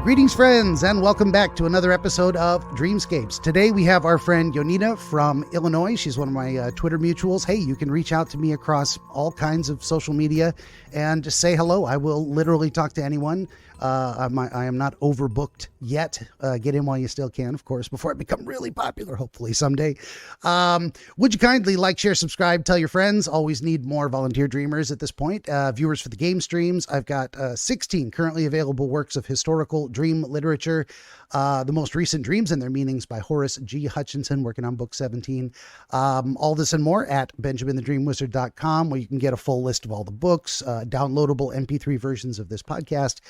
Greetings, friends, and welcome back to another episode of Dreamscapes. Today we have our friend Yonita from Illinois. She's one of my Twitter mutuals. Hey, you can reach out to me across all kinds of social media and just say hello. I will literally talk to anyone. I am not overbooked yet. Get in while you still can, of course, before I become really popular, hopefully someday. Would you kindly like, share, subscribe, tell your friends? Always need more volunteer dreamers at this point. Viewers for the game streams. I've got 16 currently available works of historical dream literature. The most recent Dreams and Their Meanings by Horace G. Hutchinson, working on book 17. All this and more at benjaminthe.dreamwizard.com, where you can get a full list of all the books, downloadable MP3 versions of this podcast.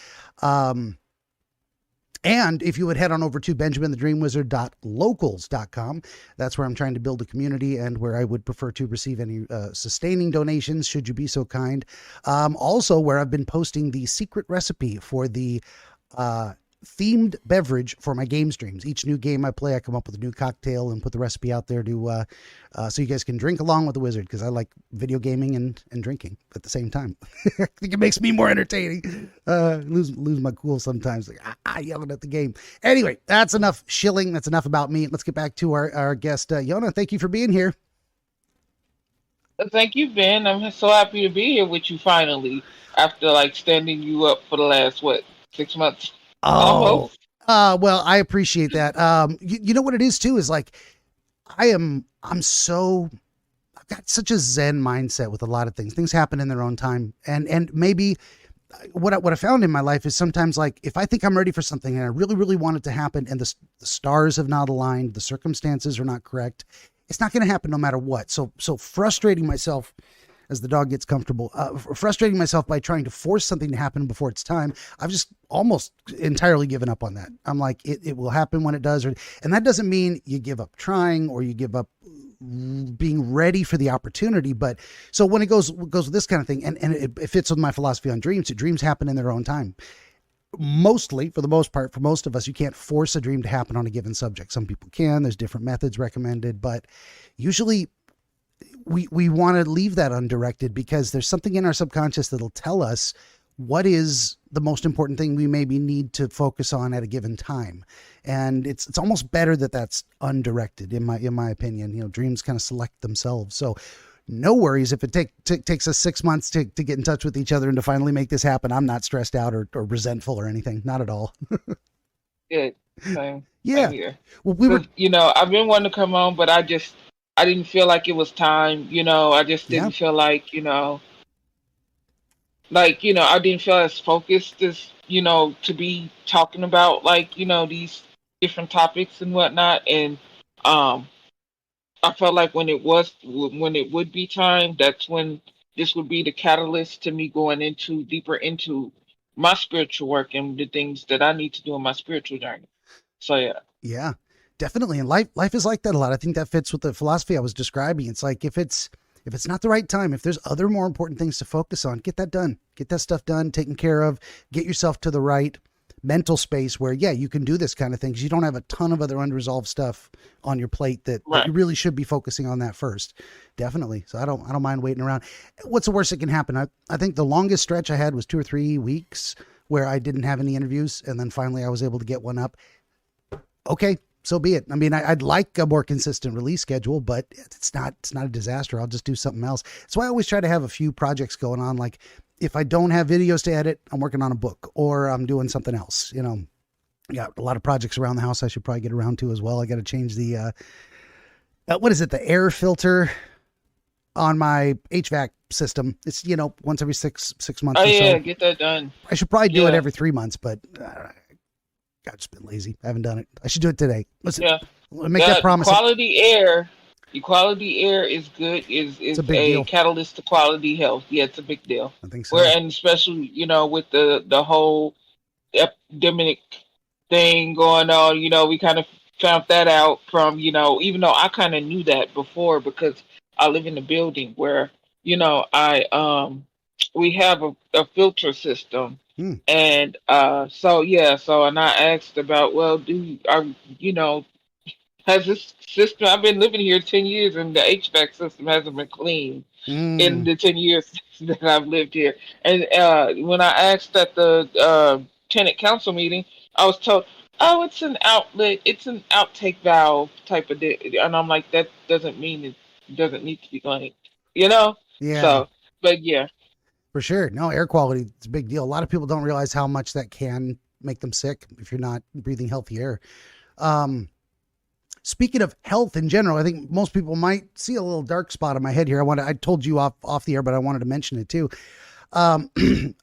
And if you would head on over to benjaminthe.dreamwizard.locals.com, that's where I'm trying to build a community and where I would prefer to receive any sustaining donations, should you be so kind. Also, where I've been posting the secret recipe for the themed beverage for my game streams. Each new game I play, I come up with a new cocktail and put the recipe out there to so you guys can drink along with the wizard, because I like video gaming and drinking at the same time. I think it makes me more entertaining. Lose my cool sometimes, like yelling at the game. Anyway, that's enough shilling. That's enough about me. Let's get back to our guest, Yona. Thank you for being here. Thank you, Ben. I'm so happy to be here with you finally, after like standing you up for the last 6 months. Oh, well, I appreciate that. You know what it is too, is like, I've got such a Zen mindset with a lot of things. Things happen in their own time. And maybe what I found in my life is sometimes, like, if I think I'm ready for something and I really, really want it to happen and the stars have not aligned, the circumstances are not correct, it's not going to happen no matter what. So frustrating myself as the dog gets comfortable, frustrating myself by trying to force something to happen before it's time. I've just almost entirely given up on that. I'm like, it will happen when it does. And that doesn't mean you give up trying or you give up being ready for the opportunity. But so when it goes with this kind of thing, and it fits with my philosophy on dreams, dreams happen in their own time. Mostly, for the most part, for most of us, you can't force a dream to happen on a given subject. Some people can. There's different methods recommended, but usually we want to leave that undirected, because there's something in our subconscious that'll tell us what is the most important thing we maybe need to focus on at a given time. And it's almost better that that's undirected, in my opinion. You know, dreams kind of select themselves. So no worries if it takes us 6 months to get in touch with each other and to finally make this happen. I'm not stressed out or resentful or anything. Not at all. Good. Same. Yeah. Same here. Well, I've been wanting to come on, but I didn't feel like it was time. I just didn't feel like, I didn't feel as focused as, to be talking about, these different topics and whatnot. And I felt like when it would be time, that's when this would be the catalyst to me going deeper into my spiritual work and the things that I need to do in my spiritual journey. So, yeah. Yeah. Definitely. And life is like that a lot. I think that fits with the philosophy I was describing. It's like, if it's not the right time, if there's other more important things to focus on, get that done, get that stuff done, taken care of, get yourself to the right mental space where, you can do this kind of thing, because you don't have a ton of other unresolved stuff on your plate that you really should be focusing on that first. Definitely. So I don't mind waiting around. What's the worst that can happen? I think the longest stretch I had was 2 or 3 weeks where I didn't have any interviews. And then finally I was able to get one up. Okay. So be it. I mean, I'd like a more consistent release schedule, but it's not a disaster. I'll just do something else. That's why I always try to have a few projects going on. Like, if I don't have videos to edit, I'm working on a book or I'm doing something else. Got a lot of projects around the house I should probably get around to as well. I got to change the, the air filter on my HVAC system. It's, once every six months. Oh, or yeah, so. Get that done. I should probably do it every 3 months, but I've just been lazy. I haven't done it. I should do it today. Listen, make that promise. Quality air is good. Is a catalyst to quality health. Yeah, it's a big deal. I think so. And especially, with the whole epidemic thing going on, we kind of found that out from, even though I kind of knew that before, because I live in a building where, we have a filter system. And so and I asked about, well, has this system, I've been living here 10 years and the HVAC system hasn't been clean in the 10 years that I've lived here. And when I asked at the tenant council meeting, I was told, oh, it's an outlet, it's an outtake valve type of and I'm like, that doesn't mean it doesn't need to be cleaned, you know. Yeah, So, but yeah, for sure. No, air quality is a big deal. A lot of people don't realize how much that can make them sick if you're not breathing healthy air. Um, Speaking of health in general, I think most people might see a little dark spot on my head here. I told you off the air, but I wanted to mention it too. Um,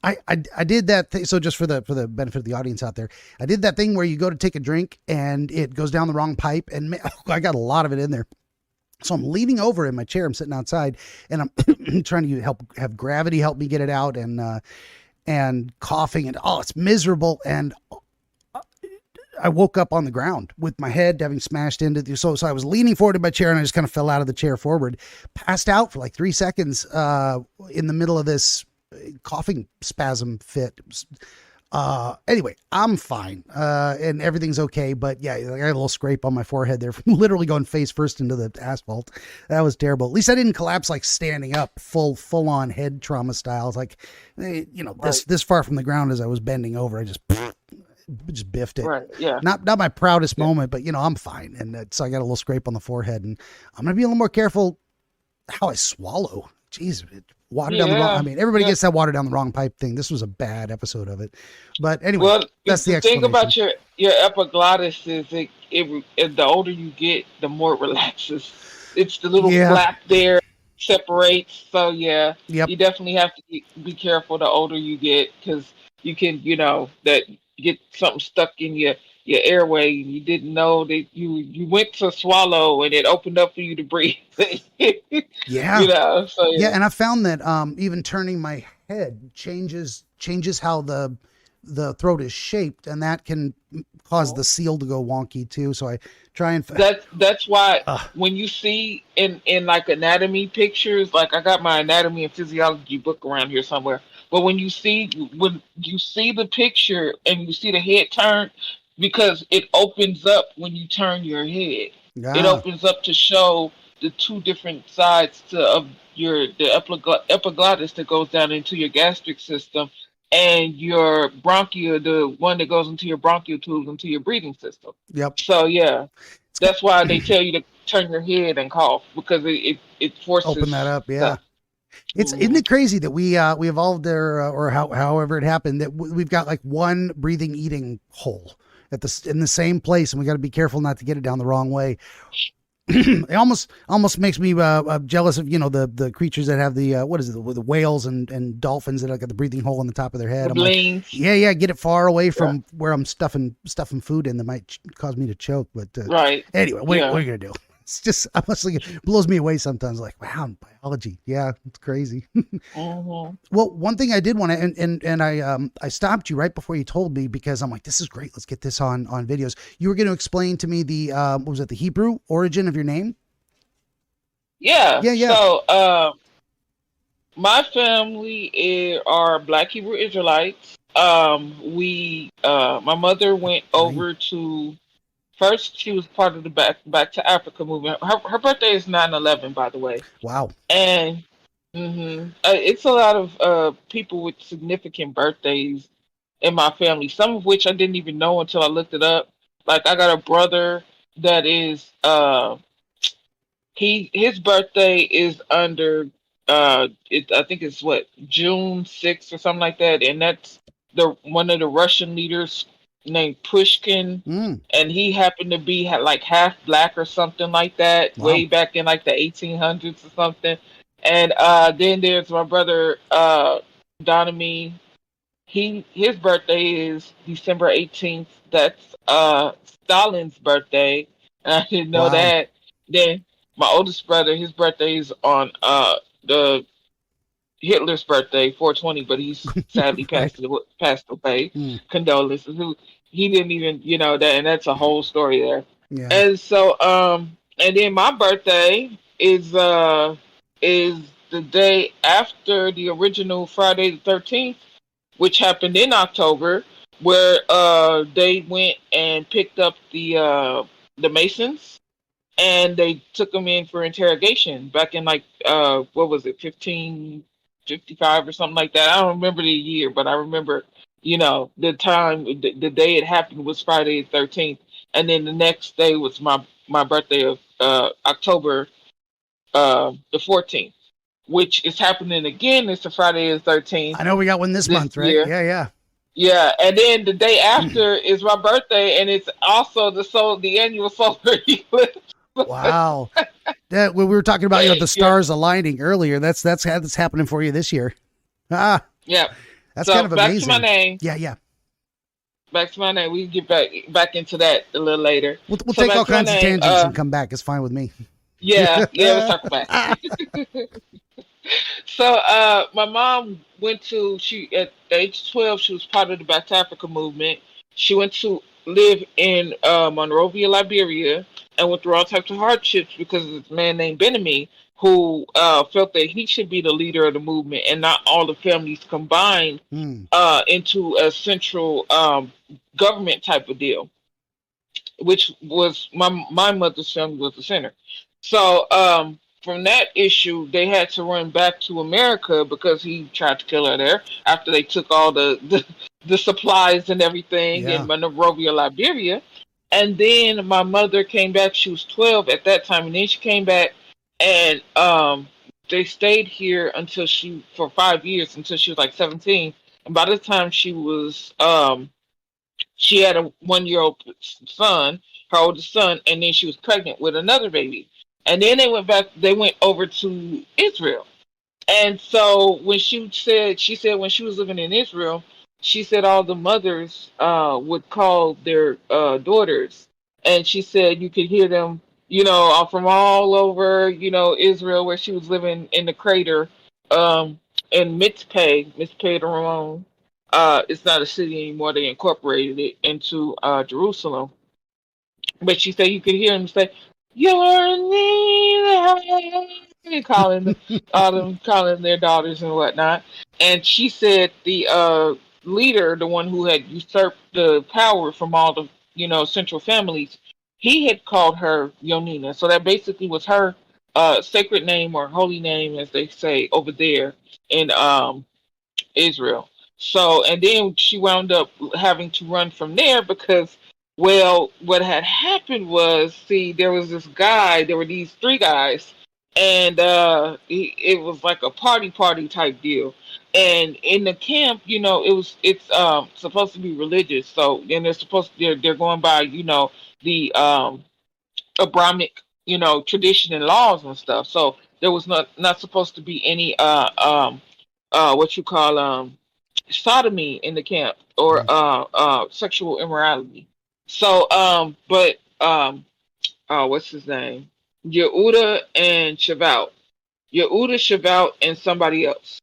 I did that thing. So just for the benefit of the audience out there, I did that thing where you go to take a drink and it goes down the wrong pipe, and I got a lot of it in there. So I'm leaning over in my chair. I'm sitting outside, and I'm trying to have gravity help me get it out, and coughing, and it's miserable. And I woke up on the ground with my head having smashed into the, so I was leaning forward in my chair, and I just kind of fell out of the chair forward, passed out for like 3 seconds in the middle of this coughing spasm fit. Anyway, I'm fine, and everything's okay, but yeah, I got a little scrape on my forehead there from literally going face first into the asphalt. That was terrible. At least I didn't collapse like standing up, full on head trauma style. It's like, this far from the ground as I was bending over, I just biffed it. right, yeah, Not my proudest moment, but I'm fine. And so I got a little scrape on the forehead, and I'm going to be a little more careful how I swallow. Jeez, water down the wrong. I mean, everybody gets that water down the wrong pipe thing. This was a bad episode of it. But anyway, well, that's the thing about explanation. your epiglottis is the older you get, the more it relaxes. It's the little Yeah. flap there separates. So yeah, Yep. you definitely have to be careful the older you get, because you can, that get something stuck in your airway, and you didn't know that you went to swallow and it opened up for you to breathe. Yeah. So Yeah. yeah. And I found that even turning my head changes how the throat is shaped, and that can cause the seal to go wonky too. So I try and That's why uh, when you see in like anatomy pictures, like I got my anatomy and physiology book around here somewhere. But when you see the picture and you see the head turn, because it opens up when you turn your head. It yeah. opens up to show the two different sides of the epiglottis that goes down into your gastric system, and your bronchia, the one that goes into your bronchial tubes, into your breathing system. Yep. So yeah, It's got that's why they tell you to turn your head and cough, because it open that forces up. Yeah. stuff. Isn't Hmm. it crazy that we evolved there, or however it happened, that we've got like one breathing eating hole in the same place, and we got to be careful not to get it down the wrong way. It almost makes me jealous of the creatures that have the what is it, the whales and dolphins that have got the breathing hole on the top of their head. The I'm like, blings. yeah, get it far away Yeah. from where I'm stuffing food in that might cause me to choke. But Right. anyway, what Yeah. are you gonna do? It's just honestly, it blows me away sometimes. Like, wow, biology, yeah, it's crazy. Hmm. Well, one thing I did want to, and I stopped you right before you told me, because I'm like, this is great. Let's get this on videos. You were going to explain to me the what was it, the Hebrew origin of your name? Yeah. Yeah. So my family are Black Hebrew Israelites. My mother went Right. over to, first she was part of the back to Africa movement. Her birthday is 9/11, by the way. Wow. And it's a lot of people with significant birthdays in my family, some of which I didn't even know until I looked it up. Like I got a brother that is his birthday is under I think it's what, June 6th or something like that, and that's the one of the Russian leaders named Pushkin, Mm, and he happened to be like half black or something like that, wow. way back in like the 1800s or something. And then there's my brother Donamy. His birthday is December 18th. That's Stalin's birthday. And I didn't know Wow. that. Then my oldest brother, his birthday is on the Hitler's birthday, 420, but he's sadly Right. passed away. Mm, Condolences. He didn't even, that, and that's a whole story there. yeah. And so, and then my birthday is the day after the original Friday the 13th, which happened in October, where they went and picked up the Masons, and they took them in for interrogation back in like what was it, 1555 or something like that. I don't remember the year, but I remember The time, the day it happened was Friday the 13th, and then the next day was my birthday of October the 14th, which is happening again. It's a Friday the 13th I know we got one this month, right? year. Yeah. Yeah, and then the day after is my birthday, and it's also the annual solar eclipse. Wow. That we were talking about, the stars aligning earlier. That's happening for you this year. Ah, Yeah. that's So kind of amazing. back to my name. Yeah. Back to my name. We can get back into that a little later. We'll take all kinds of tangents and come back. It's fine with me. Yeah, we'll talk back. So my mom she at age 12, she was part of the Back to Africa movement. She went to live in Monrovia, Liberia, and went through all types of hardships because of this man named Benami, who felt that he should be the leader of the movement and not all the families combined into a central government type of deal, which was my mother's family was the center. So from that issue, they had to run back to America because he tried to kill her there after they took all the supplies and everything in Monrovia, Liberia. And then my mother came back. She was 12 at that time, and then she came back, and they stayed here for 5 years until she was like 17. And by the time she was she had a 1-year-old son, her oldest son, and then she was pregnant with another baby. And then they went over to Israel. And so when she said when she was living in Israel, she said all the mothers would call their daughters. And she said you could hear them, from all over, Israel, where she was living in the crater, in Mitzpeh Ramon. It's not a city anymore. They incorporated it into Jerusalem. But she said you could hear them say, "You're needed," calling their daughters and whatnot. And she said the leader, the one who had usurped the power from all the central families, he had called her Yonina. So that basically was her sacred name or holy name, as they say over there in Israel. So, and then she wound up having to run from there because, well, what had happened was, there was this guy, there were these 3 guys, and it was like a party type deal. And in the camp, it's supposed to be religious. So, and they're going by, the Abrahamic, tradition and laws and stuff. So there was not supposed to be any what you call sodomy in the camp or sexual immorality. So but what's his name? Yehuda and Shavat. Yehuda, Shavat, and somebody else.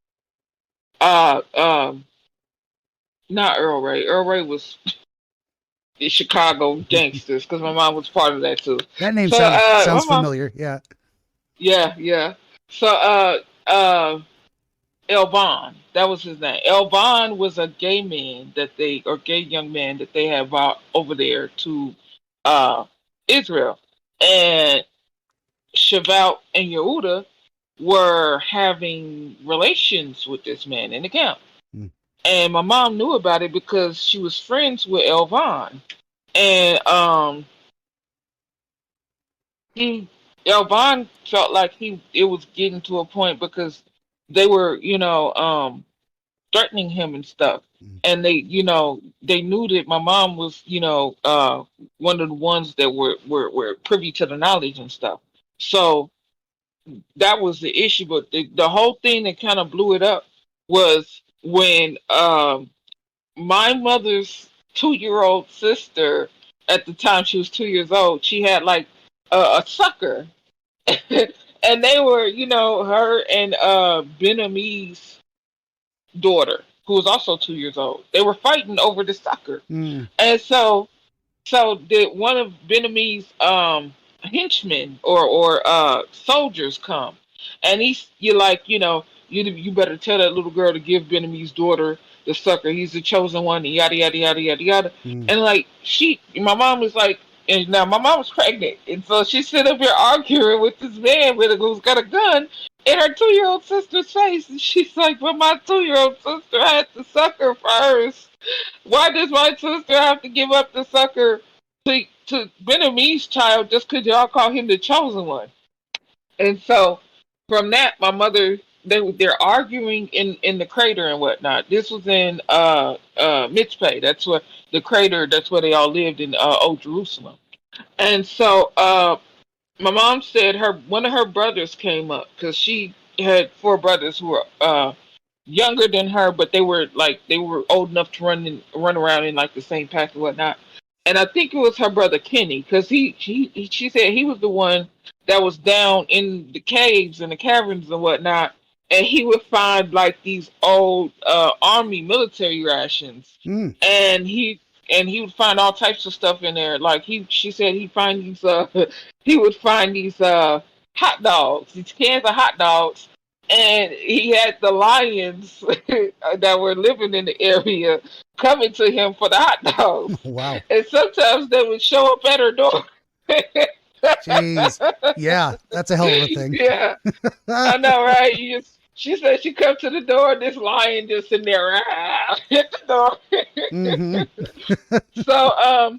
Not Earl Ray. Earl Ray was the Chicago gangsters because my mom was part of that too. That name sounds familiar. Yeah. Yeah. So Elvan, that was his name. Elvan was a gay young man that they had brought over there to Israel. And Shavat and Yehuda were having relations with this man in the camp. And my mom knew about it because she was friends with Elvan. And Elvan felt like it was getting to a point because they were, threatening him and stuff. And they knew that my mom was, one of the ones that were privy to the knowledge and stuff. So that was the issue. But the whole thing that kind of blew it up was when my mother's 2-year-old sister, at the time she was 2 years old, she had like a sucker. And they were, her and Benami's daughter, who was also 2 years old. They were fighting over the sucker. And so did one of Benami's henchmen or soldiers come. And you're like, you better tell that little girl to give Benami's daughter the sucker. He's the chosen one, and yada, yada, yada, yada, yada. And like, my mom was like, and now my mom was pregnant. And so she's sitting up here arguing with this man who's got a gun in her 2-year-old sister's face. And she's like, but my 2-year-old sister had the sucker first. Why does my sister have to give up the sucker to Benjamin's child just because y'all call him the chosen one? And so from that, my mother, they're arguing in the crater and whatnot. This was in Mitzpah. That's where the crater. That's where they all lived in Old Jerusalem. And so my mom said one of her brothers came up because she had four brothers who were younger than her, but they were old enough to run around in like the same pack and whatnot. And I think it was her brother Kenny, because she said he was the one that was down in the caves and the caverns and whatnot, and he would find like these old army military rations, and he would find all types of stuff in there. Like she said he'd find these he would find these hot dogs, these cans of hot dogs, and he had the lions that were living in the area coming to him for the hot dogs. Wow. And sometimes they would show up at her door. Jeez. Yeah, that's a hell of a thing. Yeah. I know, right? She said she come to the door and this lion just in there at the door. So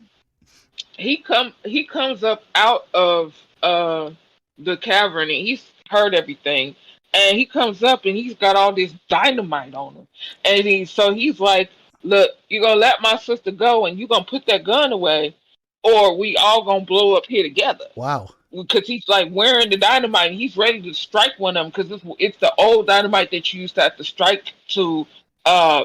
he comes up out of the cavern, and he's heard everything. And he comes up and he's got all this dynamite on him. And he's like, look, you're going to let my sister go and you're going to put that gun away, or we all going to blow up here together. Wow. Because he's like wearing the dynamite and he's ready to strike one of them, because it's the old dynamite that you used to have to strike to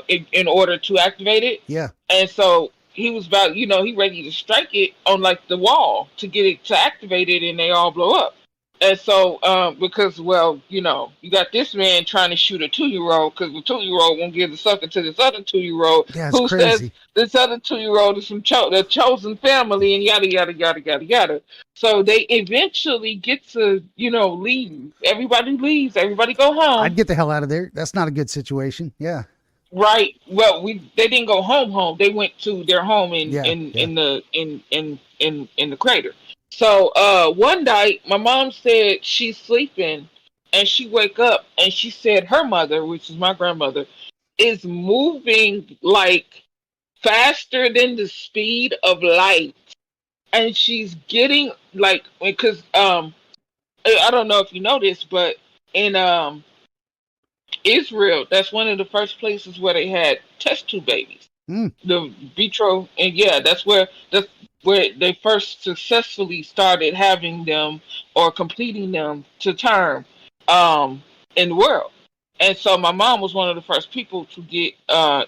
in order to activate it. Yeah. And so he was about, he ready to strike it on like the wall to get it to activate it, and they all blow up. And so, because, well, you got this man trying to shoot a 2-year-old, because the 2-year-old won't give the sucker to this other 2-year-old who crazy. Says this other 2-year-old is from the chosen family, and yada, yada, yada, yada, yada. So they eventually get to, leave. Everybody leaves. Everybody go home. I'd get the hell out of there. That's not a good situation. Yeah. Right. Well, they didn't go home. They went to their home in the crater. So one night, my mom said she's sleeping, and she wake up, and she said her mother, which is my grandmother, is moving like faster than the speed of light, and she's getting like, because I don't know if you know this, but in Israel, that's one of the first places where they had test tube babies, the vitro, and that's where they first successfully started having them or completing them to term in the world. And so my mom was one of the first people to get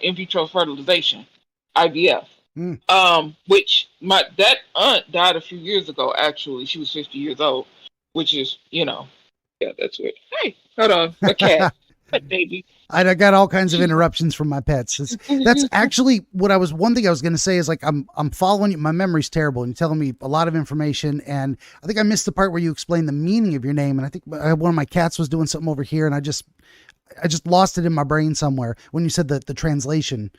in vitro fertilization, IVF, which that aunt died a few years ago, actually. She was 50 years old, which is, that's weird. Hey, hold on, a cat. Baby. I got all kinds of interruptions from my pets. That's actually one thing I was going to say is, like, I'm following you. My memory's terrible, and you're telling me a lot of information, and I think I missed the part where you explained the meaning of your name, and I think one of my cats was doing something over here, and I just lost it in my brain somewhere when you said the translation.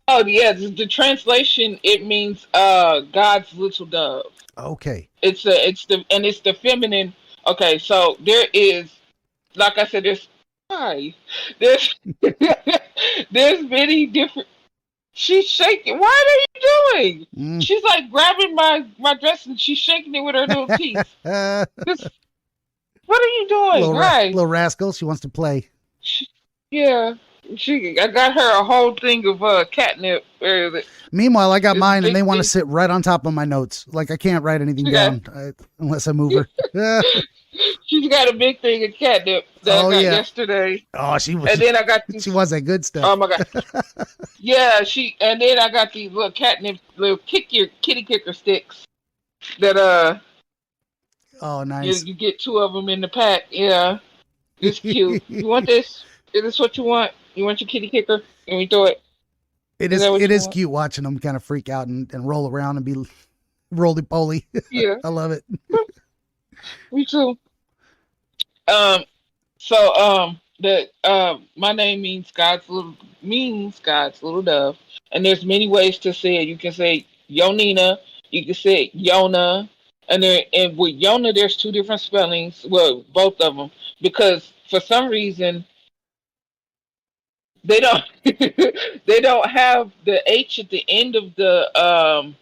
Oh yeah, the translation, it means God's little dove. Okay. It's the feminine. Okay, so there is, like I said, there's many different. She's shaking. What are you doing? She's like grabbing my dress and she's shaking it with her little teeth. What are you doing? Little rascal. She wants to play. I got her a whole thing of catnip. Where is it? Meanwhile, I got mine, and they want to sit right on top of my notes. Like, I can't write anything down unless I move her. She's got a big thing of catnip that I got yesterday. Oh, she was. And then I got she was that good stuff. Oh my god. Yeah, and then I got these little catnip, little kitty kicker sticks that Oh, nice. You get 2 of them in the pack. Yeah, it's cute. You want this? Is this what you want? You want your kitty kicker? Can we throw it? It is cute watching them kind of freak out and roll around and be roly-poly. Yeah. I love it. Me too. My name means God's little dove, and there's many ways to say it. You can say Yonina, you can say Yona, and with Yona there's 2 different spellings. Well, both of them, because for some reason they don't they don't have the H at the end of the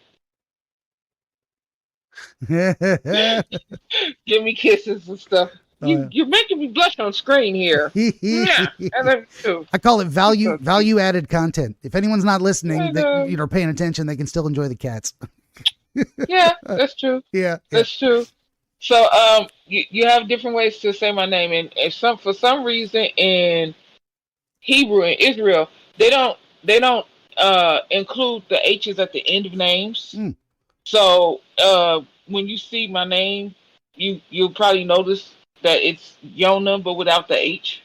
give me kisses and stuff. Oh, You're making me blush on screen here. Yeah, yeah. I love you I call it value too. value added content. If anyone's not I listening, that know. paying attention, they can still enjoy the cats. Yeah, that's true. Yeah, yeah. That's true. So you have different ways to say my name, and some for some reason in Hebrew in Israel they don't include the H's at the end of names. Mm, So when you see my name, you'll probably notice that it's Yonah but without the H,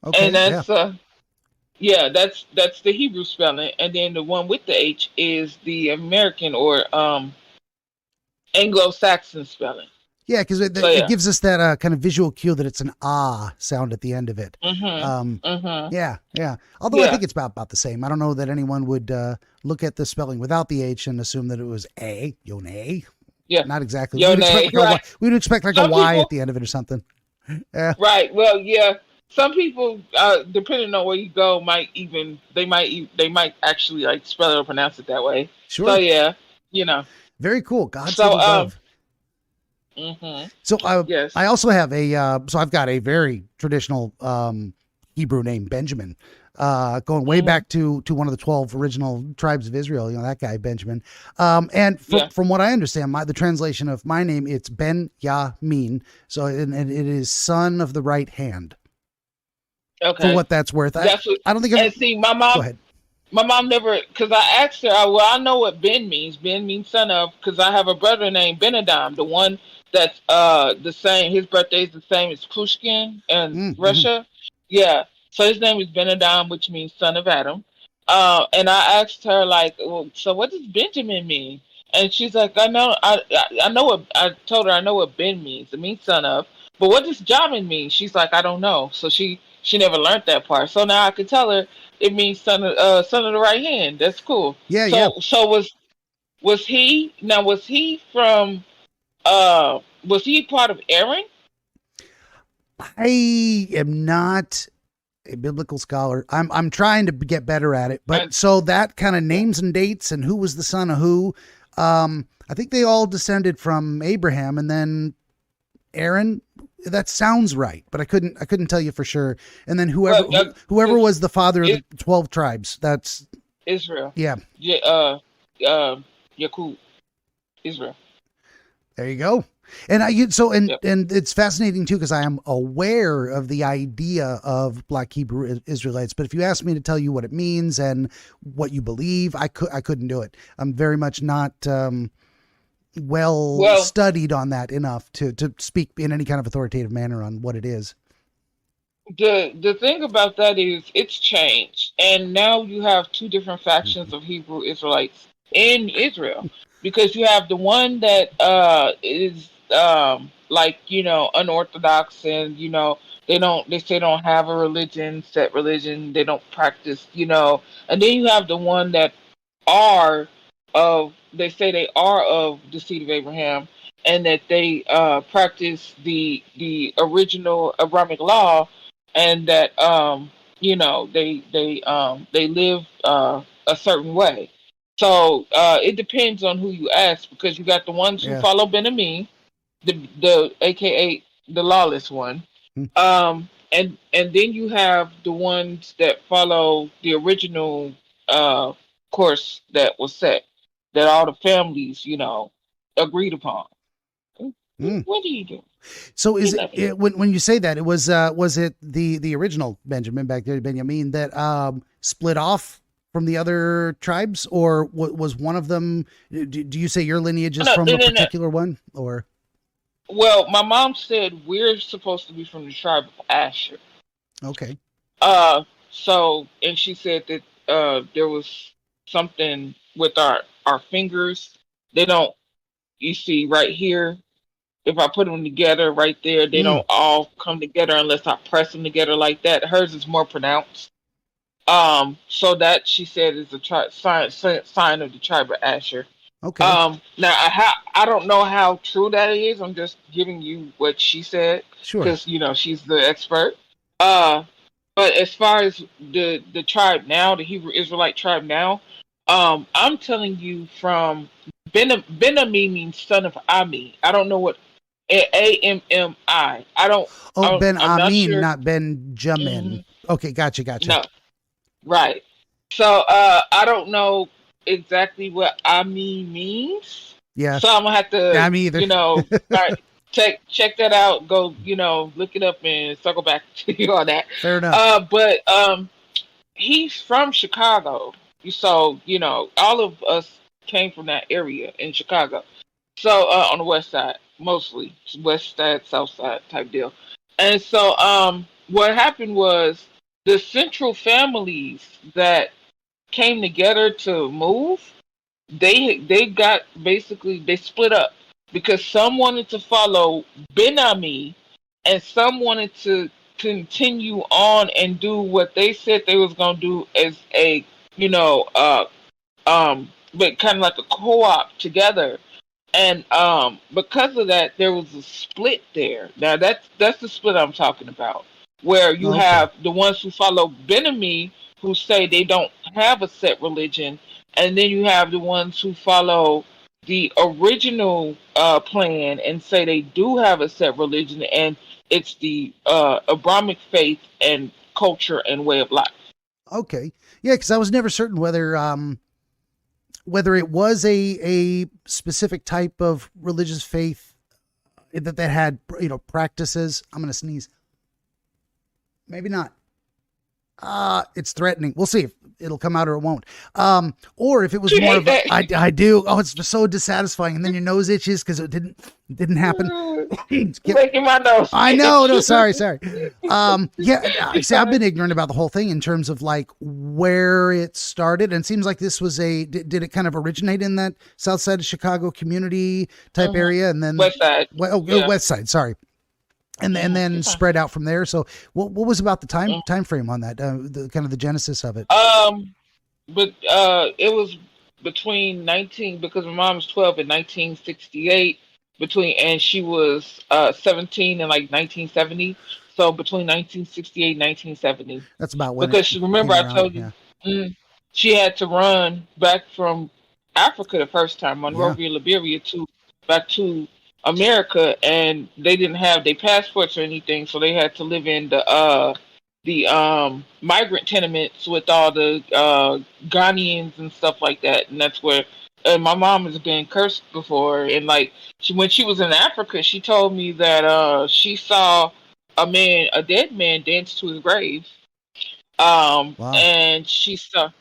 and okay, yeah. that's yeah, that's the Hebrew spelling, and then the one with the H is the American or Anglo-Saxon spelling. Yeah, because So it yeah. gives us that kind of visual cue that it's an ah sound at the end of it. Mhm. Mhm. Yeah, yeah. Although I Yeah. think it's about the same. I don't know that anyone would look at the spelling without the H and assume that it was a yone. Yeah. Not exactly. We Your would expect name, like a y. right? We would expect like a Some Y at people, the end of it or something. Yeah, right? Well, yeah. Some people, depending on where you go, they might actually like spell it or pronounce it that way. So sure. yeah, you know. Very cool. God save So above. mhm. So I Yes. also have a so I've got a very traditional Hebrew name, Benjamin, going way Mhm. back to one of the 12 original tribes of Israel. You know that guy Benjamin. And Yeah. from what I understand, the translation of my name, it's Ben Yamin. So and it is son of the right hand. For Okay. what that's worth, That's what. I don't think And I've. see, Go ahead. my mom never, because I asked her. Well, I know what Ben means. Ben means son of, because I have a brother named Benadam, the one that's the same. His birthday is the same as Pushkin in Mm-hmm. Russia. Yeah. So his name is Benadam, which means son of Adam. And I asked her like, well, so what does Benjamin mean? And she's like, I know what. I told her I know what Ben means. It means son of. But what does Jamin mean? She's like, I don't know. So she never learned that part. So now I could tell her it means son of the right hand. That's cool. Yeah, yeah. So was he now? Was he part of Aaron? I am not a biblical scholar. I'm trying to get better at it. But And so that kind of yeah. names and dates and who was the son of who, I think they all descended from Abraham and then Aaron. That sounds right, but I couldn't tell you for sure. And then Well, whoever is, was the father of is the 12 tribes. That's Israel. yeah. Yeah, Yakub, Israel. There you go. And Yep. and it's fascinating too because I am aware of the idea of Black Hebrew Israelites, but if you ask me to tell you what it means and what you believe, I couldn't do it. I'm very much not well Well, studied on that enough to speak in any kind of authoritative manner on what it is. the thing about that is it's changed, and now you have two different Mhm. factions of Hebrew Israelites in Israel, because you have the one that is like unorthodox, and they say they don't have a religion, set religion, they don't practice, and then you have the one that are they say they are of the seed of Abraham, and that they practice the original Abrahamic law, and that they live a certain way. So it depends on who you ask, because you got the ones who Yeah. follow Benjamin, the AKA the lawless one, Hmm. and then you have the ones that follow the original uh course that was set, that all the families agreed upon. Hmm. What do you do? So You is love it. when you say that it was it the original Benjamin back there, Benjamin, that split off from the other tribes, or was one of them? Do you say your lineage is No, from no, a no, no. particular one, or Well, my mom said we're supposed to be from the tribe of Asher. okay? Uh, and she said that there was something with our fingers. They don't. You see right here, if I put them together right there, they Mm, don't all come together unless I press them together like that. Hers is more pronounced. So that she said is a sign of the tribe of Asher. okay, Now I don't know how true that is. I'm just giving you what she said, sure. because she's the expert. Uh, But as far as the tribe now, the Hebrew Israelite tribe now, I'm telling you from Benami means son of Ami. I don't know what Ammi. I don't. Oh, Ben I'm not Amin, sure. not Ben Jamin. Hmm. Okay, gotcha. No, right. So I don't know exactly what Ami means. Yeah, So I'm gonna have yeah, to, me either. right, check that out. Go, look it up and circle back to you on that. Fair enough. But he's from Chicago, so all of us came from that area in Chicago. So on the west side, mostly west side, south side type deal. And so what happened was the central families that came together to move, they got basically they split up because some wanted to follow Benami and some wanted to continue on and do what they said they was gonna do as a you know but kind of like a co-op together. And because of that there was a split there. Now that's the split I'm talking about, where you Okay. have the ones who follow Benami who say they don't have a set religion, and then you have the ones who follow the original plan and say they do have a set religion, and it's the Abrahamic faith and culture and way of life. Okay. Yeah, because I was never certain whether it was a specific type of religious faith that had practices. I'm gonna sneeze. Maybe not. It's threatening. We'll see if it'll come out or it won't. Or if it was You more hate of a, that. I do. Oh, it's so dissatisfying. And then your nose itches because it didn't happen. Making my nose. I know. No, sorry. Yeah. See, I've been ignorant about the whole thing in terms of like where it started. And it seems like this was did it kind of originate in that South Side of Chicago community type area? And then West side. Yeah. West Side. Sorry. And then spread out from there. So what was about the time frame on that? The kind of the genesis of it. But it was between 19, because my mom was 12 in 1968, and she was 17 in like 1970. So between 1968 and 1970, That's about when because remember came I around. told you, Yeah. she had to run back from Africa the first time, Yeah. Monrovia, Liberia, to back to America, and they didn't have their passports or anything, so they had to live in the migrant tenements with all the Ghanaians and stuff like that, and that's where. And my mom has been cursed before, and like when she was in Africa, she told me that she saw a dead man, dance to his grave. Wow. And she saw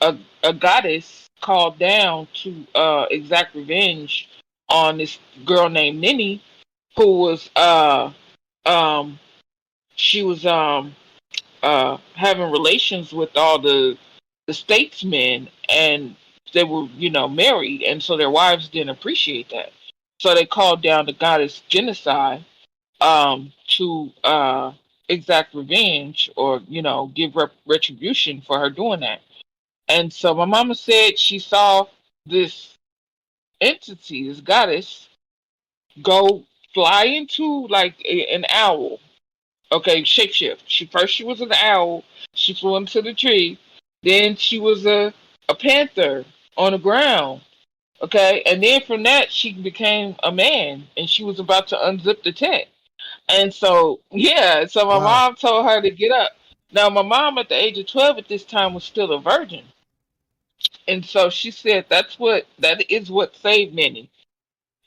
a goddess called down to exact revenge on this girl named Nini, who was um she was having relations with all the statesmen, and they were married, and so their wives didn't appreciate that, so they called down the goddess genocide to exact revenge, or give retribution for her doing that. And so my mama said she saw this entity, this goddess, go fly into like an owl. Okay, shapeshift. She was an owl. She flew into the tree. Then she was a panther on the ground. Okay, and then from that she became a man, and she was about to unzip the tent. And so yeah, so my Wow. mom told her to get up. Now my mom at the age of 12 at this time was still a virgin, and so she said that is what saved Minnie.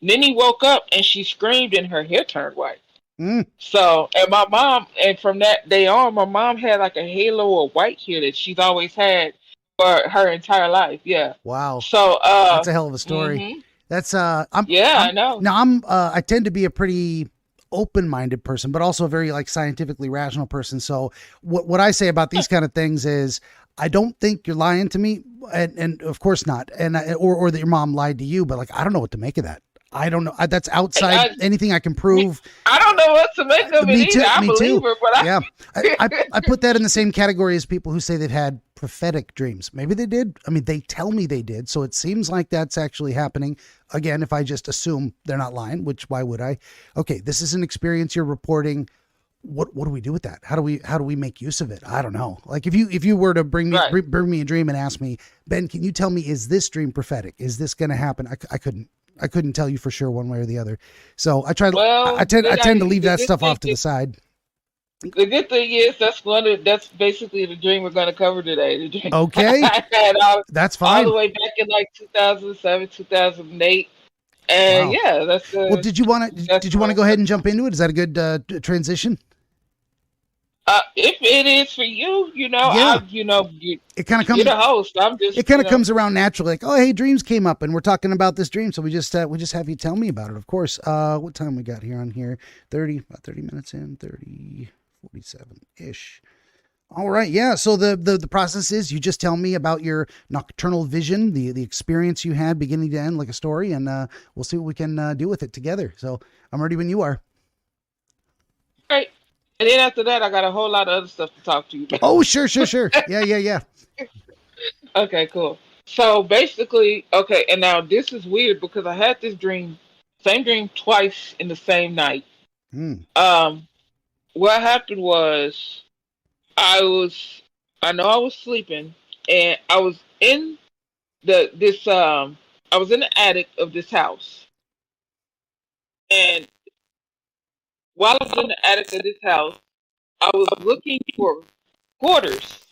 Minnie woke up and she screamed and her hair turned white. Mm. So, and my mom, and from that day on, my mom had like a halo of white hair that she's always had for her entire life. Yeah. Wow. So, That's a hell of a story. That's yeah, I know. I tend to be a pretty open-minded person, but also a very like scientifically rational person. So what I say about these kind of things is I don't think you're lying to me, and of course not, or that your mom lied to you, but like I don't know what to make of that. I don't know. That's outside anything I can prove. I don't know what to make of it Me too. either. I Me believe too. her, but Yeah, I put that in the same category as people who say they've had prophetic dreams. Maybe they did. I mean, they tell me they did, so it seems like that's actually happening. Again, if I just assume they're not lying, which why would I? Okay, this is an experience you're reporting. what do we do with that? How do we make use of it? I don't know. Like if you were to bring me Right. bring me a dream and ask me, Ben, can you tell me, is this dream prophetic? Is this going to happen? I couldn't tell you for sure one way or the other. So Well, I tend to leave the that good stuff thing off to the side. the good thing is that's basically the dream we're going to cover today. The dream Okay, I had that's all fine. the way back in like 2007, 2008, and Wow. yeah, Well, did you want to go ahead and jump into it? Is that a good transition? if it is for you, Yeah. It kind of you're comes the host. I'm just, it kind of comes around naturally, like, oh, hey, dreams came up and we're talking about this dream, so we just have you tell me about it. Of course. What time we got here on here? About 30 minutes in, 47 ish. All right, yeah. So the process is you just tell me about your nocturnal vision, the experience you had beginning to end, like a story, and we'll see what we can do with it together. So I'm ready when you are. right. And then after that, I got a whole lot of other stuff to talk to you about. Oh, sure. Yeah. Okay, cool. So basically, okay, and now this is weird because I had this dream, same dream twice in the same night. Hmm. Um, what happened was I was, I know I was sleeping, and I was in I was in the attic of this house, and while I was in the attic of this house, I was looking for quarters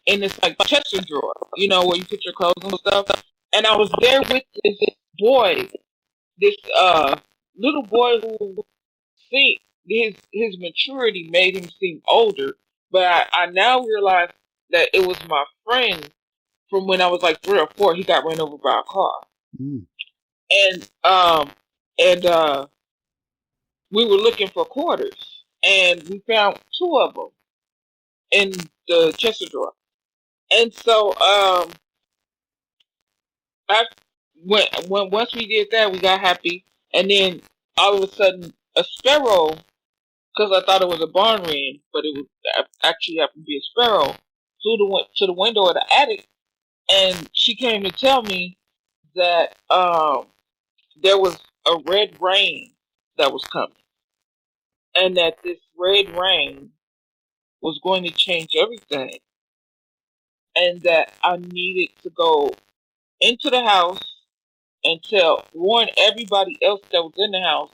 in this like chest drawer, where you put your clothes and stuff. And I was there with this boy, this little boy who see his maturity made him seem older, but I now realize that it was my friend from when I was like 3 or 4. He got run over by a car, Hmm. and we were looking for quarters, and we found two of them in the chest drawer. And so I when once we did that, we got happy, and then all of a sudden, a sparrow, because I thought it was a barn wren, but it was actually happened to be a sparrow, flew to the window of the attic, and she came to tell me that there was a red rain that was coming, and that this red rain was going to change everything, and that I needed to go into the house and warn everybody else that was in the house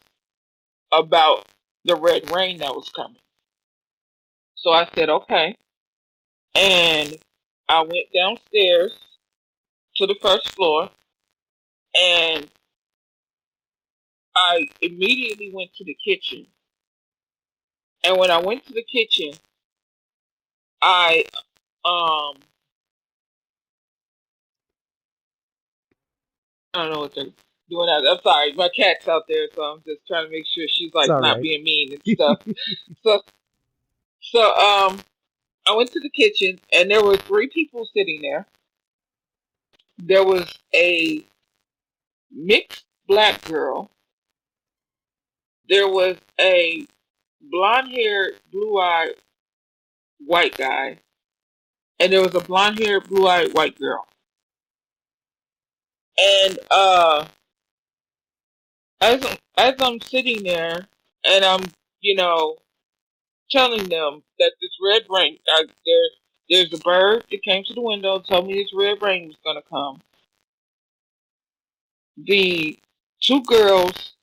about the red rain that was coming. So I said, okay. And I went downstairs to the first floor, and I immediately went to the kitchen. And when I went to the kitchen, I I don't know what they're doing out there. I'm sorry, my cat's out there, so I'm just trying to make sure she's It's like all not right. being mean and stuff. So so I went to the kitchen, and there were 3 people sitting there. There was a mixed black girl. There was a blonde haired, blue eyed white guy, and there was a blonde haired, blue eyed white girl. And as I'm sitting there, and I'm you know telling them that this red rain, there's a bird that came to the window, told me this red rain was gonna come. The 2 girls,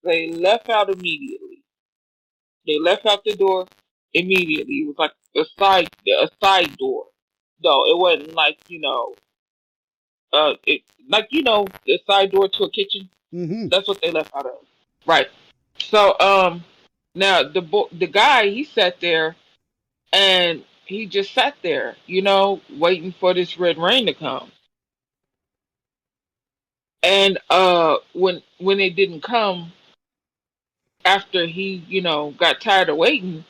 they left out immediately. They left out the door immediately. It was like a side door, though it wasn't like the side door to a kitchen. Mm-hmm. That's what they left out of. Right. So now the guy, he sat there, and he just sat there, waiting for this red rain to come. And when it didn't come, after he got tired of waiting,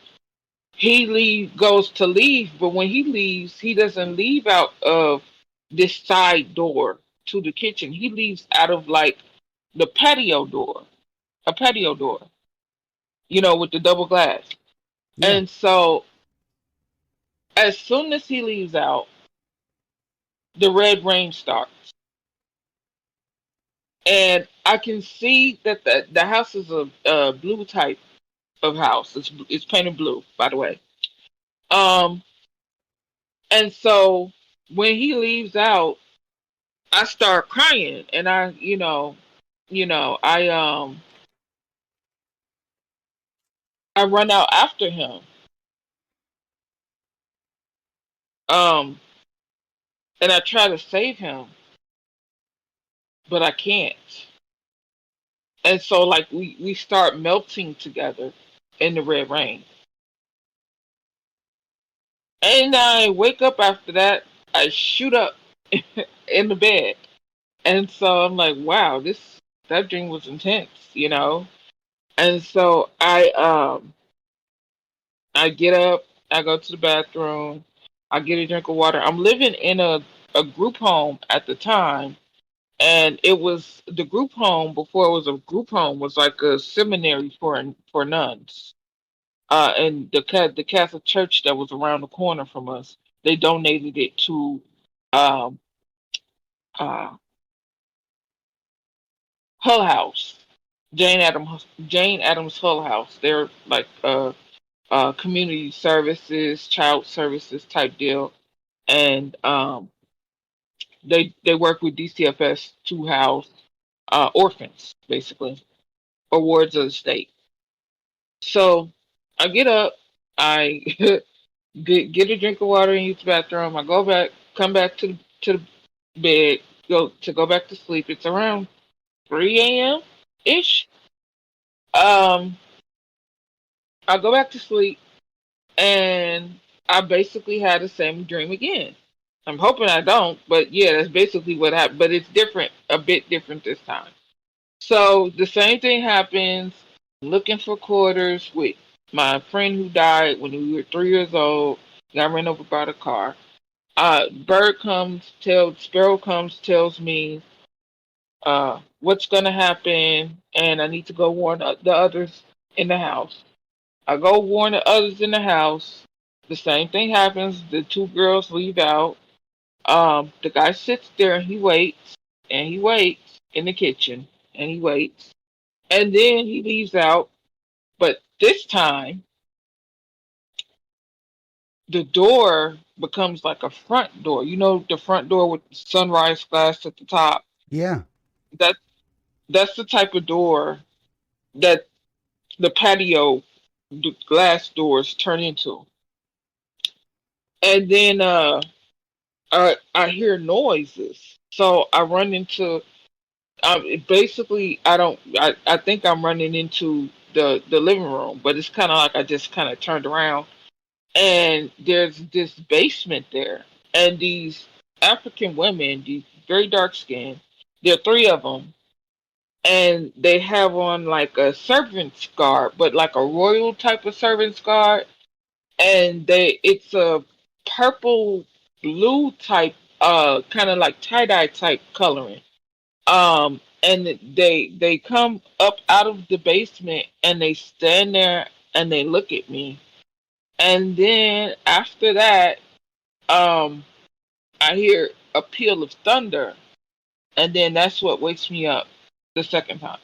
he goes to leave, but when he leaves, he doesn't leave out of this side door to the kitchen. He leaves out of like the patio door, a patio door, with the double glass. Yeah. And so as soon as he leaves out, the red rain starts. And I can see that the house is a blue type of house. It's painted blue, by the way. Um, and so when he leaves out, I start crying, and I run out after him. Um, and I try to save him, but I can't. And so like we start melting together in the red rain. And I wake up after that. I shoot up in the bed. And so I'm like, wow, that dream was intense. And so I get up, I go to the bathroom, I get a drink of water. I'm living in a group home at the time, and it was the group home before it was a group home was like a seminary for nuns. And the Catholic church that was around the corner from us, they donated it to um uh Hull House, Jane Addams Hull House. They're like community services, child services type deal, and they work with DCFS to house orphans, basically, or wards of the state. So I get up, I get a drink of water and use the bathroom. I go back, come back to the bed, go back to sleep. It's around 3 a.m. ish. Um, I go back to sleep, and I basically had the same dream again. I'm hoping I don't, but yeah, that's basically what happened. But it's different, a bit different this time. So the same thing happens. Looking for quarters with my friend who died when we were 3 years old. Got ran over by the car. Sparrow comes, tells me what's gonna happen, and I need to go warn the others in the house. I go warn the others in the house. The same thing happens. The two girls leave out. The guy sits there and he waits and he waits in the kitchen and he waits. And then he leaves out. But this time, the door becomes like a front door. You know, the front door with sunrise glass at the top. Yeah. That that's the type of door that the patio glass doors turn into. And then I hear noises. So I run into basically I think I'm running into the living room, but it's kind of like I just kind of turned around, and there's this basement there, and these African women, these very dark skinned, there are three of them, and they have on like a servant's garb, but like a royal type of servant's garb, and it's a purple blue type, kind of like tie-dye type coloring. And they come up out of the basement and they stand there and they look at me. And then after that, um, I hear a peal of thunder, and then that's what wakes me up the second time.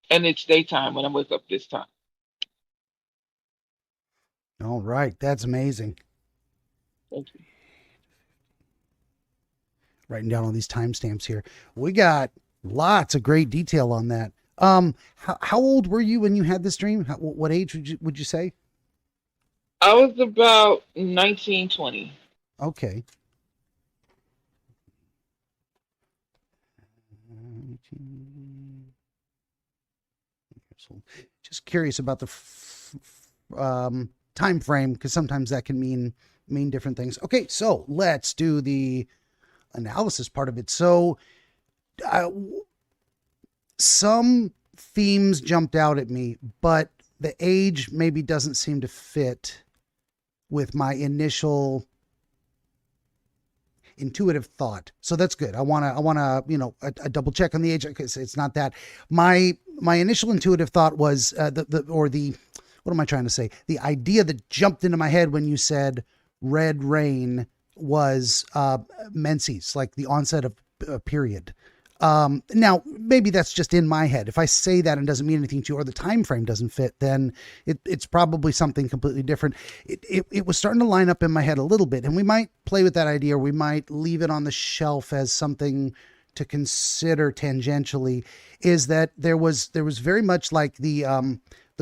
And it's daytime when I wake up this time. All right. That's amazing. Thank you. Writing down all these timestamps here. We got lots of great detail on that. How old were you when you had this dream? What age would you say? I was about 19, 20. Okay. Just curious about the time frame, because sometimes that can mean different things. Okay, so let's do the analysis part of it. So some themes jumped out at me, but the age maybe doesn't seem to fit with my initial intuitive thought. So that's good. I want to, a double check on the age, because it's not that. My initial intuitive thought was what am I trying to say? The idea that jumped into my head when you said red rain was menses, like the onset of a period. Now maybe that's just in my head. If I say that and doesn't mean anything to you, or the time frame doesn't fit, then it's probably something completely different. It was starting to line up in my head a little bit, and we might play with that idea, or we might leave it on the shelf as something to consider tangentially. Is that there was very much like the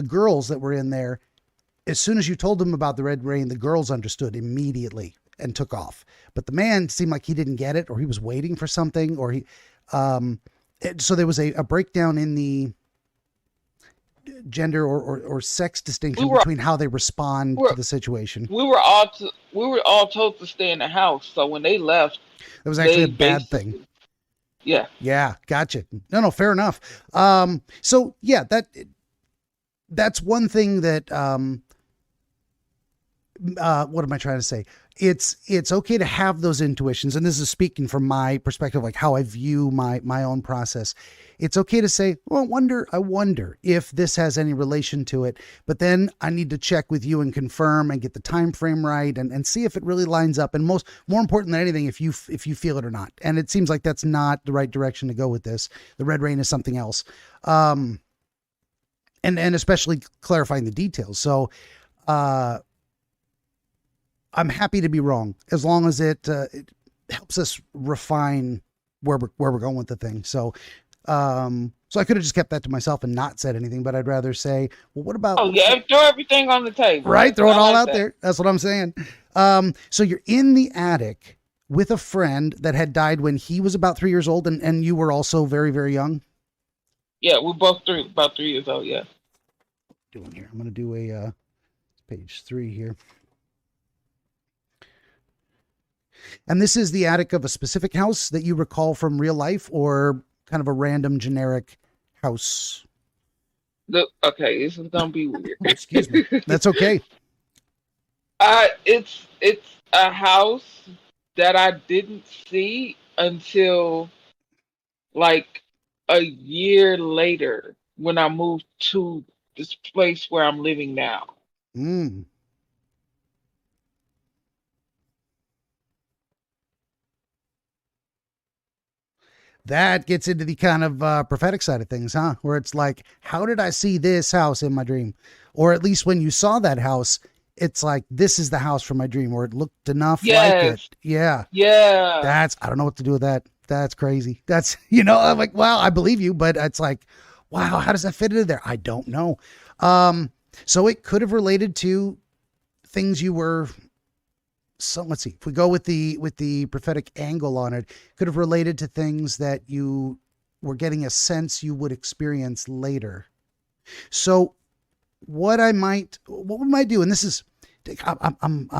girls that were in there. As soon as you told them about the red rain, the girls understood immediately and took off. But the man seemed like he didn't get it, or he was waiting for something, or he. So there was a breakdown in the gender or sex distinction between how they respond to the situation. We were all told to stay in the house. So when they left, it was actually a bad thing. Yeah. Yeah. Gotcha. No, fair enough. So yeah, that's one thing that, what am I trying to say? It's okay to have those intuitions. And this is speaking from my perspective, like how I view my own process. It's okay to say, well, I wonder if this has any relation to it, but then I need to check with you and confirm and get the time frame right and see if it really lines up. And more important than anything, if you feel it or not. And it seems like that's not the right direction to go with this. The red rain is something else. And especially clarifying the details. So, I'm happy to be wrong as long as it helps us refine where we're going with the thing. So I could have just kept that to myself and not said anything, but I'd rather say, well, what about? Oh yeah, throw everything on the table. Right, throw it all out there. That's what I'm saying. So you're in the attic with a friend that had died when he was about 3 years old, and you were also very, very young. Yeah, we're both about 3 years old. Yeah. Doing here, I'm going to do a page 3 here. And this is the attic of a specific house that you recall from real life, or kind of a random generic house? Okay, this is gonna be weird. Excuse me. That's okay. It's a house that I didn't see until like a year later when I moved to this place where I'm living now. Mm. That gets into the kind of prophetic side of things, huh? Where it's like, how did I see this house in my dream? Or at least when you saw that house, it's like, this is the house from my dream, or it looked enough like it. Yeah. Yeah. I don't know what to do with that. That's crazy. That's, I'm like, wow, I believe you, but it's like, wow, how does that fit into there? I don't know. So it could have related to things you were. So let's see, if we go with the prophetic angle on it, could have related to things that you were getting a sense you would experience later. So what we might do, and this is, I'm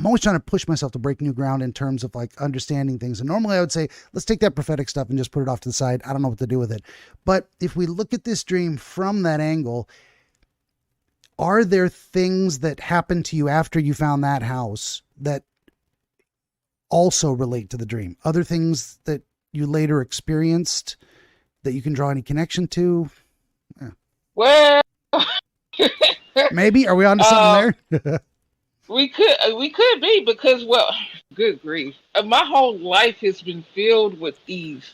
always trying to push myself to break new ground in terms of like understanding things. And normally I would say, let's take that prophetic stuff and just put it off to the side. I don't know what to do with it. But if we look at this dream from that angle, are there things that happened to you after you found that house that also relate to the dream? Other things that you later experienced that you can draw any connection to? Yeah. Well, maybe. Are we on to something there? we could be, because, well, good grief. My whole life has been filled with these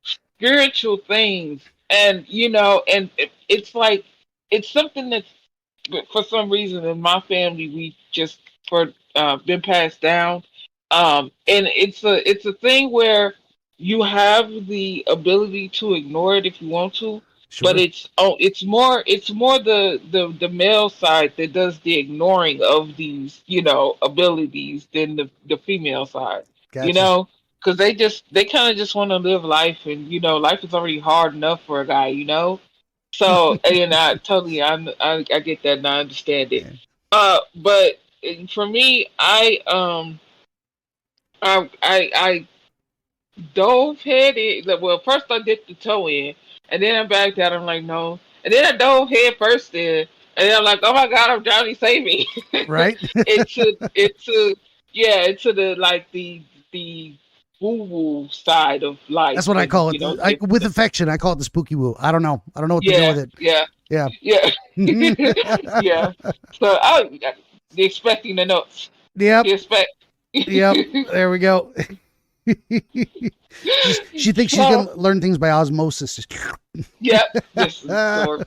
spiritual things. And, and it's like, it's something that's, for some reason in my family, we just been passed down. And it's a thing where you have the ability to ignore it if you want to. Sure. But it's more the male side that does the ignoring of these, abilities than the female side. Gotcha. Because they kind of just want to live life, and life is already hard enough for a guy, So, and I get that and I understand it. Yeah. But for me, I dove head in. Well, first I dipped the toe in, and then I backed out. I'm like, no. And then I dove head first in, and then I'm like, oh my God, I'm drowning, save me. Right? into the woo-woo side of life. That's what I call it. With affection, I call it the spooky woo. I don't know what to do with it. Yeah. Yeah. So expecting the notes. Yep. Yep. There we go. She thinks she's So, gonna learn things by osmosis. yep, this is so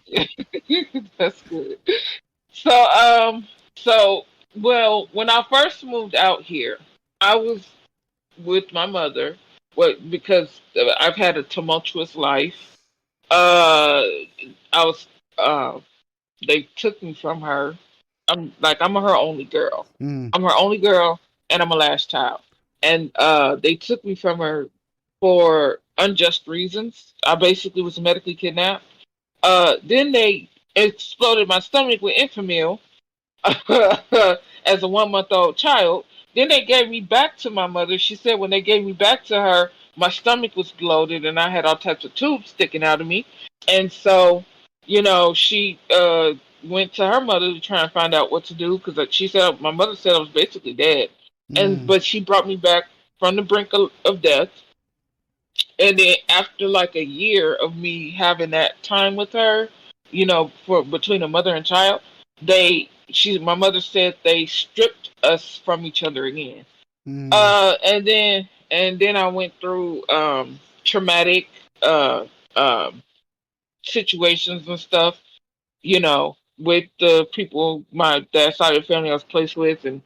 that's good. So, so well, when I first moved out here, I was with my mother. What because I've had a tumultuous life. Uh, I was. They took me from her. I'm her only girl. Mm, I'm her only girl, and I'm a last child. And they took me from her for unjust reasons. I basically was medically kidnapped. Then they exploded my stomach with infamil as a 1 month old child. Then they gave me back to my mother. She said when they gave me back to her, my stomach was bloated and I had all types of tubes sticking out of me. And so, she went to her mother to try and find out what to do because she said my mother said I was basically dead. mm, But she brought me back from the brink of death. And then after like a year of me having that time with her, for between a mother and child, my mother said they stripped us from each other again. mm. And then I went through traumatic uh situations and stuff, with the people my dad's side of the family I was placed with and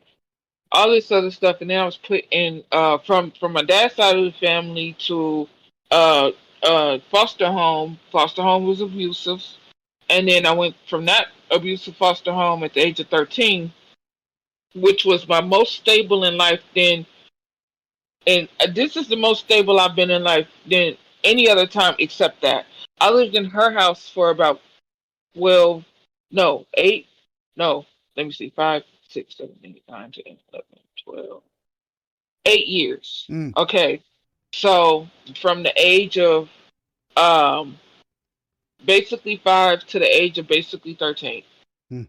all this other stuff. And then I was put in from my dad's side of the family to uh foster home. Foster home was abusive. And then I went from that abusive foster home at the age of 13, which was my most stable in life then. And this is the most stable I've been in life than any other time except that. I lived in her house for about, well, no, 8, no, let me see, 5, 6, 7, 8, 9, 10, 11, 12, 8 years. Mm. Okay. So from the age of um, basically 5 to the age of basically 13. Mm.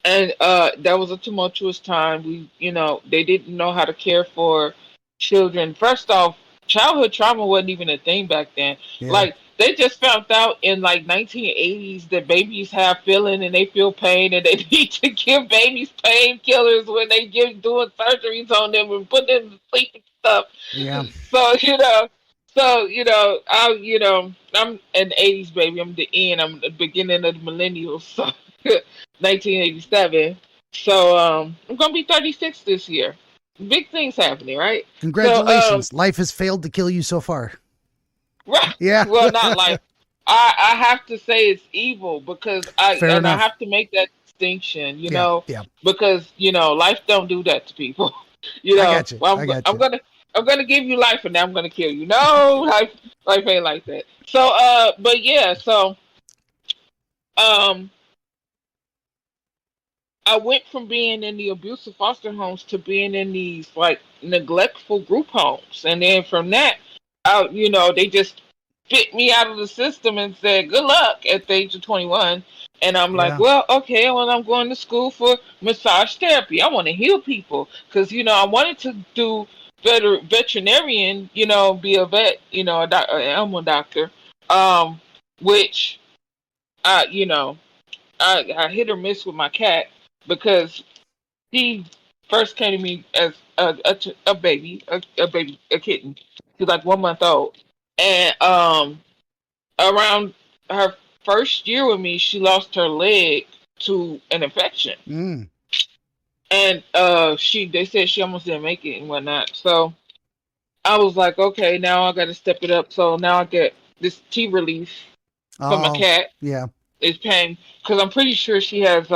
And that was a tumultuous time. They didn't know how to care for children. First off, childhood trauma wasn't even a thing back then. Yeah. Like they just found out in like 1980s that babies have feeling and they feel pain and they need to give babies painkillers when they doing surgeries on them and put them to sleep and stuff. Yeah. I'm an 80s baby. I'm the end. I'm the beginning of the millennials. So 1987. So I'm gonna be 36 this year. Big things happening, right? Congratulations. So, Life has failed to kill you so far. right. Yeah. Well, not like I have to say it's evil because I enough. have to make that distinction, Yeah. because life don't do that to people. I got you. Well, I got I'm you. gonna give you life and then I'm gonna kill you. No, life ain't like that. So but yeah, so um I went from being in the abusive foster homes to being in these like neglectful group homes, and then from that, they just spit me out of the system and said good luck at the age of 21. And I'm like, Yeah. well, okay, well, I'm going to school for massage therapy. I want to heal people because I wanted to do better veterinarian, be a vet, an animal doctor, which I hit or miss with my cat because he first came to me as a baby, a kitten. She's like 1 month old, and around her first year with me, she lost her leg to an infection, Mm. and they said she almost didn't make it and whatnot. So I was like, okay, now I got to step it up. So now I get this tea relief for my Oh, cat. yeah. Is pain because I'm pretty sure she has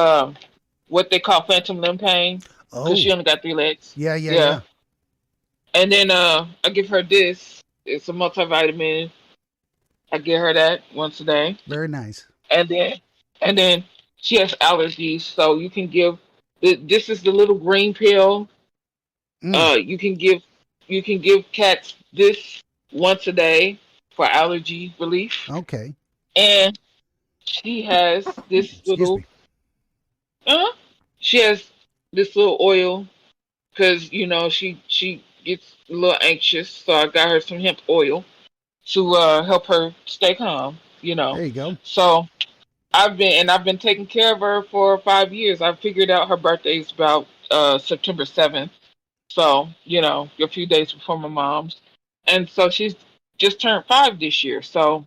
what they call phantom limb pain because she Oh, only got 3 legs. yeah, yeah, Yeah, yeah. and then I give her this. It's a multivitamin. I give her that once a day, Very nice. and then she has allergies, so you can give. This is the little green pill. Mm. You can give cats this once a day for allergy relief, Okay. and she has this Excuse little. me. She has this little oil because she gets a little anxious, so I got her some hemp oil to help her stay calm. There you go. So I've been taking care of her for 5 years. I figured out her birthday is about September 7th. So, a few days before my mom's. And so she's just turned 5 this year. So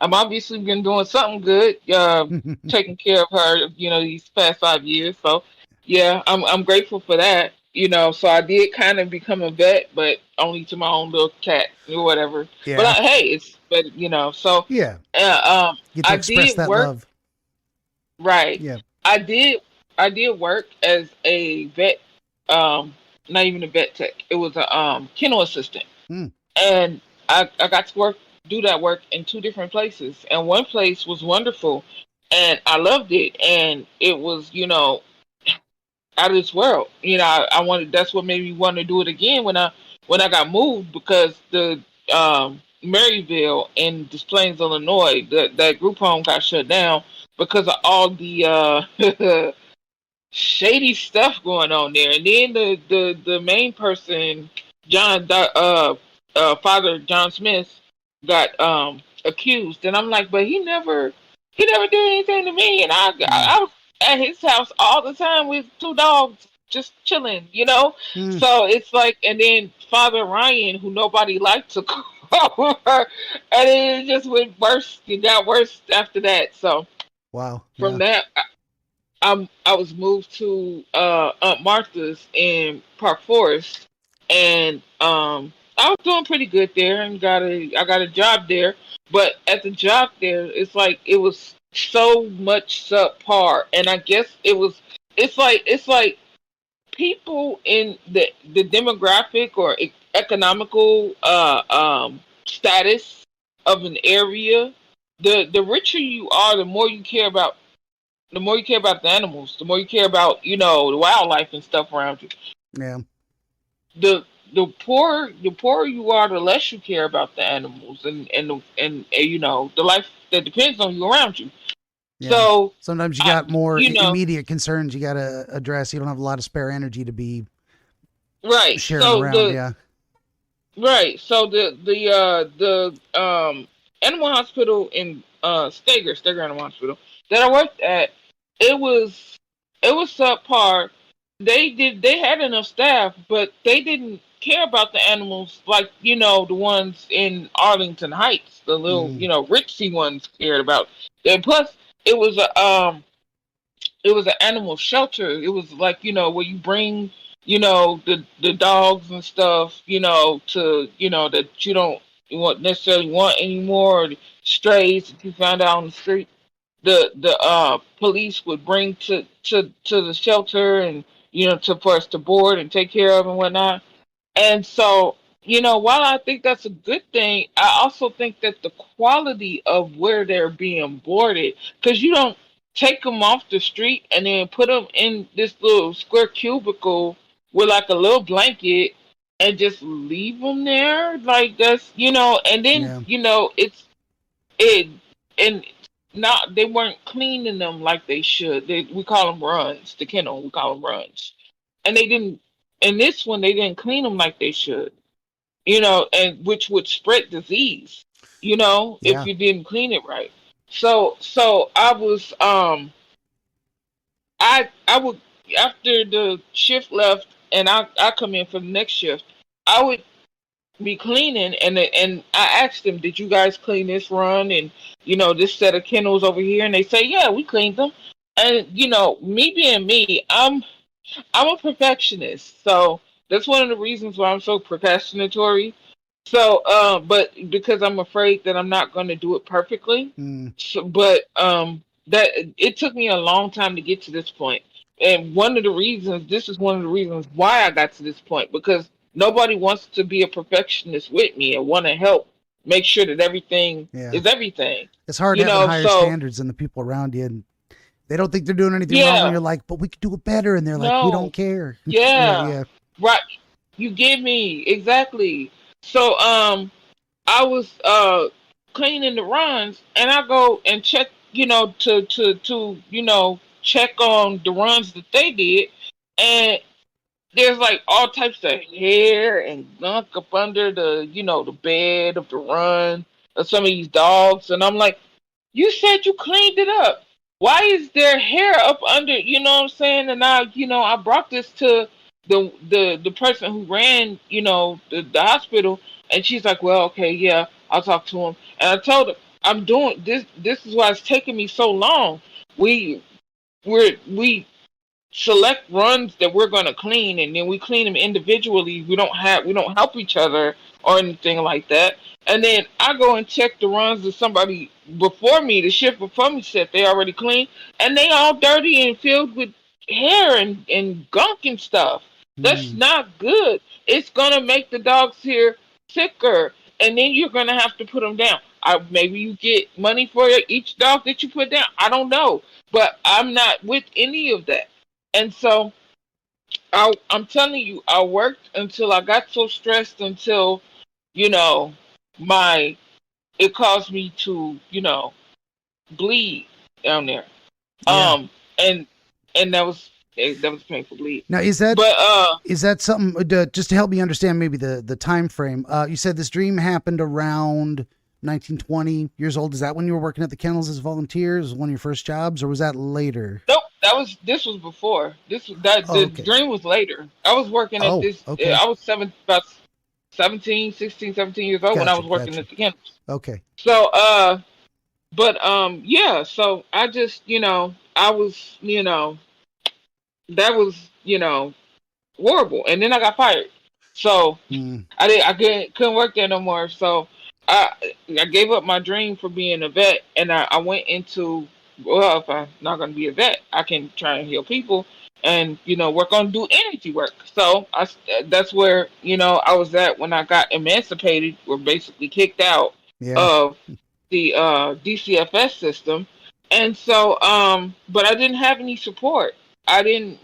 I'm obviously been doing something good, taking care of her, these past 5 years. So yeah, I'm grateful for that. So I did kind of become a vet, but only to my own little cat or whatever. But Yeah. hey, so Yeah. Get to I express did that work. love. Right. Yeah. I did work as a vet, not even a vet tech. It was a kennel assistant. Mm. And I got to do that work in 2 different places. And one place was wonderful and I loved it. And it was, out of this world. I wanted, that's what made me want to do it again when I got moved, because the Maryville in Des Plaines, Illinois, that group home got shut down because of all the shady stuff going on there. And then the main person, Father John Smith, got accused, and I'm like, but he never did anything to me, and I was at his house all the time with 2 dogs just chilling. Mm. So it's like, and then Father Ryan, who nobody liked, took over, and it just went worse. It got worse after that. So Wow. from Yeah. that, I was moved to Aunt Martha's in Park Forest, and I was doing pretty good there, and I got a job there. But at the job there, it's like it was so much subpar, and I guess it's like people in the demographic or economical status of an area. The richer you are, the animals, the more you care about, the wildlife and stuff around you. Yeah. The poorer you are, the less you care about the animals and the life that depends on you around you. Yeah. So Sometimes you got more you know, immediate concerns you got to address. You don't have a lot of spare energy to be right. sharing around. Yeah. So the animal hospital in Steger Animal Hospital that I worked at, it was subpar. They had enough staff, but they didn't care about the animals like, the ones in Arlington Heights, the little, Mm. ritzy ones cared about. And plus it was an animal shelter. It was like, where you bring, the dogs and stuff, that you don't necessarily want anymore, or the strays that you found out on the street. The police would bring to the shelter, and for us to board and take care of and whatnot. And so, while I think that's a good thing, I also think that the quality of where they're being boarded, because you don't take them off the street and then put them in this little square cubicle with like a little blanket and just leave them there. Like that's, and then, Yeah. it, and not, they weren't cleaning them like they should. We call them runs, the kennel, we call them runs. And they didn't, in this one, they didn't clean them like they should, and which would spread disease, if Yeah. you didn't clean it right. So I was, I would, after the shift left and I come in for the next shift, I would be cleaning, and I asked them, did you guys clean this run and this set of kennels over here? And they say, yeah, we cleaned them. And me being me, I'm a perfectionist, so that's one of the reasons why I'm so procrastinatory. So, but because I'm afraid that I'm not going to do it perfectly. Mm. So, but that it took me a long time to get to this point, and this is one of the reasons why I got to this point, because nobody wants to be a perfectionist with me and want to help make sure that everything Yeah. is everything. It's hard having higher So standards than the people around you, and they don't think they're doing anything wrong. And yeah, you're like, but we could do it better. And they're like, we don't no, care. Yeah. yeah, Yeah. right. You get me exactly. So I was cleaning the runs, and I go and check, to check on the runs that they did, and there's like all types of hair and gunk up under the bed of the run of some of these dogs, and I'm like, you said you cleaned it up. Why is there hair up under? You know what I'm saying? And I brought this to the person who ran, the hospital, and she's like, well, okay, yeah, I'll talk to him. And I told her, I'm doing this. This is why it's taking me so long. We we select runs that we're going to clean, and then we clean them individually. We don't help each other or anything like that. And then I go and check the runs that somebody before me, the shift before me, said they already clean, and they all dirty and filled with hair and gunk and stuff. That's not good. It's gonna make the dogs here sicker, and then you're gonna have to put them down. Maybe you get money for each dog that you put down. I don't know, but I'm not with any of that. And so I'm telling you, I worked until I got so stressed until, you know, my it caused me to, bleed down there. Yeah. And that was painful bleed. Now, is that something just to help me understand maybe the time frame? You said this dream happened around 1920 years old. Is that when you were working at the kennels as volunteers? Was one of your first jobs, or was that later? Nope, this was before. The dream was later. I was working at this. Okay. I was about 17 years old when I was working at the kennels. Okay. So yeah. So I just I was that was horrible, and then I got fired. So I couldn't work there no more. So I gave up my dream for being a vet, and I went into, well, if I'm not going to be a vet, I can try and heal people and work on do energy work. So that's where I was at when I got emancipated, or basically kicked out of the DCFS system. And so but I didn't have any support. I didn't,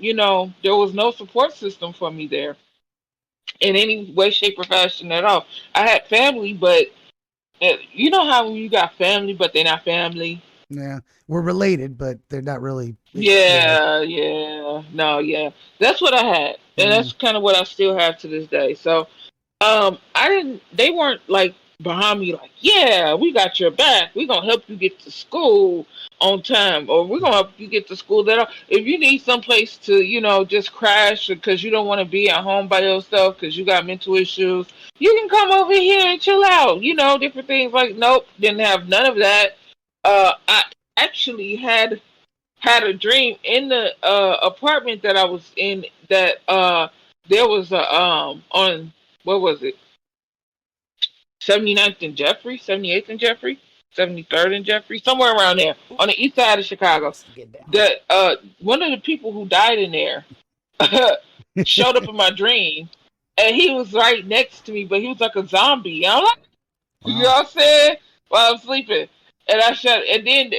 there was no support system for me there in any way, shape, or fashion at all. I had family, but you know how when you got family, but they're not family. Yeah, we're related, but they're not really. Yeah. No, yeah. That's what I had, and that's kind of what I still have to this day. So, I didn't. They weren't like behind me, like, yeah, we got your back. We're gonna help you get to school on time, or we're gonna help you get to school. That if you need someplace to, just crash because you don't want to be at home by yourself because you got mental issues, you can come over here and chill out. Different things like. Nope, didn't have none of that. I actually had a dream in the apartment that I was in that there was a on what was it, 79th and Jeffrey, 78th and Jeffrey, 73rd and Jeffrey, somewhere around there on the east side of Chicago. That one of the people who died in there showed up in my dream, and he was right next to me, but he was like a zombie. And I'm like, you know what I'm saying? While I'm sleeping, and and then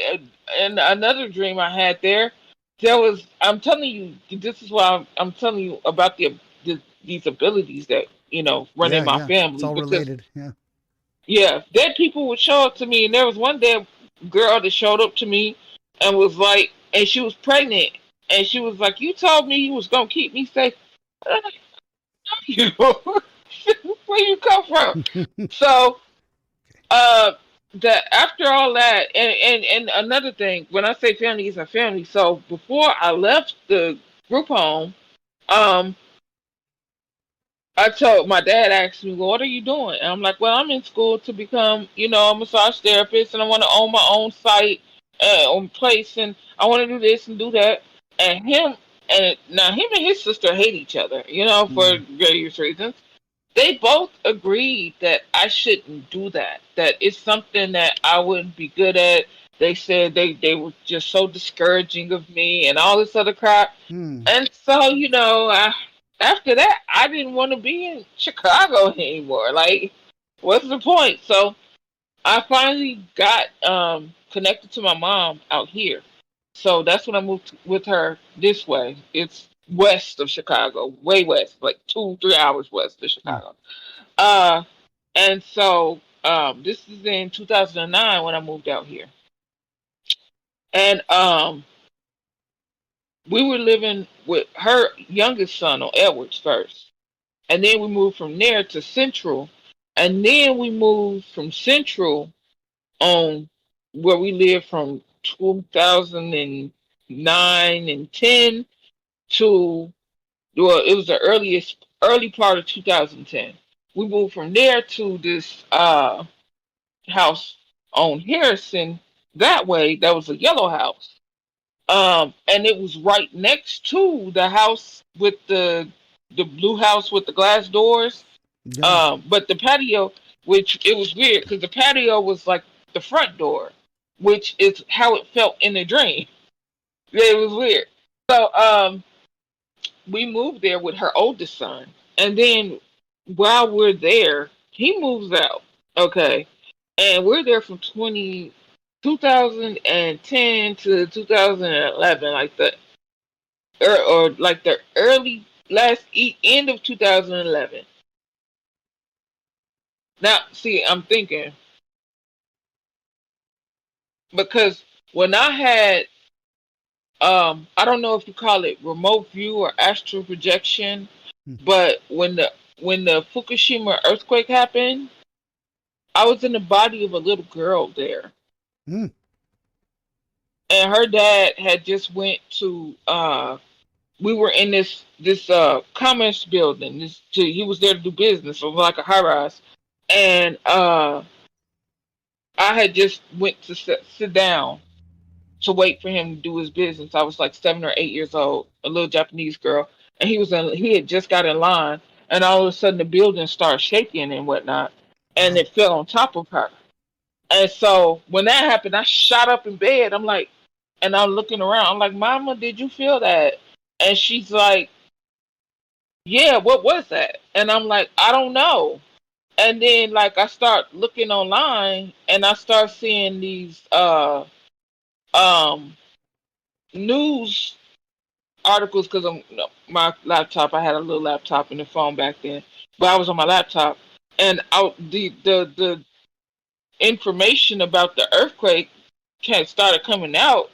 in another dream I had there was. I'm telling you, this is why I'm telling you about these abilities that run in my family. It's all related. Yeah. Yeah, dead people would show up to me, and there was one dead girl that showed up to me and was like, and she was pregnant, and she was like, "You told me you was gonna keep me safe." And I'm like, "You, where you come from?" So, that after all that, and another thing, when I say family, it's a family. So before I left the group home, I told my dad asked me, well, "What are you doing?" And I'm like, "Well, I'm in school to become, a massage therapist, and I want to own my own site, own place, and I want to do this and do that." And him and his sister hate each other, for various reasons. They both agreed that I shouldn't do that. That it's something that I wouldn't be good at. They said they were just so discouraging of me and all this other crap. And so, after that, I didn't want to be in Chicago anymore. Like, what's the point? So I finally got connected to my mom out here. So that's when I moved with her this way. It's west of Chicago, way west, like 2-3 hours west of Chicago. And so this is in 2009 when I moved out here. And we were living with her youngest son on Edwards first. And then we moved from there to Central. And then we moved from Central on where we lived from 2009 and 10 to well, it was the early part of 2010. We moved from there to this house on Harrison that way. That was a yellow house. And it was right next to the house with the blue house with the glass doors. Yeah. But the patio, which it was weird because the patio was like the front door, which is how it felt in the dream. It was weird. So we moved there with her oldest son, and then while we're there, he moves out. Okay, and we're there from 2010 to 2011, like or like the early end of 2011. Now, see, I'm thinking because when I had I don't know if you call it remote view or astral projection, Hmm. but when the Fukushima earthquake happened, I was in the body of a little girl there, Hmm. and her dad had just went to we were in this commerce building. He was there to do business, so like a high rise, and I had just went to sit down to wait for him to do his business. I was like 7 or 8 years old, a little Japanese girl, and he had just got in line, and all of a sudden the building started shaking and whatnot, and Wow. it fell on top of her. And so when that happened, I shot up in bed. I'm like, and I'm looking around. I'm like, Mama, did you feel that? And she's like, Yeah, what was that? And I'm like, I don't know. And then like I start looking online, and I start seeing these um news articles because my laptop. I had a little laptop and a phone back then, but I was on my laptop, and the information about the earthquake started coming out,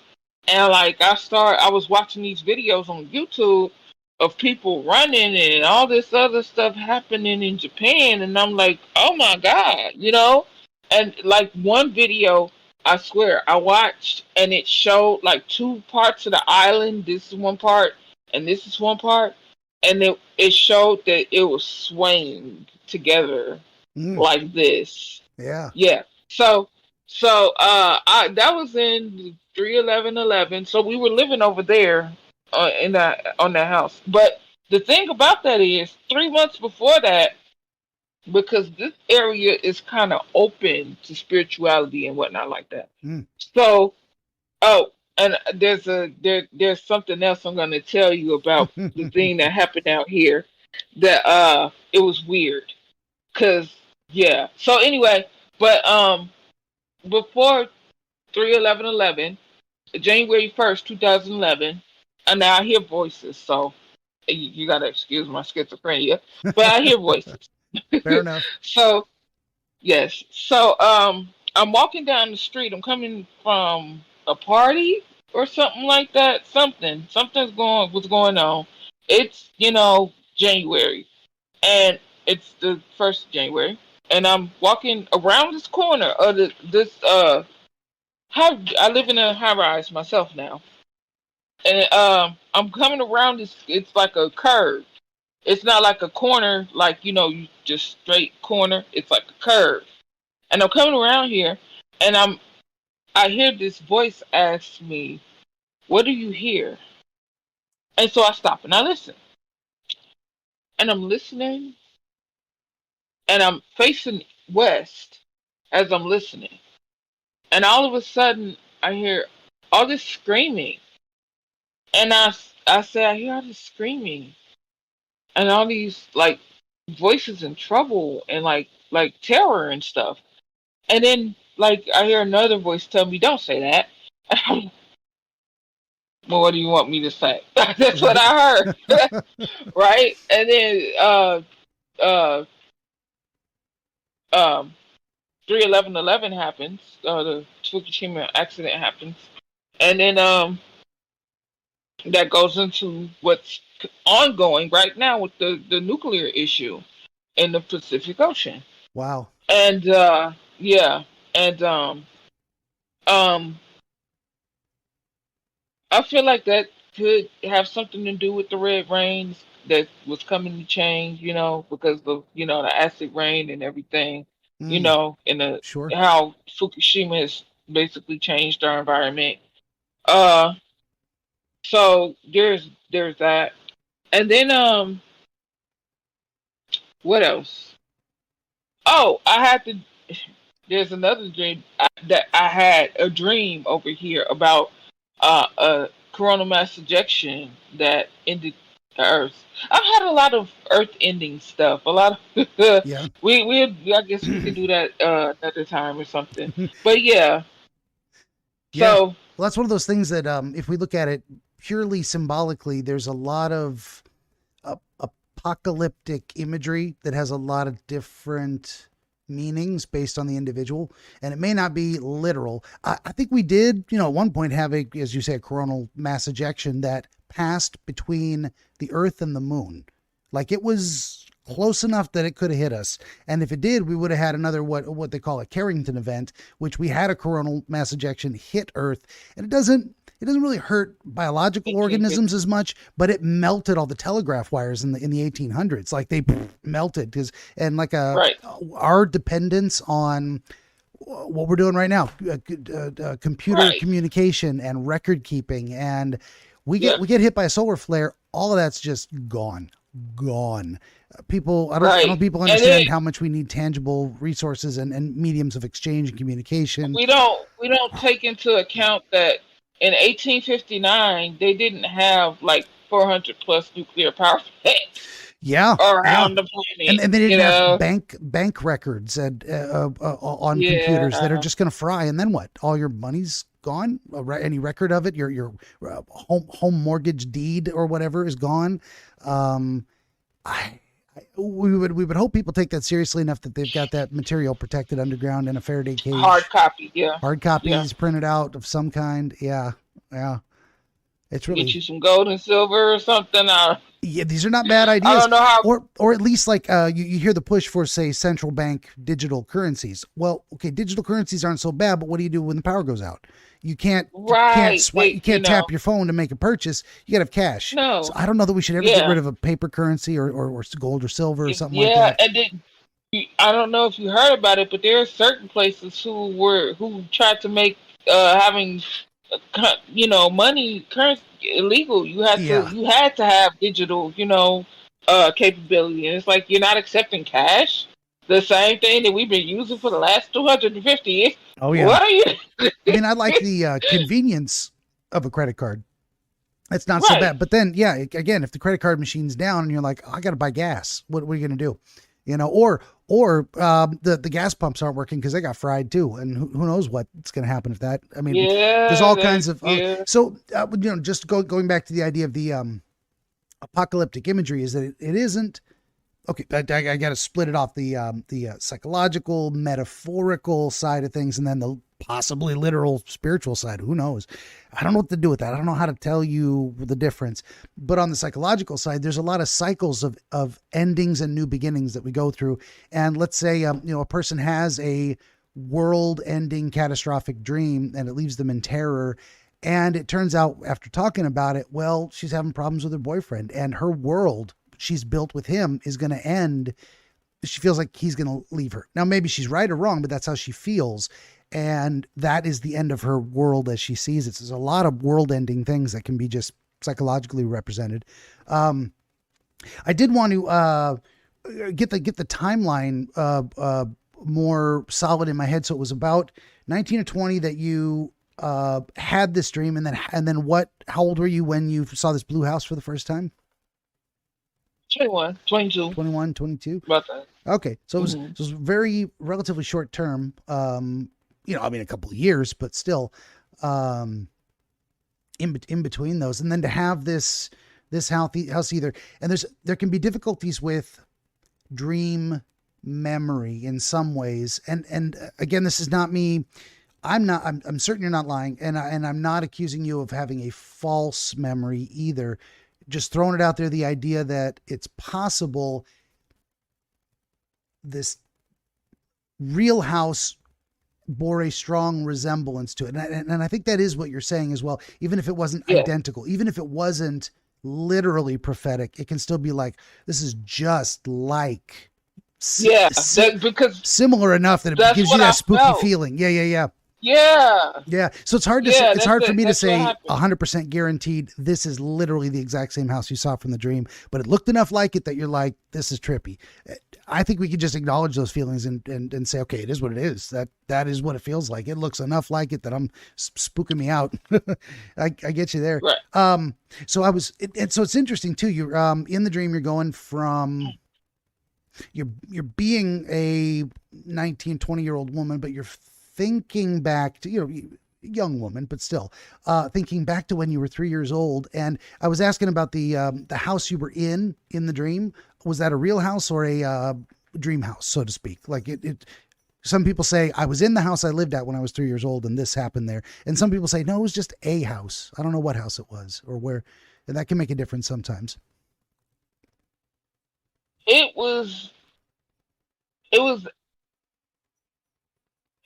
and like I was watching these videos on YouTube of people running and all this other stuff happening in Japan, and I'm like, oh my god, and like one video, I swear I watched, and it showed like two parts of the island. This is one part and this is one part, and it showed that it was swaying together Hmm. like this. Yeah. Yeah. So I that was in 3/11/11. So we were living over there in that on that house. But the thing about that is 3 months before that, because this area is kind of open to spirituality and whatnot like that. Hmm. So oh, and there's something else I'm gonna tell you about the thing that happened out here that it was weird. Cause yeah. So anyway, but before 3/11/11, January 1st, 2011, and now I hear voices, so you gotta excuse my schizophrenia, but I hear voices. Fair enough. So yes, so I'm walking down the street. I'm coming from a party or something like that. What's going on. It's January, and it's the 1st of January, and I'm walking around this corner of this I live in a high rise myself now, and I'm coming around this. It's like a curve. It's not like a corner, like you just straight corner. It's like a curve, and I'm coming around here, and I hear this voice ask me, "What do you hear?" And so I stop and I listen, and I'm listening, and I'm facing west as I'm listening, and all of a sudden I hear all this screaming. And I said, I hear all this screaming and all these like voices in trouble and like terror and stuff. And then like I hear another voice tell me, "Don't say that." Well, what do you want me to say? That's what Right. I heard, right? And then uh um 3/11/11 happens. The Fukushima accident happens, and then that goes into what's ongoing right now with the nuclear issue in the Pacific Ocean. Wow. And yeah, and um I feel like that could have something to do with the red rains. that was coming to change, because of the acid rain and everything, Mm, and the sure. how Fukushima has basically changed our environment. Uh, so there's that, and then what else? Oh, I had to. There's another dream that I had a dream over here about a coronal mass ejection that ended the Earth. I've had a lot of Earth ending stuff. A lot of Yeah. we I guess we could do that another time or something. But yeah, Yeah. so Well, that's one of those things that, if we look at it purely symbolically, there's a lot of apocalyptic imagery that has a lot of different meanings based on the individual, and it may not be literal. I think we did, at one point have a, as you say, a coronal mass ejection that passed between the Earth and the Moon. Like it was close enough that it could have hit us. And if it did, we would have had another what they call a Carrington event, which we had a coronal mass ejection hit Earth, and it doesn't really hurt biological organisms as much, but it melted all the telegraph wires in the 1800s. Like they melted and like right, our dependence on what we're doing right now, computer right, communication and record keeping, and we yeah, get hit by a solar flare. All of that's just gone. People, I don't know right, if people and understand then how much we need tangible resources and mediums of exchange and communication. we don't take into account that in 1859 they didn't have like 400 plus nuclear power plants Yeah, yeah. around the and planet. and they didn't have bank records and on computers that are Yeah, just going to fry, and then what? All your money's gone. Any record of it, your home mortgage deed or whatever is gone. Um, I. We would hope people take that seriously enough that they've got that material protected underground in a Faraday hard cage, copy. Yeah, hard yeah. copies printed out of some kind. Yeah, yeah. It's Get really, you some gold and silver or something. yeah, these are not bad I ideas. don't know how. Or at least like you hear the push for, say, central bank digital currencies. Well, okay, digital currencies aren't so bad, but what do you do when the power goes out? You can't Right, swipe, you can't tap your phone to make a purchase. You gotta have cash. So no, I don't know that we should ever get yeah, rid of a paper currency or gold or silver or something like yeah, that. and then I don't know if you heard about it, but there are certain places who tried to make having money currency illegal. Yeah. You had to have digital capability, and it's like you're not accepting cash. The same thing that we've been using for the last 250 years. Oh yeah. What are you? I mean, I like the convenience of a credit card. It's not so Right. bad. But then, yeah, again, if the credit card machine's down and you're like, oh, I got to buy gas, what are you going to do? Or the gas pumps aren't working because they got fried too, and who knows what's going to happen if that. I mean, there's Yeah, all kinds of. yeah. Just going back to the idea of the apocalyptic imagery is that it isn't. Okay, I got to split it off the psychological, metaphorical side of things, and then the possibly literal spiritual side. Who knows? I don't know what to do with that. I don't know how to tell you the difference. But on the psychological side, there's a lot of cycles of endings and new beginnings that we go through. And let's say a person has a world-ending catastrophic dream, and it leaves them in terror. And it turns out after talking about it, well, she's having problems with her boyfriend, and her world she's built with him is going to end. She feels like he's going to leave her. Now, maybe she's right or wrong, but that's how she feels. And that is the end of her world as she sees it. So there's a lot of world ending things that can be just psychologically represented. I did want to get the timeline more solid in my head. So it was about 19 or 20 that you had this dream, and then how old were you when you saw this blue house for the first time? 21, 22. 21, 22. About that. Okay. So Hmm. it was very relatively short term. I mean, a couple of years, but still, in between those. And then to have this house either, and there can be difficulties with dream memory in some ways. And again, this is not me. I'm certain you're not lying. And I'm not accusing you of having a false memory either. Just throwing it out there, the idea that it's possible this real house bore a strong resemblance to it. And I think that is what you're saying as well. Even if it wasn't Yeah. identical, even if it wasn't literally prophetic. It can still be like, this is just like because similar enough that it that's gives you what that I spooky felt. feeling. Yeah. Yeah. So it's hard to Yeah, it's hard for me to that's what say happened. 100% guaranteed this is literally the exact same house you saw from the dream, but it looked enough like it that you're like, this is trippy. I think we could just acknowledge those feelings and say, okay, it is what it is. That is what it feels like. It looks enough like it that I'm spooking me out. I get you there. Right. So so it's interesting too. You're in the dream. You're going from you're being a 19, 20-year-old woman, but you're thinking back to young woman, but still thinking back to when you were 3 years old. And I was asking about the house you were in the dream. Was that a real house or a dream house, so to speak? Like it some people say I was in the house I lived at when I was 3 years old and this happened there. And some people say, no, it was just a house. I don't know what house it was or where. And that can make a difference sometimes. It was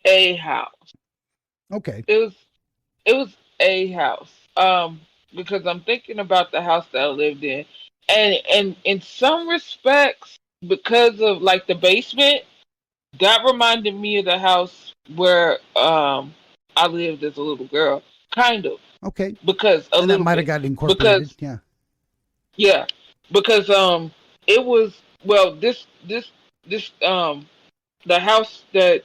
a house. Okay. It was a house. Because I'm thinking about the house that I lived in. And in some respects, because of like the basement, that reminded me of the house where I lived as a little girl. Kind of. Okay. Because and that might have gotten incorporated. Because, yeah. Because it was this the house that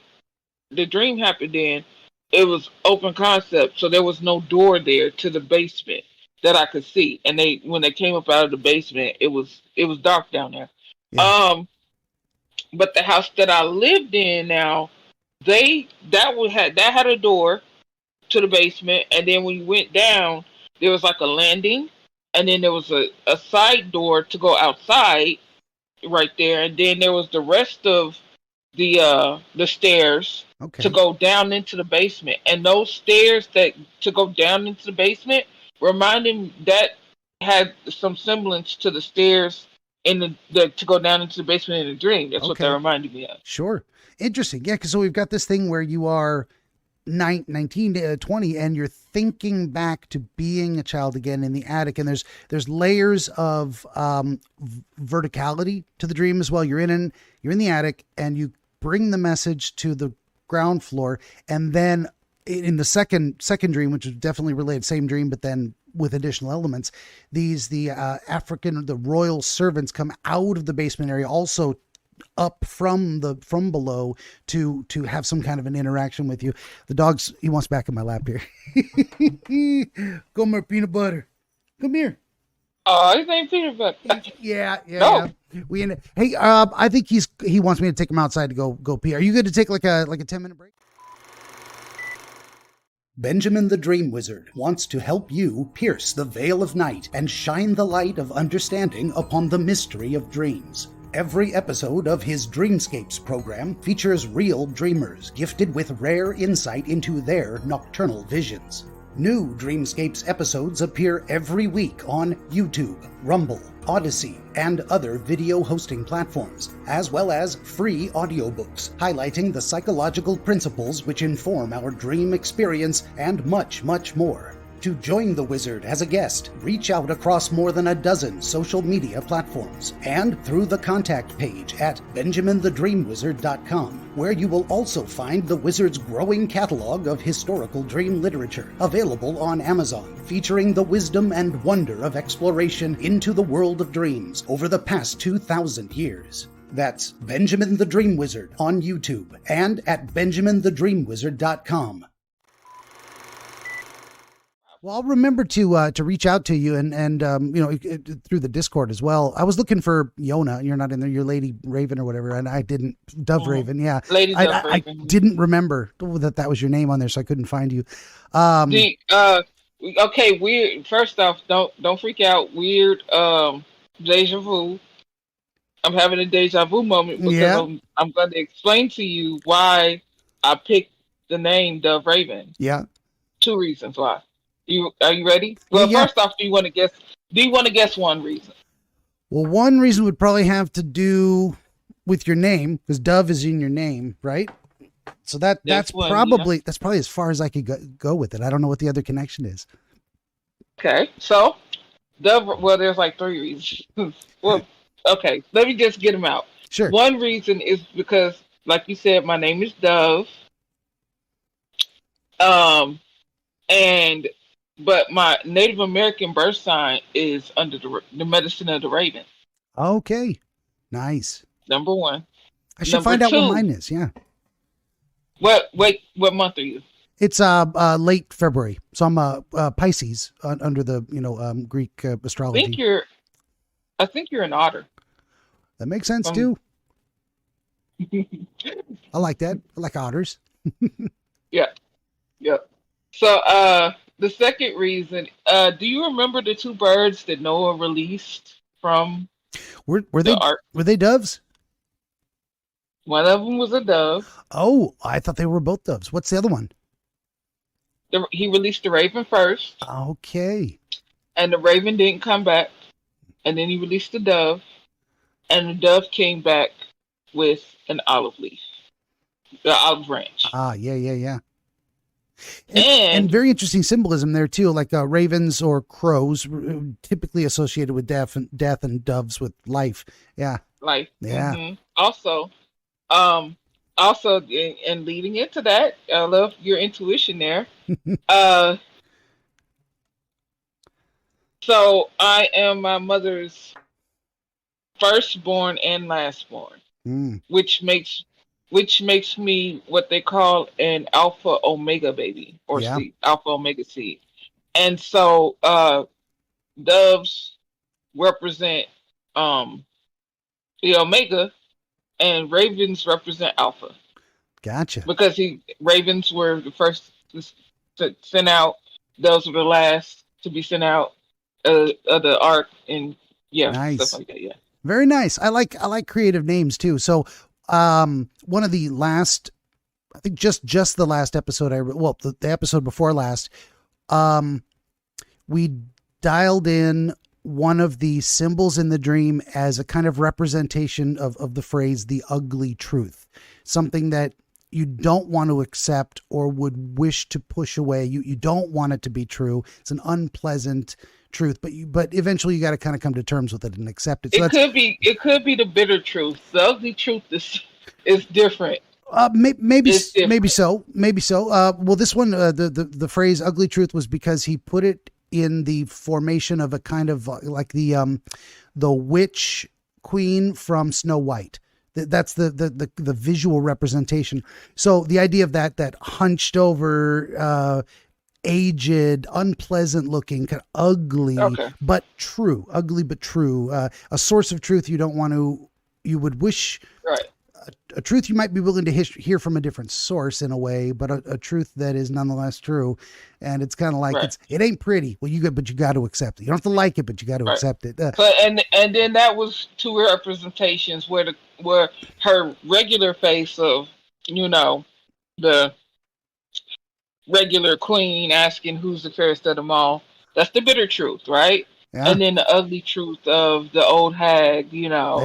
the dream happened in, it was open concept, so there was no door there to the basement that I could see. And when they came up out of the basement, it was dark down there. Yeah. But the house that I lived in now, that had a door to the basement, and then when you went down, there was like a landing, and then there was a side door to go outside right there, and then there was the rest of the stairs to go down into the basement. And those stairs to go down into the basement reminded that had some semblance to the stairs in the to go down into the basement in the dream. That's what that reminded me of. Sure. Interesting. Yeah, because so we've got this thing where you are 19 to 20 and you're thinking back to being a child again in the attic, and there's layers of verticality to the dream as well. You're in the attic and you bring the message to the ground floor, and then in the second dream, which is definitely related, same dream but then with additional elements, the royal servants come out of the basement area, also up from below to have some kind of an interaction with you. The dog's, he wants back in my lap here. Come here, peanut butter. Come here. Oh, his name's peanut butter. Yeah. No. Hey, I think he wants me to take him outside to go pee. Are you good to take like a 10-minute break? Benjamin the Dream Wizard wants to help you pierce the veil of night and shine the light of understanding upon the mystery of dreams. Every episode of his Dreamscapes program features real dreamers gifted with rare insight into their nocturnal visions. New Dreamscapes episodes appear every week on YouTube, Rumble, Odyssey, and other video hosting platforms, as well as free audiobooks highlighting the psychological principles which inform our dream experience and much, much more. To join the wizard as a guest, reach out across more than a dozen social media platforms and through the contact page at benjaminthedreamwizard.com, where you will also find the wizard's growing catalog of historical dream literature available on Amazon, featuring the wisdom and wonder of exploration into the world of dreams over the past 2,000 years. That's Benjamin the Dream Wizard on YouTube and at benjaminthedreamwizard.com. Well, I'll remember to reach out to you and through the Discord as well. I was looking for Yona. You're not in there. You're Lady Raven or whatever, and I didn't. Dove Raven, yeah. Lady Dove Raven. I didn't remember that was your name on there, so I couldn't find you. Okay, weird. First off, don't freak out. Weird. Deja vu. I'm having a deja vu moment because I'm going to explain to you why I picked the name Dove Raven. Yeah. 2 reasons why. Are you ready? Well, first off, do you want to guess one reason? Well, one reason would probably have to do with your name, because Dove is in your name, right? So that's probably as far as I could go with it. I don't know what the other connection is. Okay, so Well, there's like three reasons. Well, okay, let me just get them out. Sure. One reason is because, like you said, my name is Dove. Um, and but my Native American birth sign is under the medicine of the raven. Okay. Nice. Number one. I should Number find out what two. mine is. Yeah. What month are you? It's late February, so I'm Pisces under the Greek astrology. I think you're an otter. That makes sense too. I like that. I like otters. Yeah. So the second reason, do you remember the two birds that Noah released from Were the ark? Were they doves? One of them was a dove. Oh, I thought they were both doves. What's the other one? He released the raven first. Okay. And the raven didn't come back. And then he released the dove. And the dove came back with an olive leaf. The olive branch. Yeah. And very interesting symbolism there too, like ravens or crows, typically associated with death, and doves with life. Yeah. Life. Yeah. Mm-hmm. Also, and leading into that, I love your intuition there. So I am my mother's firstborn and lastborn, which makes me what they call an alpha omega baby or seed, alpha omega seed. And so doves represent the omega, and ravens represent alpha. Gotcha. Because ravens were the first to send out, doves were the last to be sent out of the ark, and nice. Stuff like that. Yeah. Very nice. I like creative names too. So one of the last, I think just the last episode the episode before last, we dialed in one of the symbols in the dream as a kind of representation of the phrase, the ugly truth, something that you don't want to accept or would wish to push away. You don't want it to be true. It's an unpleasant truth, but eventually you got to kind of come to terms with it and accept it. So it could be the bitter truth. The ugly truth is different. Maybe so. Well, this one, the phrase "ugly truth" was because he put it in the formation of a kind of like the witch queen from Snow White. That's the visual representation. So the idea of that hunched over, aged, unpleasant looking, kind of ugly, but true, a source of truth you would wish. Right. A truth you might be willing to hear from a different source in a way, but a truth that is nonetheless true. And it's kind of like, it ain't pretty. Well, you got to accept it. You don't have to like it, but you got to accept it. And then that was two representations where her regular face of, the regular queen asking who's the fairest of them all. That's the bitter truth, right? Yeah. And then the ugly truth of the old hag, There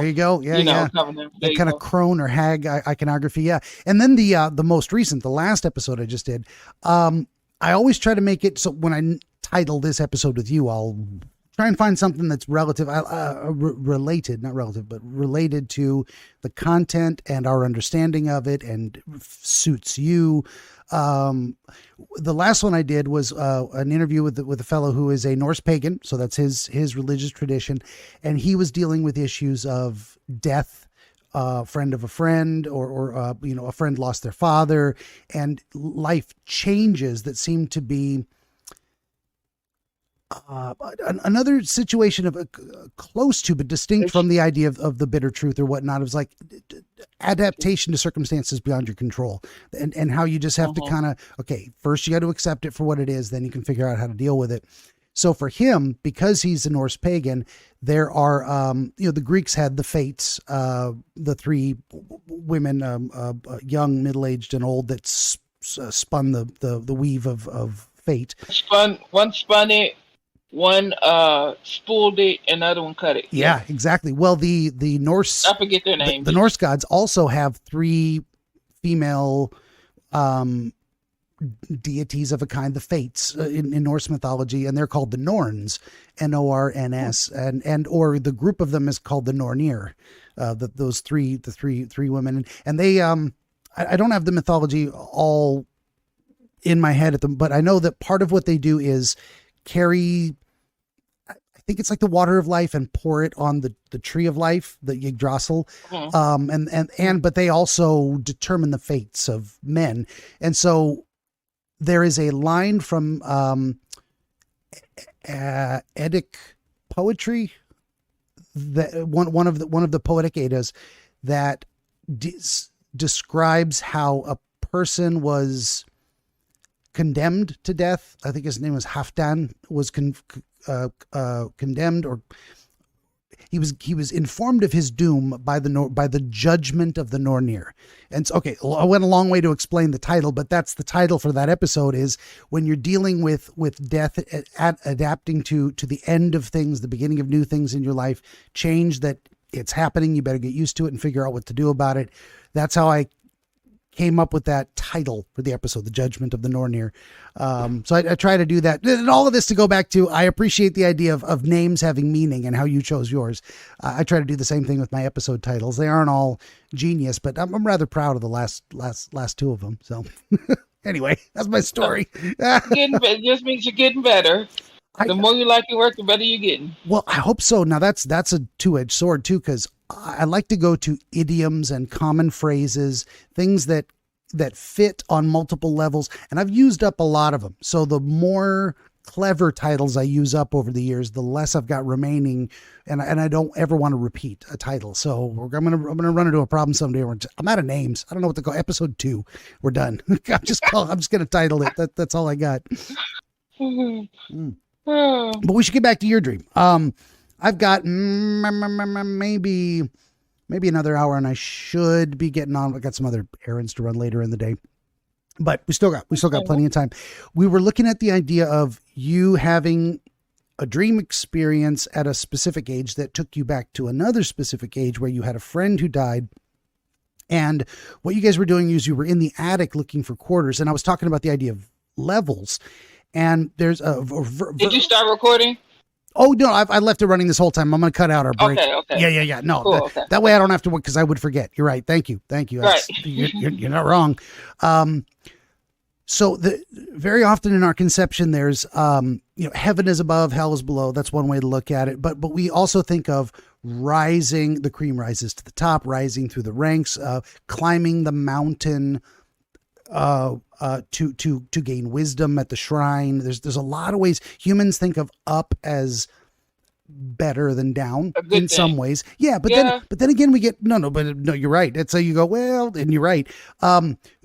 you go. Yeah. That kind of crone or hag iconography. Yeah. And then the most recent, the last episode I just did, I always try to make it so when I title this episode with you, I'll try and find something that's related to the content and our understanding of it and suits you. The last one I did was an interview with a fellow who is a Norse pagan, so that's his religious tradition, and he was dealing with issues of death, friend of a friend, or a friend lost their father, and life changes that seem to be another situation of close to but distinct from the idea of the bitter truth or whatnot. It was like adaptation to circumstances beyond your control, and how you just have to kind of, first you got to accept it for what it is, then you can figure out how to deal with it. So for him, because he's a Norse pagan, there are the Greeks had the fates, the three women, young, middle-aged, and old, that spun the weave of fate. One spun it, one spooled it, and the other one cut it. Yeah, exactly. Well, the Norse, I forget their names. The Norse gods also have three female deities of a kind, the Fates in Norse mythology, and they're called the Norns, Norns, and or the group of them is called the Nornir. Those three women, and they I don't have the mythology all in my head but I know that part of what they do is carry, I think it's like the water of life, and pour it on the tree of life, the Yggdrasil. But they also determine the fates of men. And so there is a line from Eddic poetry, that one of the poetic Eddas that describes how a person was condemned to death. I think his name was Halfdan, was condemned, or he was informed of his doom by the judgment of the Nornir. And so, okay, I went a long way to explain the title, but that's the title for that episode, is when you're dealing with death, adapting to the end of things, the beginning of new things in your life, change that it's happening. You better get used to it and figure out what to do about it. That's how I came up with that title for the episode, The Judgment of the Nornir. So I try to do that. And all of this to go back to, I appreciate the idea of names having meaning and how you chose yours. I try to do the same thing with my episode titles. They aren't all genius, but I'm rather proud of the last two of them. So anyway, that's my story. It just means you're getting better. The more you like your work, the better you're getting. Well, I hope so. Now that's a two-edged sword too, because I like to go to idioms and common phrases, things that fit on multiple levels, and I've used up a lot of them. So the more clever titles I use up over the years, the less I've got remaining, and I don't ever want to repeat a title. So I'm gonna run into a problem someday where I'm out of names. I don't know what to call episode 2. We're done. I'm just gonna title it. That's all I got. But we should get back to your dream. I've got maybe another hour, and I should be getting on. I've got some other errands to run later in the day, but we still got plenty of time. We were looking at the idea of you having a dream experience at a specific age that took you back to another specific age where you had a friend who died. And what you guys were doing is you were in the attic looking for quarters. And I was talking about the idea of levels. And there's Did you start recording? Oh, no, I left it running this whole time. I'm going to cut out our break. Okay. Yeah. No, cool, that way I don't have to work, because I would forget. You're right. Thank you. Right. You're not wrong. So very often in our conception, there's, heaven is above, hell is below. That's one way to look at it. But we also think of rising, the cream rises to the top, rising through the ranks, climbing the mountain, to gain wisdom at the shrine. There's a lot of ways humans think of up as better than down in some ways. Yeah. But then again, we get, no, you're right. It's so you go, well, and you're right.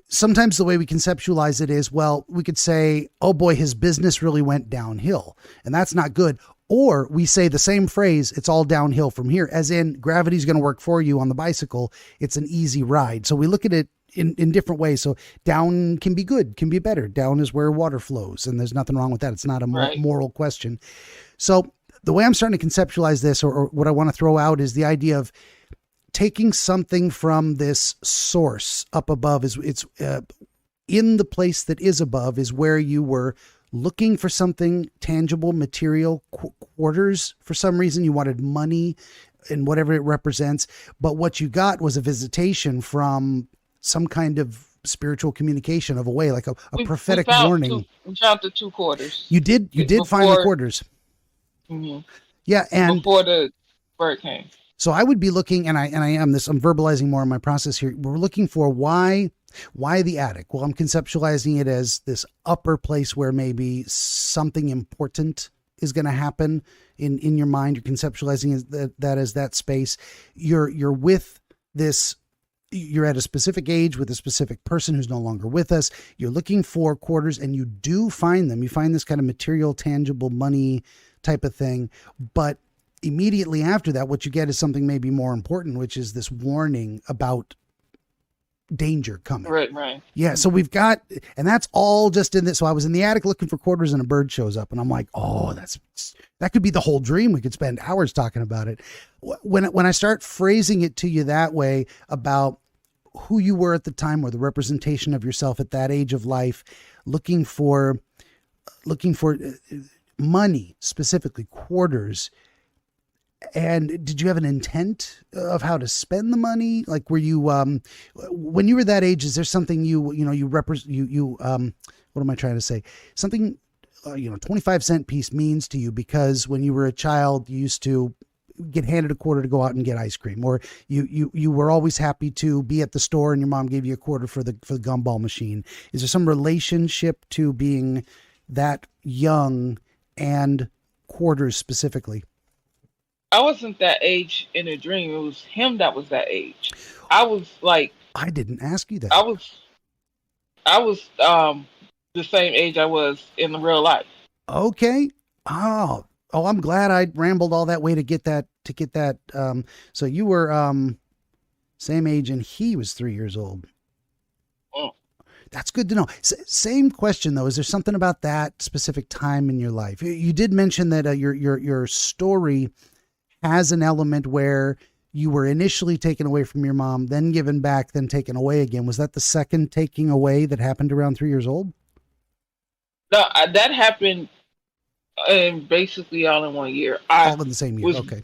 Sometimes the way we conceptualize it is, well, we could say, oh boy, his business really went downhill, and that's not good. Or we say the same phrase, it's all downhill from here, as in gravity's going to work for you on the bicycle. It's an easy ride. So we look at it in different ways. So down can be good, can be better. Down is where water flows, and there's nothing wrong with that. It's not a moral question. So the way I'm starting to conceptualize this, or what I want to throw out, is the idea of taking something from this source up above. It's in the place that is above is where you were looking for something tangible, material, quarters. For some reason, you wanted money and whatever it represents. But what you got was a visitation from some kind of spiritual communication of a way, like a prophetic warning. We found the 2 quarters. You did find the quarters. Mm-hmm. Yeah. And before the bird came. So I would be looking, and I'm verbalizing more in my process here. We're looking for why the attic? Well, I'm conceptualizing it as this upper place where maybe something important is going to happen in your mind. You're conceptualizing that as that space. You're with this. You're at a specific age with a specific person who's no longer with us. You're looking for quarters, and you do find them. You find this kind of material, tangible money type of thing. But immediately after that, what you get is something maybe more important, which is this warning about danger coming. Right. Yeah. So we've got, and that's all just in this. So I was in the attic looking for quarters, and a bird shows up, and I'm like, oh, that could be the whole dream. We could spend hours talking about it. When I start phrasing it to you that way about who you were at the time, or the representation of yourself at that age of life, looking for money, specifically quarters. And did you have an intent of how to spend the money? Like, were you, when you were that age, is there something you represent, what am I trying to say? Something, 25-cent piece means to you because when you were a child, you used to get handed a quarter to go out and get ice cream, or you were always happy to be at the store and your mom gave you a quarter for the gumball machine. Is there some relationship to being that young and quarters specifically? I wasn't that age in a dream. It was him that was that age. I was like, I didn't ask you that. I was the same age I was in real life. Okay. Oh, I'm glad I rambled all that way to get that. So you were same age, and he was 3 years old. Oh. That's good to know. Same question though. Is there something about that specific time in your life? You did mention that your story has an element where you were initially taken away from your mom, then given back, then taken away again. Was that the second taking away that happened around 3 years old? No, that happened basically all in 1 year. All in the same year. Okay.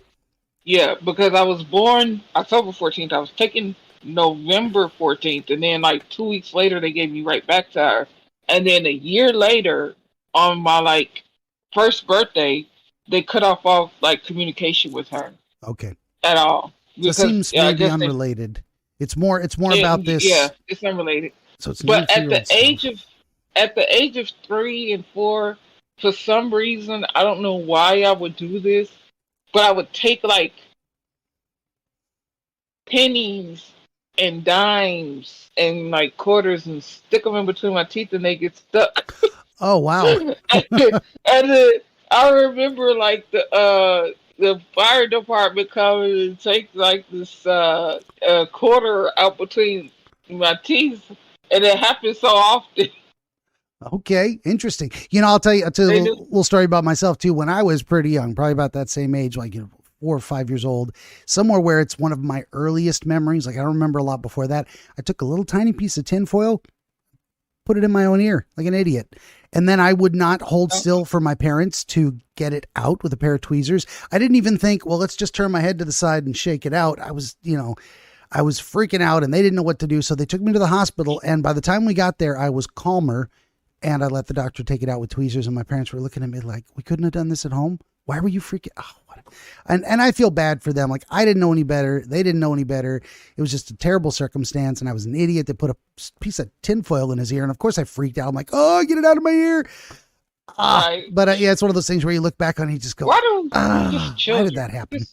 Yeah, because I was born October 14th. I was taken November 14th, and then like 2 weeks later, they gave me right back to her. And then a year later, on my first birthday, they cut off all communication with her. Okay. At all. So it seems maybe unrelated. It's more about this. Yeah, it's unrelated. So it's but at the age of 3 and 4, for some reason, I don't know why I would do this, but I would take pennies and dimes and quarters and stick them in between my teeth, and they get stuck. Oh wow! and I remember the fire department coming and take this quarter out between my teeth, and it happens so often. Okay, interesting. I'll tell you a little story about myself too. When I was pretty young, probably about that same age, 4 or 5 years old, somewhere where it's one of my earliest memories. I don't remember a lot before that. I took a little tiny piece of tinfoil, put it in my own ear like an idiot. And then I would not hold still for my parents to get it out with a pair of tweezers. I didn't even think, well, let's just turn my head to the side and shake it out. I was freaking out and they didn't know what to do. So they took me to the hospital. And by the time we got there, I was calmer and I let the doctor take it out with tweezers. And my parents were looking at me like, we couldn't have done this at home. Why were you freaking? Oh, what? And I feel bad for them. I didn't know any better. They didn't know any better. It was just a terrible circumstance. And I was an idiot that put a piece of tinfoil in his ear. And of course I freaked out. I'm like, oh, get it out of my ear. Right. But yeah, it's one of those things where you look back on it and you just go, why did that happen?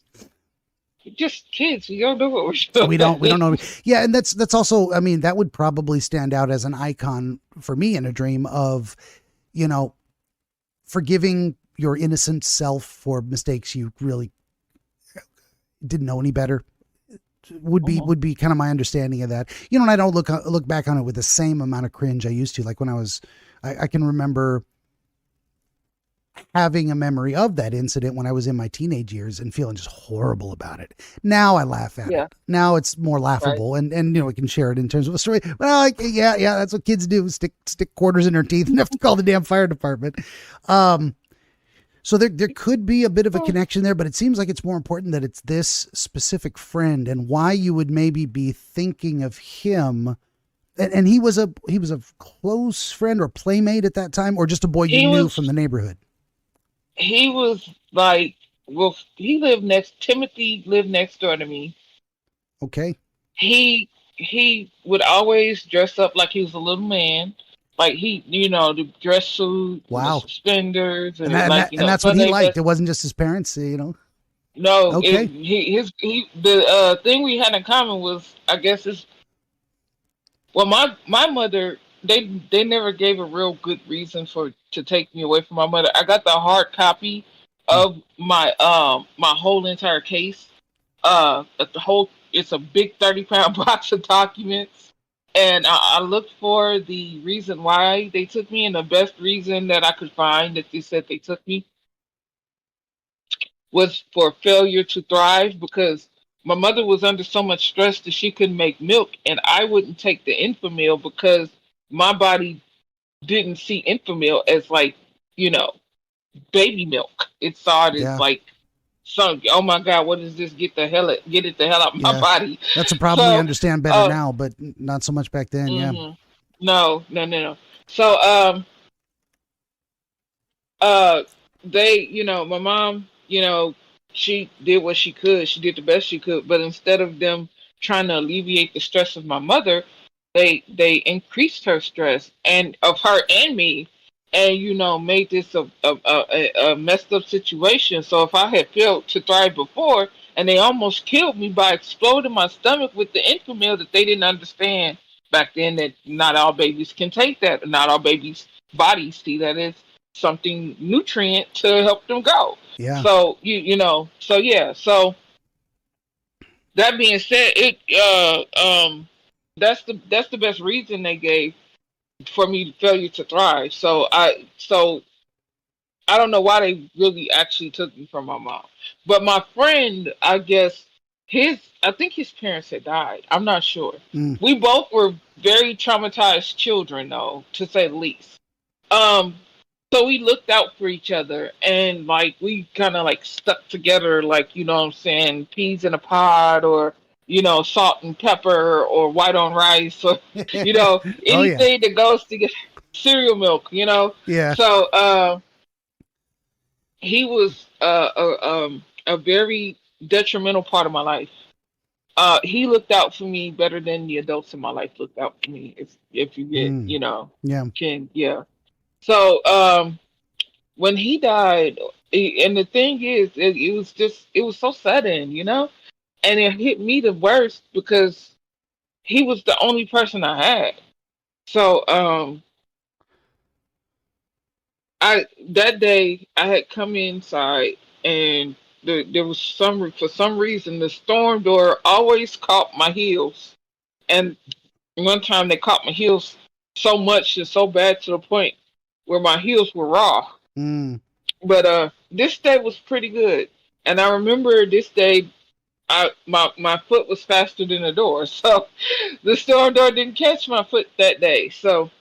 Just kids. We don't know what we're doing. We don't know. Yeah. And that's also, that would probably stand out as an icon for me in a dream of, forgiving your innocent self for mistakes you really didn't know any better would be kind of my understanding of that. And I don't look back on it with the same amount of cringe I used to. Like when I can remember having a memory of that incident when I was in my teenage years and feeling just horrible about it. Now I laugh at it. Now it's more laughable, right. and we can share it in terms of a story. Well, yeah, that's what kids do: stick quarters in their teeth and have to call the damn fire department. So there could be a bit of a connection there, but it seems like it's more important that it's this specific friend and why you would maybe be thinking of him. And he was a close friend or playmate at that time, or just a boy you knew from the neighborhood. He was Timothy lived next door to me. Okay. He would always dress up like he was a little man. The dress suit, wow, the suspenders, and that's what he liked. It wasn't just his parents, No, okay. The thing we had in common was, I guess, my mother. They never gave a real good reason to take me away from my mother. I got the hard copy of my whole entire case. It's a big 30-pound box of documents. And I looked for the reason why they took me, and the best reason that I could find that they said they took me was for failure to thrive, because my mother was under so much stress that she couldn't make milk, and I wouldn't take the Enfamil because my body didn't see infant milk as like, you know, baby milk. It saw it as Yeah. like some, oh my God, what is this? Get it the hell out of my Yeah. body. That's a problem we So, understand better now, but not so much back then. Yeah. mhm. No. So, uh, they, you know, my mom, you know, she did what she could. She did the best she could. But instead of them trying to alleviate the stress of my mother, they increased her stress and of her and me, and you know, made this a messed up situation. So if I had failed to thrive before, and they almost killed me by exploding my stomach with the infant meal, that they didn't understand back then that not all babies can take that, not all babies' bodies see that as something nutrient to help them go. Yeah. So you know, so yeah, so that being said, that's the best reason they gave for me to failure to thrive. So I don't know why they really actually took me from my mom. But my friend, I guess I think his parents had died. I'm not sure. Mm. We both were very traumatized children though, to say the least. Um so we looked out for each other, and like we kind of like stuck together, like, you know what I'm saying, peas in a pod, or you know, salt and pepper, or white on rice, or you know, Oh, yeah. anything that goes to get cereal milk, you know. Yeah. So he was a very detrimental part of my life. He looked out for me better than the adults in my life looked out for me. If you get, you know, Yeah. can, yeah. So when he died, and the thing is, it was so sudden, you know, and it hit me the worst because he was the only person I had. So I that day I had come inside, and there was for some reason the storm door always caught my heels, and one time they caught my heels so much and so bad to the point where my heels were raw. Mm. But this day was pretty good, and I remember this day. My foot was faster than the door, so the storm door didn't catch my foot that day. So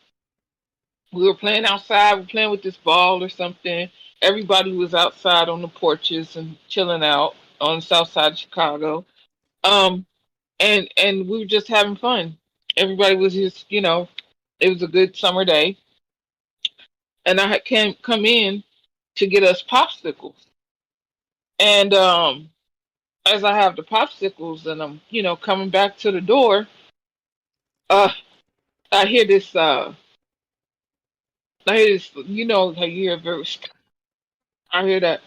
we were playing outside, we were playing with this ball or something. Everybody was outside on the porches and chilling out on the south side of Chicago. Um, and we were just having fun. Everybody was just, you know, it was a good summer day, and I had come in to get us popsicles. And as I have the popsicles and I'm, you know, coming back to the door, uh, I hear this, you know, how you hear very, I hear that,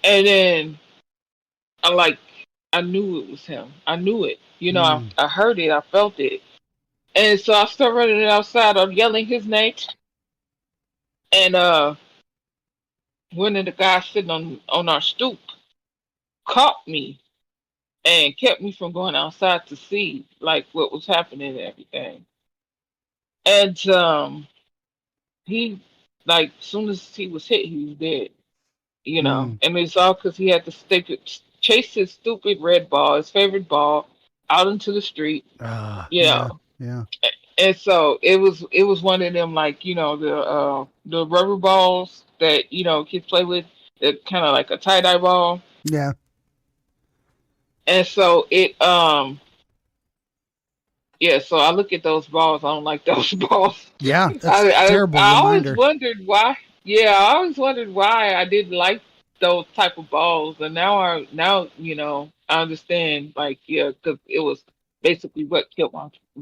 and then I like, I knew it was him. I knew it. You know, Mm. I heard it. I felt it. And so I start running outside. I'm yelling his name, and one of the guys sitting on our stoop caught me and kept me from going outside to see like what was happening and everything. And he, like, soon as he was hit, he was dead. You know, Mm. and it's all because he had to chase his stupid red ball, his favorite ball, out into the street. You Yeah. know, Yeah. and so it was one of them, like, you know, the rubber balls that, you know, kids play with, that kind of like a tie-dye ball. Yeah. And so yeah, so I look at those balls, I don't like those balls. Yeah. That's I, a I terrible I always reminder. wondered why. Yeah, I always wondered why I didn't like those type of balls, and now you know, I understand. Like, yeah, because it was basically what killed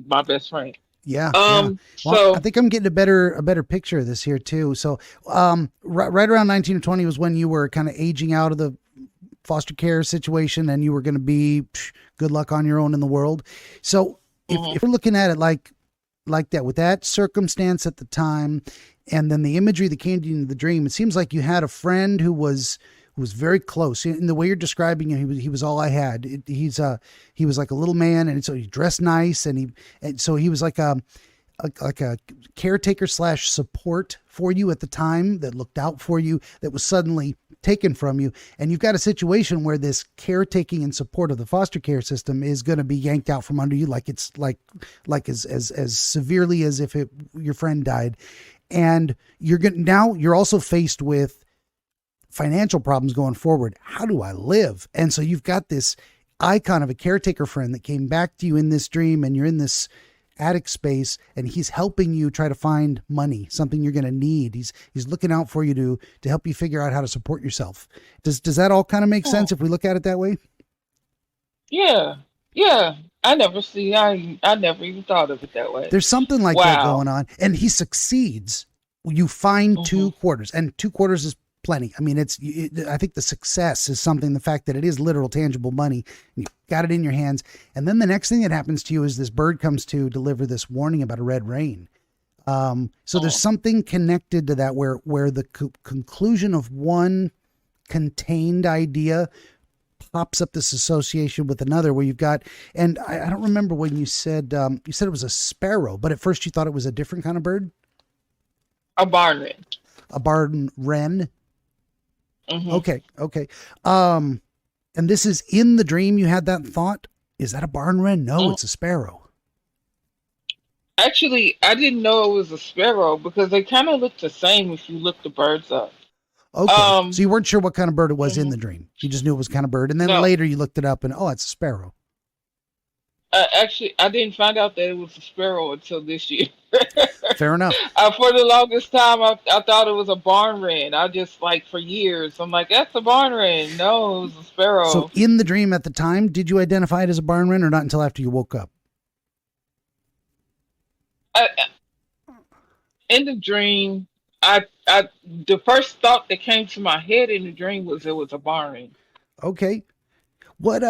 my best friend. Yeah, yeah. Well, I So think I'm getting a better picture of this here too. So, right around 19 or 20 was when you were kind of aging out of the foster care situation, and you were going to be good luck on your own in the world. So, if we're looking at it like that, with that circumstance at the time, and then the imagery that came to you in the dream, it seems like you had a friend who was very close. In the way you're describing him, he was all I had. He was like a little man, and so he dressed nice, and so he was like a caretaker slash support for you at the time, that looked out for you, that was suddenly taken from you. And you've got a situation where this caretaking and support of the foster care system is going to be yanked out from under you, like it's like as severely as if your friend died. And you're also faced with financial problems going forward. How do I live? And so you've got this icon of a caretaker friend that came back to you in this dream, and you're in this attic space, and he's helping you try to find money, something you're going to need. He's looking out for you to help you figure out how to support yourself. Does that all kind of make sense if we look at it that way? Yeah. I never even thought of it that way. There's something like that going on, and he succeeds. You find 2 quarters, and 2 quarters is plenty. I mean, I think the success is something, the fact that it is literal, tangible money, and you got it in your hands. And then the next thing that happens to you is this bird comes to deliver this warning about a red rain. So there's something connected to that where the conclusion of one contained idea pops up this association with another, where you've got, and I don't remember when you said it was a sparrow, but at first you thought it was a different kind of bird. A barn wren. A barn wren. Okay. And this is in the dream you had that thought? Is that a barn wren? No, it's a sparrow. Actually, I didn't know it was a sparrow because they kind of look the same if you look the birds up. Okay. So you weren't sure what kind of bird it was in the dream. You just knew it was kind of bird. And then later you looked it up and, it's a sparrow. Actually, I didn't find out that it was a sparrow until this year. Fair enough. For the longest time, I thought it was a barn wren. I just, for years, I'm like, that's a barn wren. No, it was a sparrow. So in the dream at the time, did you identify it as a barn wren or not until after you woke up? In the dream, the first thought that came to my head in the dream was it was a barn wren. Okay. What,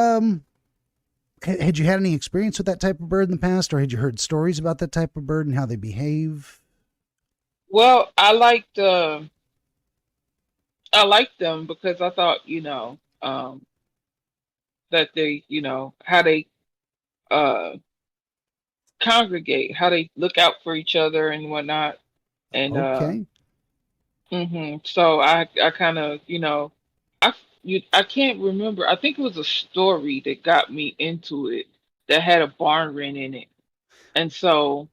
had you had any experience with that type of bird in the past, or had you heard stories about that type of bird and how they behave? Well, I liked them because I thought, that they, how they congregate, how they look out for each other and whatnot. And okay. So I kind of, I can't remember. I think it was a story that got me into it that had a barn wren in it. And so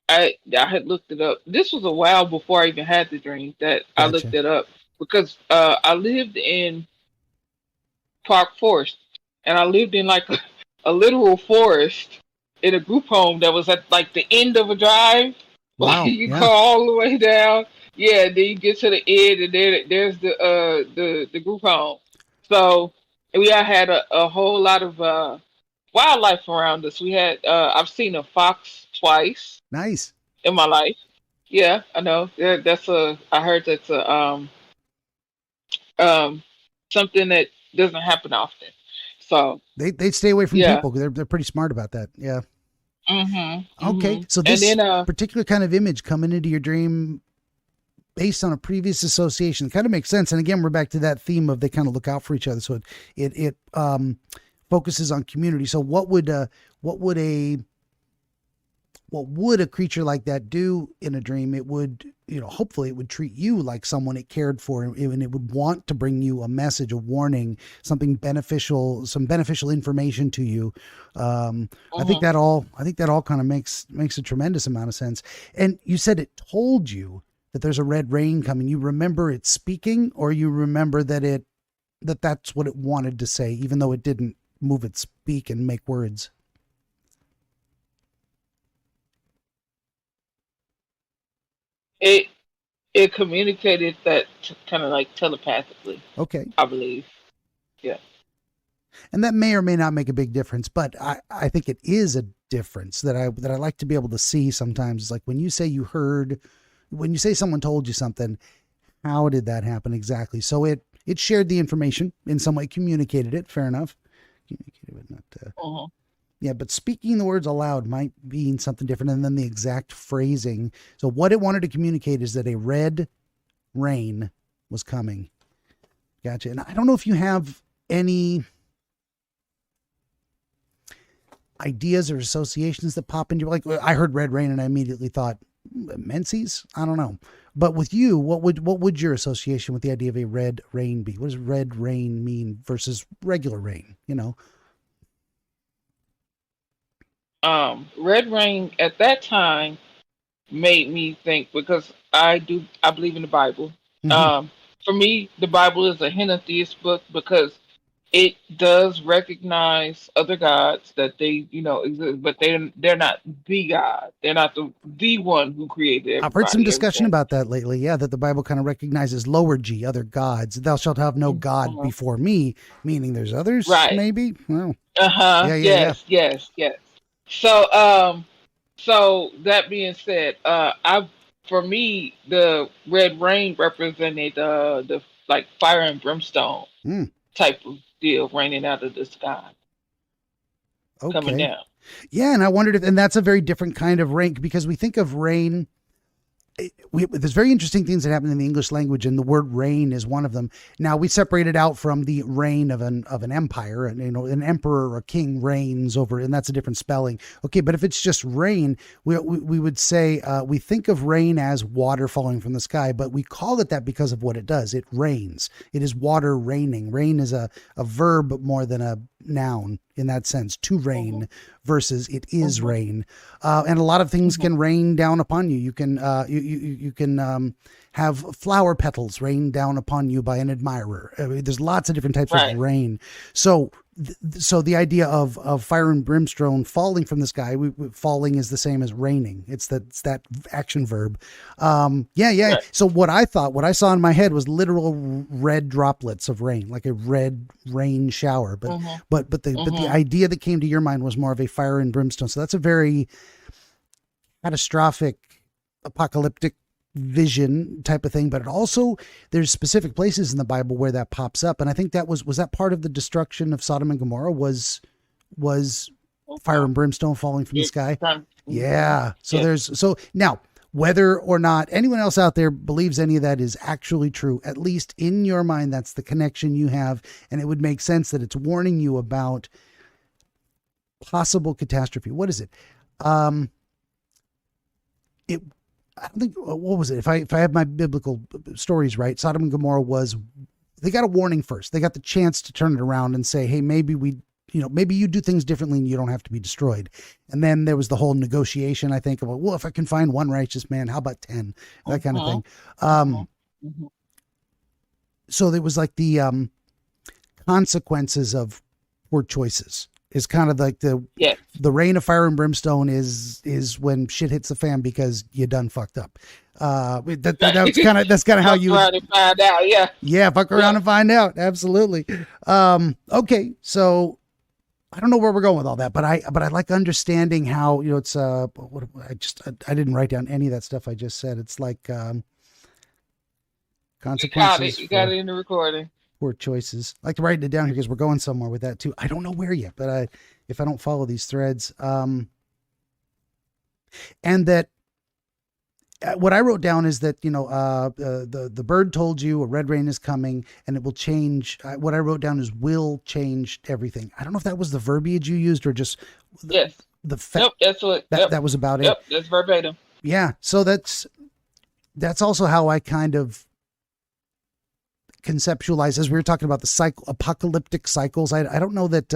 I had looked it up. This was a while before I even had the dream that Gotcha. I looked it up because I lived in Park Forest, and I lived in a literal forest in a group home that was at the end of a drive. Wow. You go all the way down. Yeah, then you get to the end, and there's the group home. So we had a whole lot of wildlife around us. We had I've seen a fox twice. Nice. In my life. Yeah, I know. I heard that's something that doesn't happen often. So they stay away from people because they're pretty smart about that. Yeah. Okay. So this particular kind of image coming into your dream based on a previous association kind of makes sense. And again, we're back to that theme of they kind of look out for each other. So it focuses on community. So what would a creature like that do in a dream? It would, hopefully it would treat you like someone it cared for, and it would want to bring you a message, a warning, something beneficial, some beneficial information to you. I think that all kind of makes a tremendous amount of sense. And you said it told you that there's a red rain coming. You remember it speaking, or you remember that that's what it wanted to say, even though it didn't move its beak and make words? It communicated that kind of telepathically. Okay. I believe. Yeah. And that may or may not make a big difference, but I think it is a difference that I like to be able to see sometimes. It's like when you say someone told you something, how did that happen exactly? So it shared the information in some way, communicated it. Fair enough. Communicated, but not. Yeah, but speaking the words aloud might mean something different, and then the exact phrasing. So what it wanted to communicate is that a red rain was coming. Gotcha. And I don't know if you have any ideas or associations that pop into, I heard red rain and I immediately thought Menses. I don't know. But with you, what would your association with the idea of a red rain be? What does red rain mean versus regular rain? Red rain at that time made me think, because I believe in the Bible. Hmm. Um, for me, the Bible is a henotheist book because it does recognize other gods that they, exist, but they're not the God. They're not the one who created I've heard some everybody, discussion everything. about that lately. Yeah, that the Bible kind of recognizes lower G, other gods. Thou shalt have no God Mhm. before me, meaning there's others, Right. maybe? Well, Uh-huh. yeah, yeah, yeah. Yes, yes, yes. So, so that being said, I for me the red rain represented the like fire and brimstone Hmm. type of deal raining out of the sky, coming Okay. down. Yeah, and I wondered if, and that's a very different kind of rain because we think of rain. There's very interesting things that happen in the English language, and the word reign is one of them. Now we separate it out from the reign of an empire, and an emperor or a king reigns over, and that's a different spelling. Okay, but if it's just rain, we would say we think of rain as water falling from the sky, but we call it that because of what it does. It rains. It is water raining. Rain is a verb more than a noun in that sense, to Mhm. rain versus it is Mhm. rain. And a lot of things Mhm. can rain down upon you. You can you can have flower petals rain down upon you by an admirer. I mean, there's lots of different types of Right. rain. So so the idea of fire and brimstone falling from the sky, falling is the same as raining. It's that action verb. Yeah, yeah. Right. So what I saw in my head was literal red droplets of rain, like a red rain shower. But Mhm. the Mhm. idea that came to your mind was more of a fire and brimstone. So that's a very catastrophic, apocalyptic vision type of thing. But it also, there's specific places in the Bible where that pops up, and I think that was that part of the destruction of Sodom and Gomorrah was fire Mhm. and brimstone falling from the sky. Mhm. Yeah. So Yes. there's so now whether or not anyone else out there believes any of that is actually true, at least in your mind, that's the connection you have, and it would make sense that it's warning you about possible catastrophe. What is it? Um, it I don't think what was it? If I have my biblical stories right, Sodom and Gomorrah was they got a warning first. They got the chance to turn it around and say, hey, maybe maybe you do things differently and you don't have to be destroyed. And then there was the whole negotiation, I think, about, well, if I can find one righteous man, how about 10? That kind of Mhm. thing. Mhm. Mhm. So there was like the consequences of poor choices is kind of like Yes. the rain of fire and brimstone is when shit hits the fan because you done fucked up. That's kind of how Fuck you would, around and find out. Yeah. yeah, fuck around Yeah. and find out. Absolutely. Okay. So I don't know where we're going with all that, but I like understanding how, it's, what I didn't write down any of that stuff I just said. It's like, You got consequences it. You got for it in the recording. poor choices. I like to write it down here because we're going somewhere with that too. I don't know where yet, but if I don't follow these threads, and that what I wrote down is that the bird told you a red rain is coming and it will change. What I wrote down is will change everything. I don't know if that was the verbiage you used or just the Yes. the fa- Yep. That's what. that Yep. that was about it. Yep. That's verbatim. Yeah. So that's also how I kind of conceptualize as we were talking about the apocalyptic cycles. I don't know that.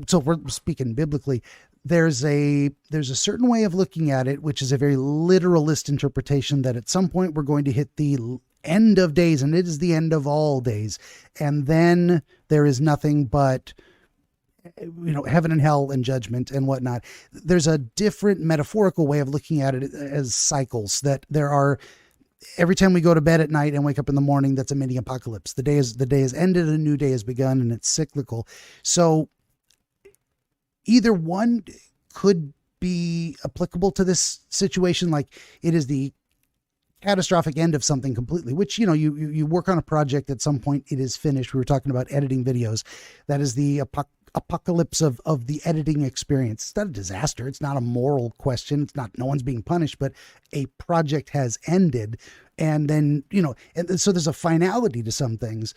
So if we're speaking biblically, there's a certain way of looking at it, which is a very literalist interpretation that at some point we're going to hit the end of days, and it is the end of all days, and then there is nothing but heaven and hell and judgment and whatnot. There's a different metaphorical way of looking at it as cycles, that there are every time we go to bed at night and wake up in the morning, that's a mini apocalypse. The day has ended, a new day has begun, and it's cyclical. So either one could be applicable to this situation. Like it is the catastrophic end of something completely, which, you work on a project at some point, it is finished. We were talking about editing videos. That is the apocalypse of the editing experience. It's not a disaster. It's not a moral question. It's not, no one's being punished, but a project has ended. And then, and so there's a finality to some things.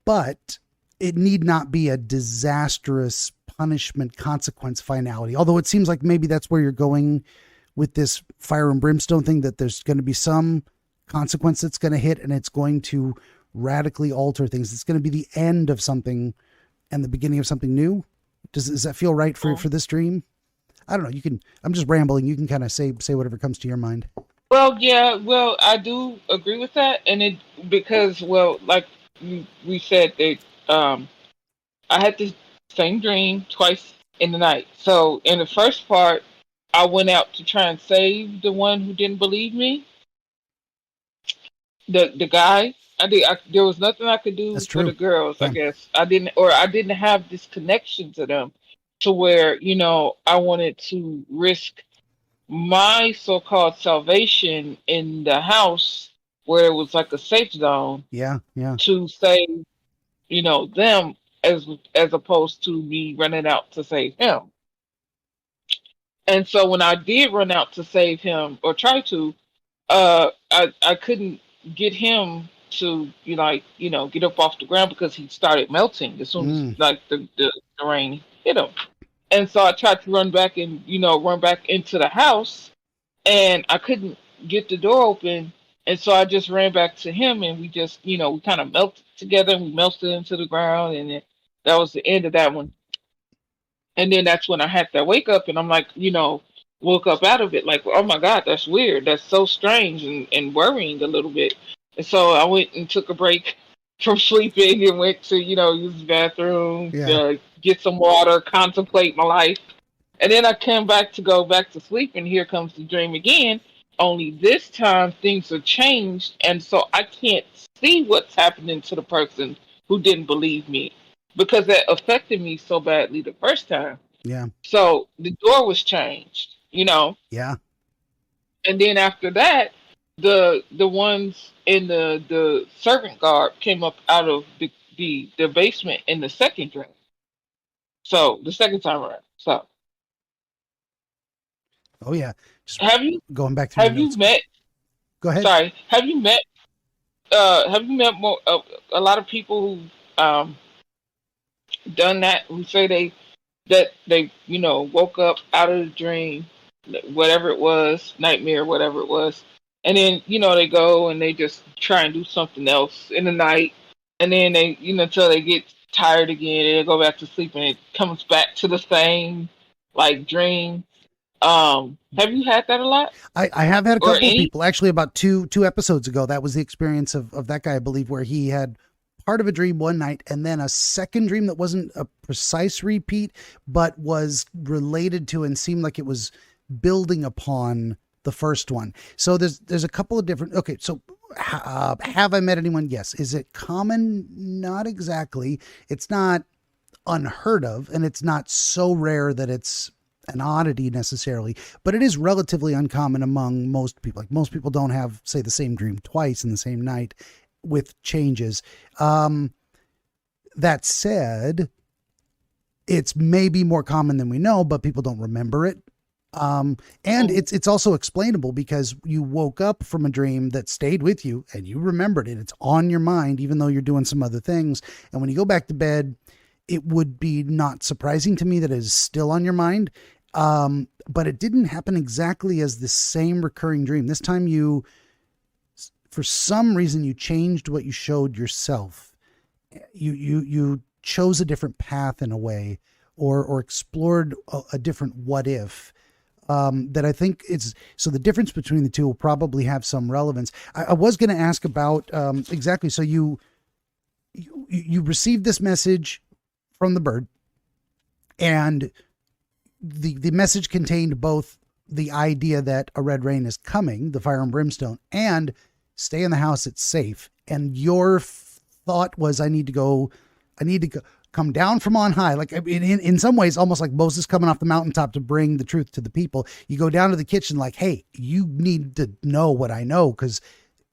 But it need not be a disastrous punishment consequence finality. Although it seems like maybe that's where you're going with this fire and brimstone thing, that there's going to be some consequence that's going to hit and it's going to radically alter things. It's going to be the end of something and the beginning of something new. Does that feel right for this dream? I don't know. You can, I'm just rambling. You can kind of say whatever comes to your mind. Well, yeah, well, I do agree with that, and it because well, like we said that I had the same dream twice in the night. So in the first part, I went out to try and save the one who didn't believe me, the guy. There was nothing I could do That's for the true. girls. I Yeah. guess I didn't have this connection to them, to where I wanted to risk my so-called salvation in the house where it was like a safe zone Yeah. Yeah. to save them, as opposed to me running out to save him. And so when I did run out to save him or try to, I couldn't get him to get up off the ground because he started melting as soon as Mm. like the rain hit him. And so I tried to run back and run back into the house, and I couldn't get the door open. And so I just ran back to him, and we just we kind of melted together, and we melted into the ground, and that was the end of that one. And then that's when I had to wake up, and I'm like, woke up out of it, like, oh my God, that's weird. That's so strange and worrying a little bit. And so I went and took a break from sleeping and went to, use the bathroom, Yeah. get some water, contemplate my life. And then I came back to go back to sleep, and here comes the dream again. Only this time things are changed, and so I can't see what's happening to the person who didn't believe me because that affected me so badly the first time. Yeah. So the door was changed, Yeah. and then after that, the ones in the servant guard came up out of the basement in the second dream. So the second time around. So Oh yeah. Just have you going back through your have you notes. met? Go ahead. Sorry, have you met more a lot of people who done that, who say they woke up out of the dream, whatever it was, nightmare, whatever it was, and then they go and they just try and do something else in the night, and then they until they get tired again and they go back to sleep, and it comes back to the same like dream. Have you had that a lot I have had a or couple of any? people actually about two episodes ago. That was the experience of that guy, I believe, where he had part of a dream one night and then a second dream that wasn't a precise repeat, but was related to and seemed like it was building upon the first one. So there's a couple of different. Okay, so have I met anyone? Yes. Is it common? Not exactly. It's not unheard of, and it's not so rare that it's an oddity necessarily, but it is relatively uncommon among most people. Like most people don't have, say, the same dream twice in the same night with changes. That said, it's maybe more common than we know, but people don't remember it. And it's also explainable because you woke up from a dream that stayed with you and you remembered it. It's on your mind, even though you're doing some other things. And when you go back to bed, it would be not surprising to me that it is still on your mind. But it didn't happen exactly as the same recurring dream. This time for some reason, you changed what you showed yourself. You chose a different path in a way, or explored a different what if. That I think it's so the difference between the two will probably have some relevance. I was going to ask about exactly. So you received this message from the bird, and the message contained both the idea that a red rain is coming, the fire and brimstone, and stay in the house, it's safe. And your thought was, I need to go, come down from on high. Like in some ways, almost like Moses coming off the mountaintop to bring the truth to the people. You go down to the kitchen like, hey, you need to know what I know, because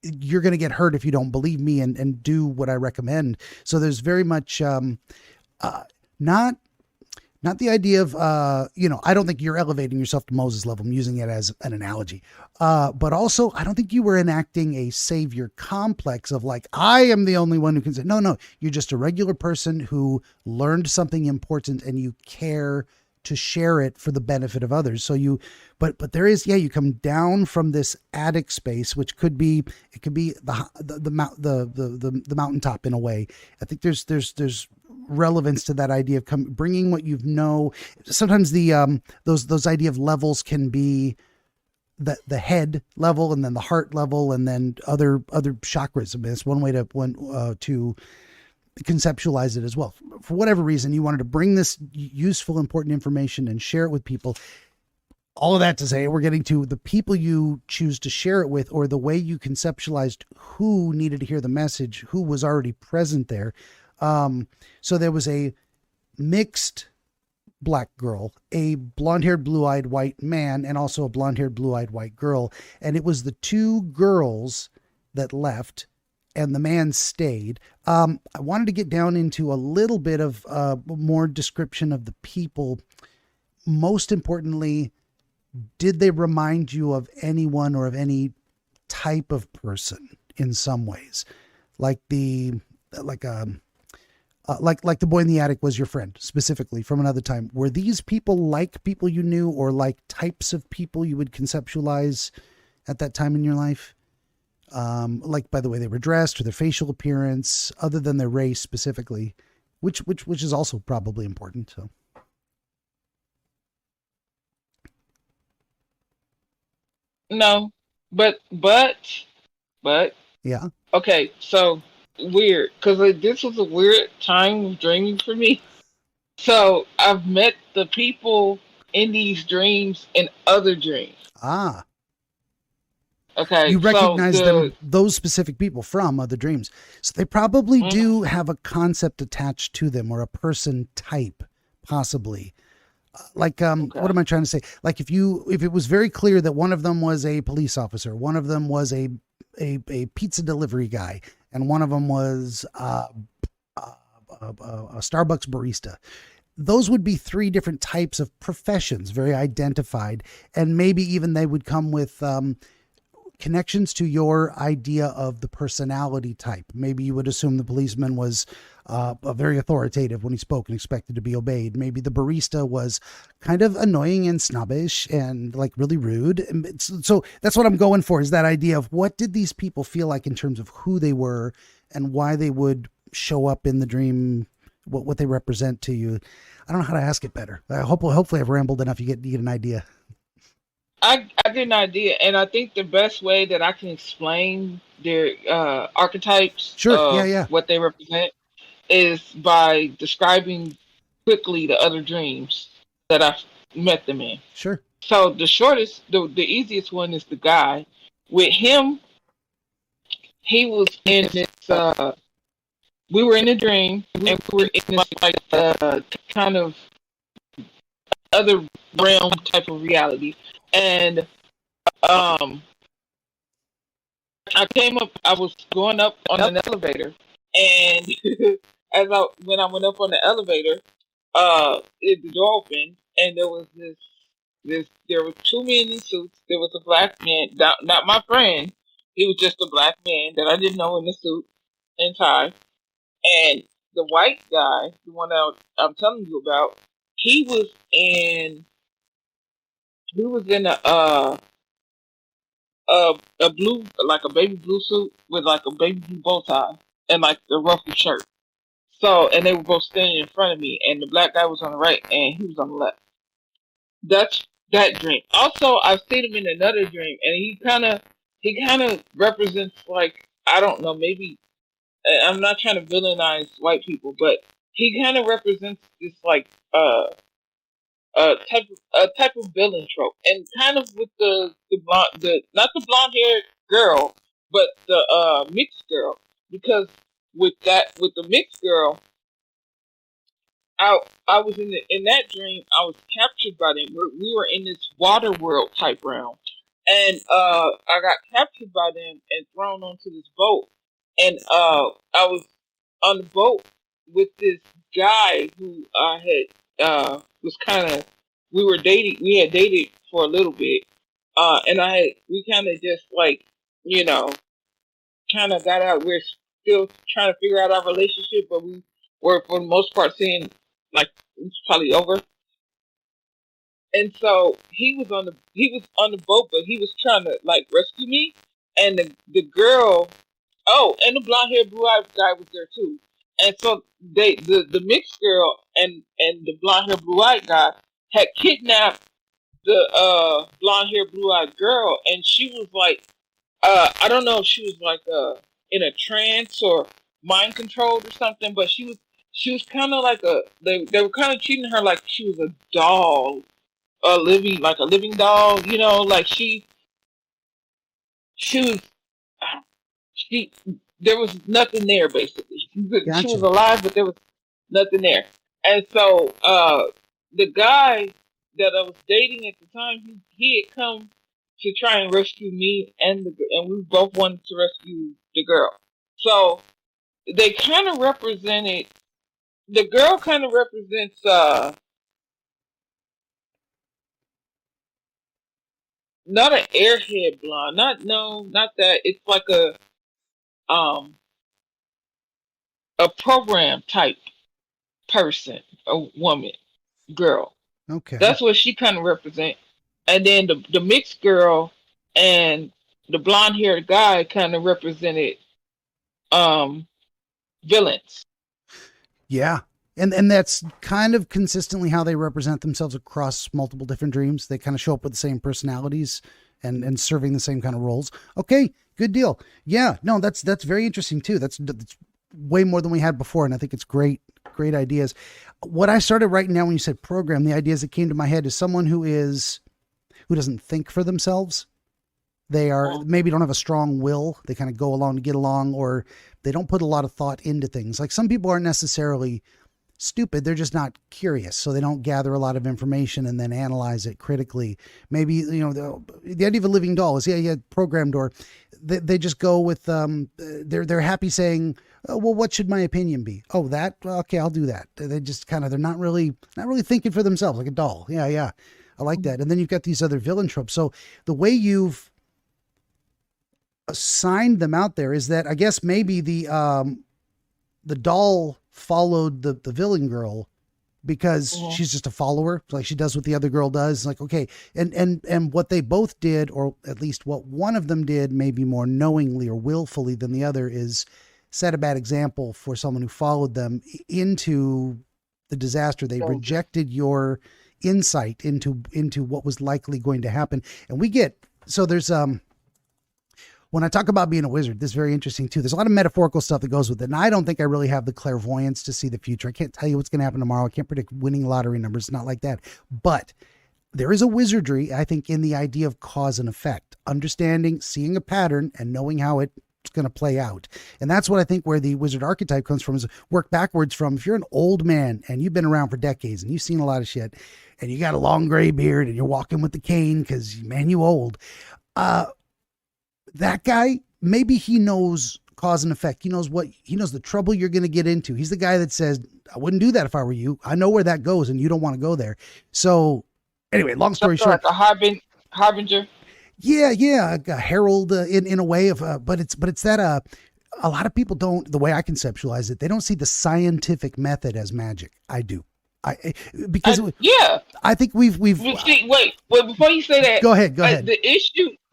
you're going to get hurt if you don't believe me and do what I recommend. So there's very much, not the idea of, I don't think you're elevating yourself to Moses level. I'm using it as an analogy. But also, I don't think you were enacting a savior complex of like, I am the only one who can say, no, you're just a regular person who learned something important and you care to share it for the benefit of others. So but there is, you come down from this attic space, which could be the mountaintop in a way. I think there's relevance to that idea of bringing what you know. Sometimes the those idea of levels can be the head level, and then the heart level, and then other chakras. I mean, it's one way to conceptualize it as well. For whatever reason, you wanted to bring this useful, important information and share it with people. All of that to say, we're getting to the people you choose to share it with, or the way you conceptualized who needed to hear the message, who was already present there. So there was a mixed black girl, a blonde-haired, blue-eyed white man, and also a blonde-haired, blue-eyed white girl. And it was the two girls that left and the man stayed. I wanted to get down into a little bit of more description of the people. Most importantly, did they remind you of anyone or of any type of person in some ways? Like the boy in the attic was your friend, specifically from another time. Were these people like people you knew, or like types of people you would conceptualize at that time in your life? Like by the way they were dressed or their facial appearance, other than their race specifically, which is also probably important. So. No, but Yeah. okay. So weird, because this was a weird time of dreaming for me. So I've met the people in these dreams in other dreams. Ah. Okay. You recognize those specific people from other dreams. So they probably do have a concept attached to them, or a person type, possibly. Like, what am I trying to say? Like if it was very clear that one of them was a police officer, one of them was a pizza delivery guy, and one of them was a Starbucks barista. Those would be three different types of professions, very identified. And maybe even they would come with, connections to your idea of the personality type. Maybe you would assume the policeman was very authoritative when he spoke and expected to be obeyed. Maybe the barista was kind of annoying and snobbish and like really rude. And so that's what I'm going for, is that idea of what did these people feel like in terms of who they were and why they would show up in the dream, what they represent to you. I don't know how to ask it better. Hopefully I've rambled enough. You get an idea. I get an idea, and I think the best way that I can explain their archetypes Sure. of Yeah. what they represent is by describing quickly the other dreams that I've met them in. Sure. So the easiest one is the guy. With him, he was in this. We were in a dream, and we were in this like kind of other realm type of reality, and I was going up on an elevator, and when I went up on the elevator, the door opened, and there was there were two men in suits. There was a black man, not my friend. He was just a black man that I didn't know, in the suit and tie. And the white guy, the one that I'm telling you about, he was in a blue, like a baby blue suit with like a baby blue bow tie and like the ruffled shirt. So, and they were both standing in front of me, and the black guy was on the right and he was on the left. That's that dream. Also, I've seen him in another dream, and he kind of represents, like, I don't know, maybe I'm not trying to villainize white people, but he kind of represents this like a type of villain trope, and kind of with the blonde, not the blonde haired girl, but the mixed girl, because with the mixed girl, I was in that dream. I was captured by them. We were in this water world type realm, and I got captured by them and thrown onto this boat, and I was on the boat with this guy who I had was kind of, we were dating. We had dated for a little bit, and we kind of just like, you know, kind of got out. We're still trying to figure out our relationship, but we were for the most part seeing like it's probably over. And so he was on the boat, but he was trying to like rescue me. And the girl, oh, and the blonde haired blue eyed guy was there too. And so the mixed girl and the blonde hair blue eyed guy had kidnapped the blonde hair blue eyed girl, and she was like, I don't know if she was like in a trance or mind controlled or something, but she was kind of like they were kind of treating her like she was a doll, a living doll, like she was she there was nothing there basically. She was Gotcha. alive, but there was nothing there. And so the guy that I was dating at the time, he had come to try and rescue me and we both wanted to rescue the girl. So they kind of represented the girl kind of represents not an airhead blonde, not that. It's like um a program type person, a woman, girl. Okay. That's what she kind of represents. And then the mixed girl and the blonde haired guy kind of represented um villains. Yeah. And that's kind of consistently how they represent themselves across multiple different dreams. They kind of show up with the same personalities and serving the same kind of roles. Okay, good deal. Yeah, no, that's very interesting too. That's way more than we had before, and I think it's great ideas. What I started writing down when you said program, the ideas that came to my head is someone who doesn't think for themselves. They are maybe don't have a strong will. They kind of go along to get along, or they don't put a lot of thought into things. Like some people aren't necessarily stupid. They're just not curious. So they don't gather a lot of information and then analyze it critically. Maybe, the idea of a living doll is, programmed, or they just go with, they're happy saying, oh, well, what should my opinion be? Oh, that, okay, I'll do that. They just they're not really thinking for themselves, like a doll. Yeah. I like that. And then you've got these other villain tropes. So the way you've assigned them out there is that I guess maybe the doll followed the villain girl because she's just a follower, like she does what the other girl does. Like, okay. And what they both did, or at least what one of them did, maybe more knowingly or willfully than the other, is set a bad example for someone who followed them into the disaster. They rejected your insight into what was likely going to happen. And there's when I talk about being a wizard, this is very interesting too. There's a lot of metaphorical stuff that goes with it. And I don't think I really have the clairvoyance to see the future. I can't tell you what's going to happen tomorrow. I can't predict winning lottery numbers. It's not like that. But there is a wizardry, I think, in the idea of cause and effect, understanding, seeing a pattern and knowing how it's going to play out. And that's what I think where the wizard archetype comes from, is work backwards from, if you're an old man and you've been around for decades and you've seen a lot of shit and you got a long gray beard and you're walking with the cane because, man, you old. That guy, maybe he knows cause and effect. He knows the trouble you're going to get into. He's the guy that says, I wouldn't do that if I were you. I know where that goes and you don't want to go there. So anyway, long story short. Like a harbinger. Yeah. A herald in a way of, but it's that, a lot of people don't, the way I conceptualize it, they don't see the scientific method as magic. I do. I think we've wait, before you say that, go ahead.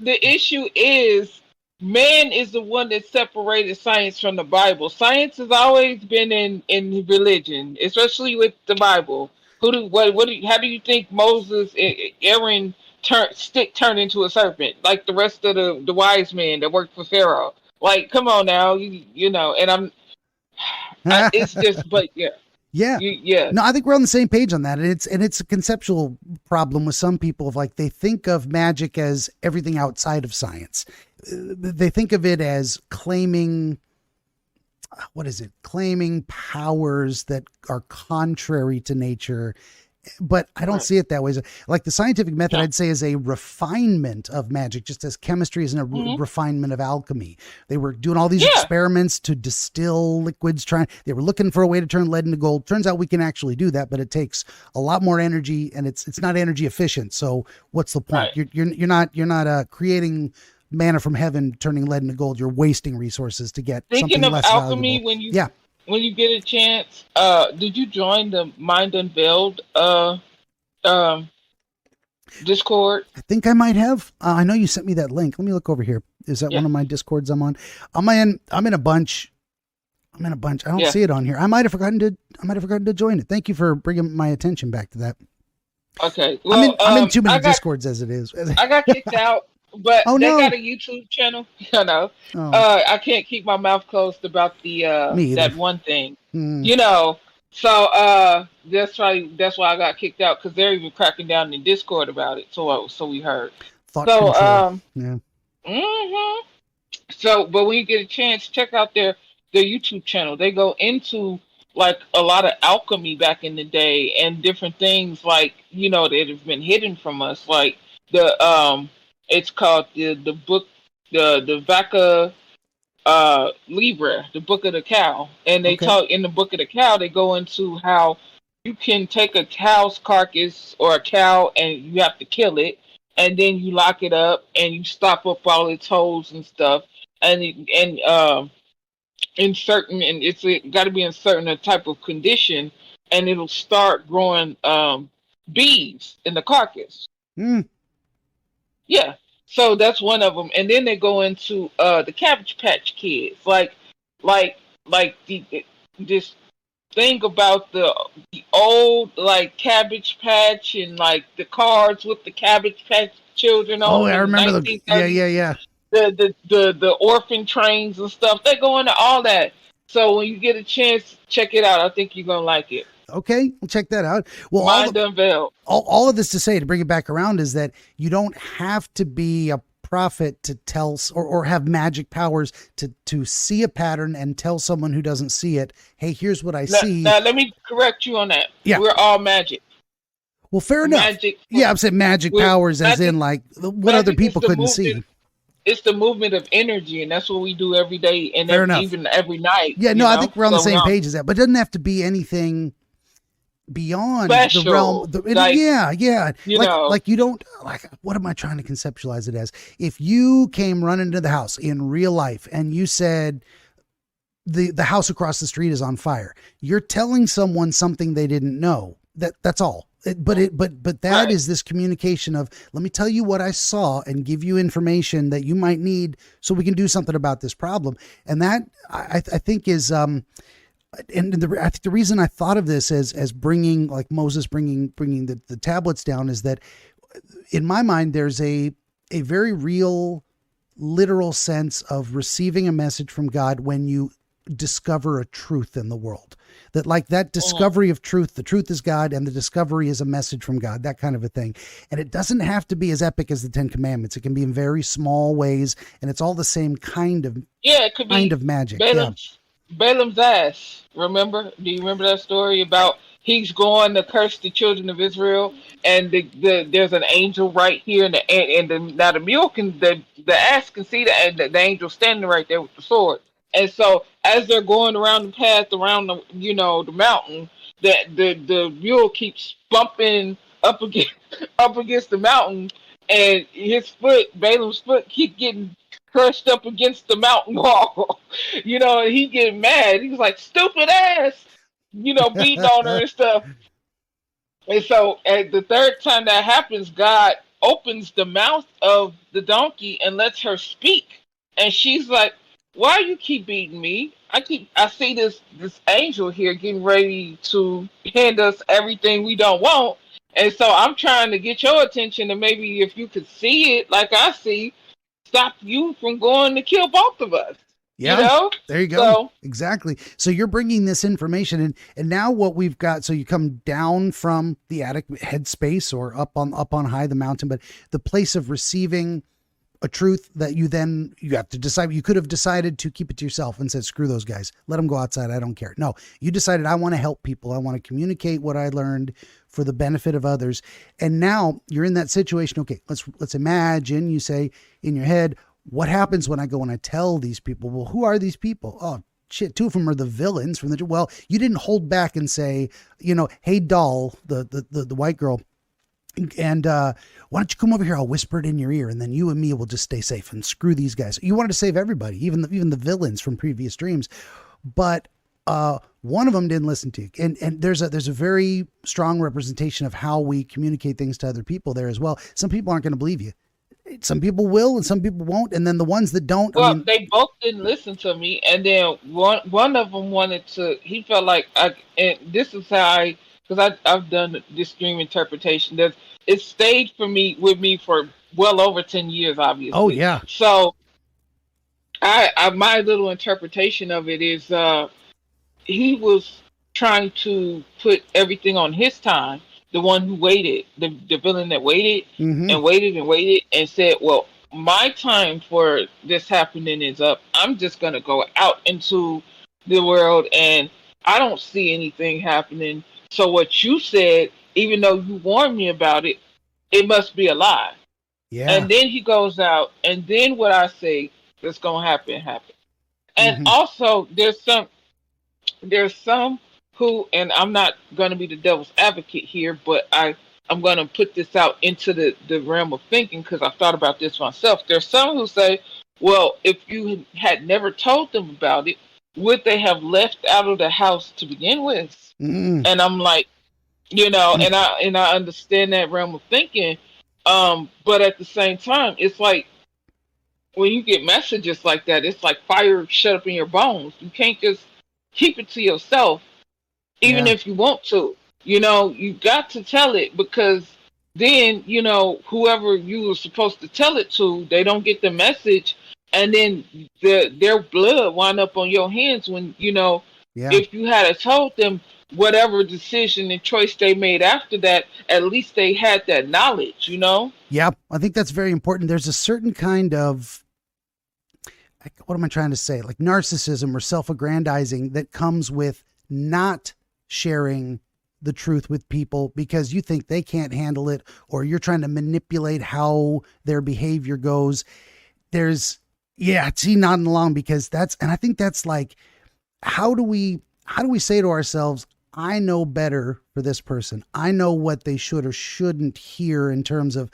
The issue is man is the one that separated science from the Bible. Science has always been in religion, especially with the Bible. How do you think Moses, Aaron turned into a serpent like the rest of the wise men that worked for Pharaoh? Like, come on now, and it's just, but yeah. Yeah. No, I think we're on the same page on that. And it's a conceptual problem with some people of, like, they think of magic as everything outside of science. They think of it as claiming powers that are contrary to nature. But I don't see it that way. Like the scientific method, I'd say, is a refinement of magic, just as chemistry is a refinement of alchemy. They were doing all these experiments to distill liquids. They were looking for a way to turn lead into gold. Turns out we can actually do that, but it takes a lot more energy, and it's not energy efficient. So what's the point? Right. You're not creating manna from heaven, turning lead into gold. You're wasting resources to get something less alchemy valuable. When you get a chance, did you join the Mind Unveiled Discord? I think I might have. I know you sent me that link. Let me look over here. Is that one of my Discords I'm on? I'm in a bunch. I'm in a bunch. I don't Yeah. see it on here. I might have forgotten to join it. Thank you for bringing my attention back to that. Okay. Well, I'm in too many Discords as it is. I got kicked out, but Oh, they no. got a YouTube channel. You know, Oh, I can't keep my mouth closed about the me either. that one thing. Hmm. You know, so that's why I got kicked out, because they're even cracking down in Discord about it. So we heard. Thought So control. Yeah. mhm. So, but when you get a chance, check out their YouTube channel. They go into like a lot of alchemy back in the day and different things, like, you know, that have been hidden from us. Like the it's called the book, the Vaca Libre, the Book of the Cow. And they Okay. talk in the Book of the Cow. They go into how you can take a cow's carcass or a cow and you have to kill it, and then you lock it up and you stop up all its holes and stuff, and in certain, and it's got to be in certain type of condition, and it'll start growing bees in the carcass. Mm. Yeah, so that's one of them. And then they go into the Cabbage Patch Kids, like this thing about the old like Cabbage Patch, and like the cards with the Cabbage Patch children on. Oh, I remember the. Yeah. The orphan trains and stuff. They go into all that. So when you get a chance, check it out. I think you're gonna like it. Okay, we'll check that out. Well, Mind Unveiled. All of this to say, to bring it back around, is that you don't have to be a prophet to tell or have magic powers to see a pattern and tell someone who doesn't see it, hey, here's what I see. Now let me correct you on that. Yeah. We're all magic. Well, fair enough. Magic. Yeah, I'm saying magic powers as in like what other people couldn't see. It's the movement of energy, and that's what we do every day and even every night. Yeah, no, I think we're on the same page as that, but it doesn't have to be anything beyond special, the realm. Yeah. Like you don't, like, what am I trying to conceptualize it as? If you came running into the house in real life and you said the house across the street is on fire, you're telling someone something they didn't know. That's all. But that right. Is this communication of, let me tell you what I saw and give you information that you might need so we can do something about this problem. And that I think is I think the reason I thought of this as bringing, like Moses bringing the tablets down, is that in my mind there's a very real, literal sense of receiving a message from God when you discover a truth in the world. That discovery of truth, the truth is God, and the discovery is a message from God, that kind of a thing. And it doesn't have to be as epic as the Ten Commandments. It can be in very small ways, and it's all the same kind of magic. Balaam's ass. Remember? Do you remember that story about he's going to curse the children of Israel, and there's an angel right here, now the mule the ass can see the angel standing right there with the sword. And so as they're going around the path around the mountain, the mule keeps bumping up against the mountain, and Balaam's foot keep getting crushed up against the mountain wall. And he getting mad. He was like, stupid ass, beating on her and stuff. And so at the third time that happens, God opens the mouth of the donkey and lets her speak. And she's like, why you keep beating me? I see this angel here getting ready to hand us everything we don't want. And so I'm trying to get your attention, and maybe if you could see it like I see, stop you from going to kill both of us. Yeah, there you go. So, exactly. So you're bringing this information in, and now what we've got, so you come down from the attic headspace or up on high the mountain, but the place of receiving a truth that you have to decide. You could have decided to keep it to yourself and said, screw those guys, let them go outside, I don't care. No, you decided, I want to help people. I want to communicate what I learned for the benefit of others. And now you're in that situation. Okay, let's imagine you say in your head, what happens when I go and I tell these people? Well, who are these people? Oh, shit, two of them are the villains from well, you didn't hold back and say, hey, doll, the white girl, and why don't you come over here? I'll whisper it in your ear, and then you and me will just stay safe and screw these guys. You wanted to save everybody, even the villains from previous dreams, but one of them didn't listen to you. And there's a very strong representation of how we communicate things to other people there as well. Some people aren't going to believe you. Some people will and some people won't. And then the ones that don't, I Well, mean, they both didn't listen to me, and then one of them wanted to. He felt like and this is how because I've done this dream interpretation. That it stayed for me with me for well over 10 years, oh obviously. yeah. So I my little interpretation of it is he was trying to put everything on his time. The one who waited, the villain that waited Mm-hmm. and waited and waited and said, "Well, my time for this happening is up. I'm just gonna go out into the world, and I don't see anything happening. So what you said, even though you warned me about it, it must be a lie." Yeah. And then he goes out, and then what I say that's gonna happen. And Mm-hmm. also, there's some who, and I'm not going to be the devil's advocate here, but I'm going to put this out into the realm of thinking because I thought about this myself. There's some who say, well, if you had never told them about it, would they have left out of the house to begin with? Mm-hmm. And I'm like, and I understand that realm of thinking, but at the same time, it's like when you get messages like that, it's like fire shut up in your bones. You can't just keep it to yourself even Yeah. if you want to. You got to tell it because then, whoever you were supposed to tell it to, they don't get the message, and then their blood wind up on your hands when, Yeah. if you had told them whatever decision and choice they made after that, at least they had that knowledge. Yeah. I think that's very important. There's a certain kind of, what am I trying to say? Like narcissism or self-aggrandizing that comes with not sharing the truth with people because you think they can't handle it, or you're trying to manipulate how their behavior goes. See, nodding along because and I think that's like, how do we say to ourselves, I know better for this person. I know what they should or shouldn't hear in terms of,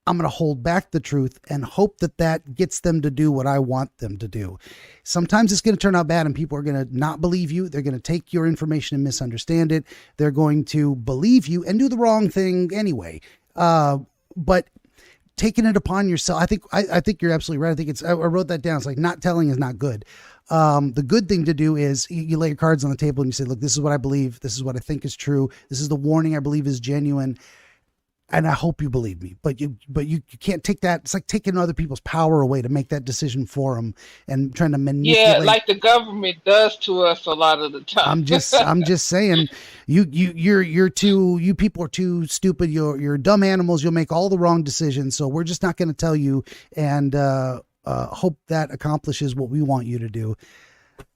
I'm going to hold back the truth and hope that gets them to do what I want them to do. Sometimes it's going to turn out bad and people are going to not believe you. They're going to take your information and misunderstand it. They're going to believe you and do the wrong thing anyway. But taking it upon yourself, I think you're absolutely right. I think I wrote that down. It's like not telling is not good. The good thing to do is you lay your cards on the table and you say, look, this is what I believe. This is what I think is true. This is the warning I believe is genuine. And I hope you believe me, but you can't take that. It's like taking other people's power away to make that decision for them and trying to manipulate. Yeah, like the government does to us a lot of the time. I'm just saying, you people are too stupid. You're dumb animals. You'll make all the wrong decisions. So we're just not going to tell you and hope that accomplishes what we want you to do.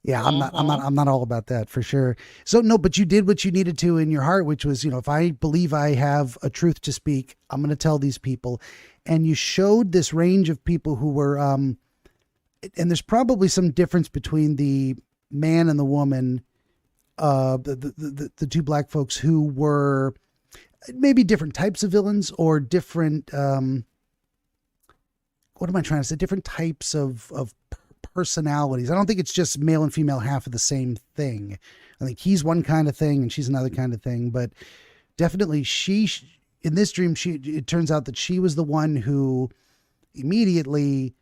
Yeah, I'm not all about that for sure. So no, but you did what you needed to in your heart, which was, if I believe I have a truth to speak, I'm going to tell these people. And you showed this range of people who were, and there's probably some difference between the man and the woman, the two black folks who were maybe different types of villains or different, what am I trying to say? Different types of personalities. I don't think it's just male and female half of the same thing. I think he's one kind of thing and she's another kind of thing, but definitely in this dream, it turns out that she was the one who immediately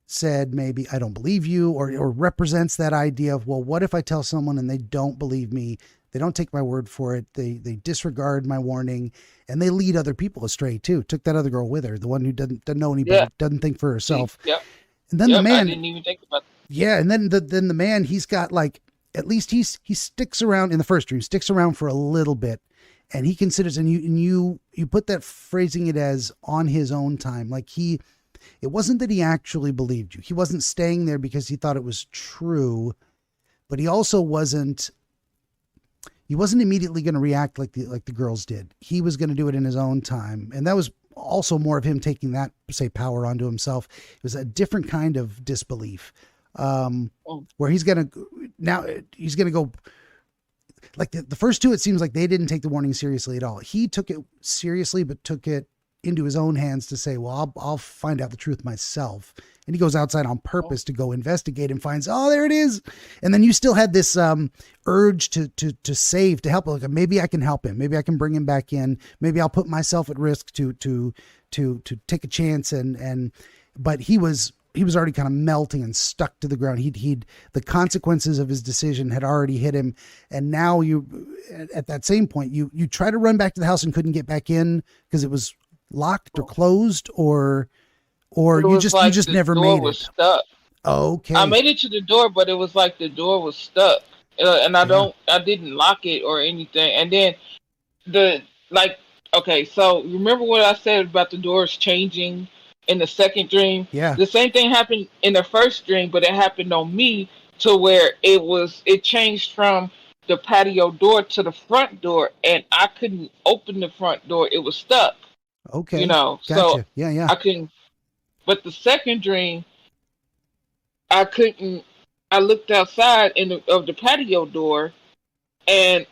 said, maybe I don't believe you, or represents that idea of, well, what if I tell someone and they don't believe me? They don't take my word for it. They disregard my warning and they lead other people astray too. Took that other girl with her, the one who doesn't know any better, doesn't think for herself. Yep. And then the man, I didn't even think about that. Yeah, and then the man, he's got like, at least he sticks around in the first dream, sticks around for a little bit, and he considers, and you put that phrasing it as on his own time, like it wasn't that he actually believed you. He wasn't staying there because he thought it was true, but he also wasn't immediately going to react like the girls did. He was going to do it in his own time, and that was also more of him taking that, say, power onto himself. It was a different kind of disbelief, where he's going to go like the first two. It seems like they didn't take the warning seriously at all. He took it seriously, but took it into his own hands to say, well, I'll find out the truth myself. And he goes outside on purpose to go investigate and finds, oh, there it is. And then you still had this urge to save, to help. Like, maybe I can help him. Maybe I can bring him back in. Maybe I'll put myself at risk to take a chance. But he was already kind of melting and stuck to the ground. The consequences of his decision had already hit him. And now at that same point, you try to run back to the house and couldn't get back in because it was locked or closed, or you just never made it. Was stuck. Okay. I made it to the door, but it was like the door was stuck, and I didn't lock it or anything. And then okay, so remember what I said about the doors changing in the second dream? Yeah. The same thing happened in the first dream, but it happened on me to where it changed from the patio door to the front door, and I couldn't open the front door. It was stuck. Okay. Gotcha. So yeah. I couldn't. But the second dream, I couldn't. I looked outside of the patio door, and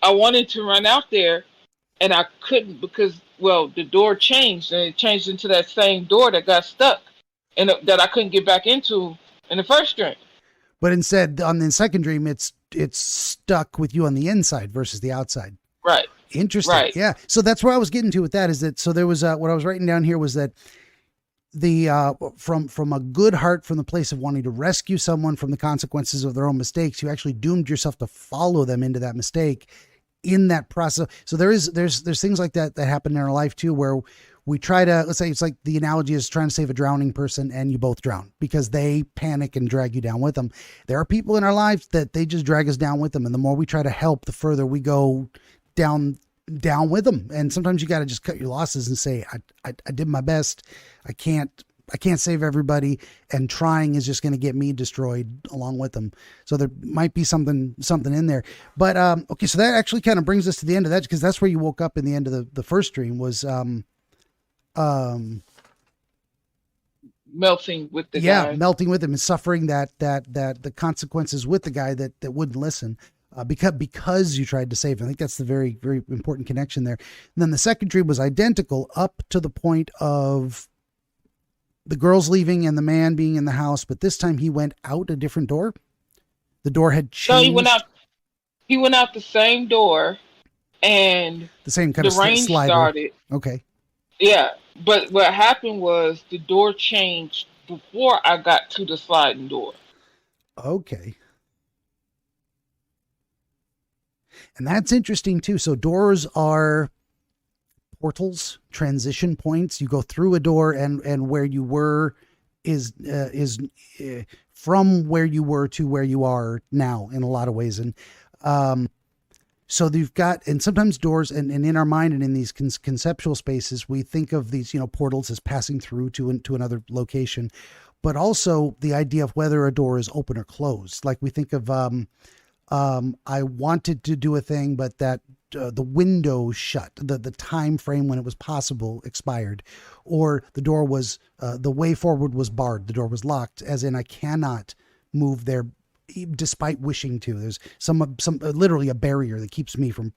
I wanted to run out there, and I couldn't because, well, the door changed, and it changed into that same door that got stuck, and that I couldn't get back into in the first dream. But instead, on the second dream, it's stuck with you on the inside versus the outside. Right. Interesting. Right. Yeah. So that's where I was getting to with that. Is that so? There was what I was writing down here was that from a good heart, from the place of wanting to rescue someone from the consequences of their own mistakes, you actually doomed yourself to follow them into that mistake in that process. So there's things like that happen in our life too, where we try to, let's say it's like the analogy is trying to save a drowning person and you both drown because they panic and drag you down with them. There are people in our lives that they just drag us down with them. And the more we try to help, the further we go down with them. And sometimes you got to just cut your losses and say, I did my best. I can't save everybody, and trying is just going to get me destroyed along with them. So there might be something in there, but, okay. So that actually kind of brings us to the end of that, because that's where you woke up in the end of the first dream was, melting with the guy. Melting with him and suffering that the consequences with the guy that wouldn't listen. Because you tried to save him. I think that's the very, very important connection there. And then the second dream was identical up to the point of the girls leaving and the man being in the house, but this time he went out a different door. The door had changed. So he went out the same door, and the same kind of rain slider. Started. Okay. Yeah, but what happened was the door changed before I got to the sliding door. Okay. And that's interesting too. So doors are portals, transition points. You go through a door, and where you were is from where you were to where you are now in a lot of ways. And so you've got, and sometimes doors, and in our mind and in these conceptual spaces, we think of these, portals as passing through to another location, but also the idea of whether a door is open or closed. Like we think of, I wanted to do a thing, but that the window shut, the time frame when it was possible expired, or the door was, the way forward was barred. The door was locked, as in I cannot move there despite wishing to. There's some literally a barrier that keeps me from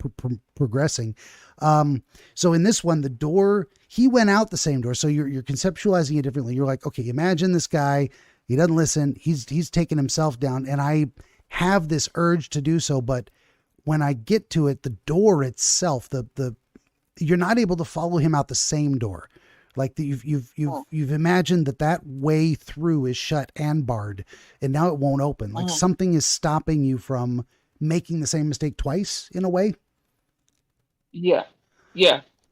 progressing. So in this one, the door, he went out the same door. So you're conceptualizing it differently. You're like, okay, imagine this guy, he doesn't listen. He's taken himself down, and I have this urge to do so, but when I get to it, the door itself, you're not able to follow him out the same door. Like you've imagined that way through is shut and barred, and now it won't open. Like something is stopping you from making the same mistake twice in a way. Yeah.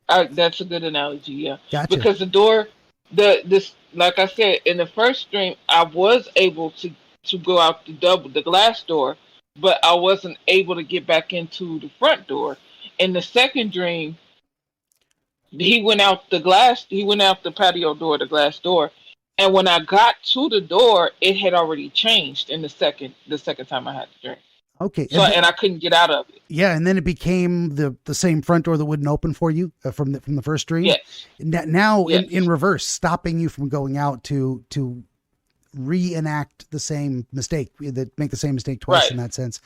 That's a good analogy. Yeah, gotcha. Because the door, this, like I said in the first dream, I was able to go out the glass door, but I wasn't able to get back into the front door. In the second dream, he went out the patio door, the glass door. And when I got to the door, it had already changed in the second time I had the dream. Okay. So, and I couldn't get out of it. Yeah. And then it became the same front door that wouldn't open for you from the first dream. Yes. Now yes. in reverse, stopping you from going out to reenact the same mistake, that make the same mistake twice, right, in that sense.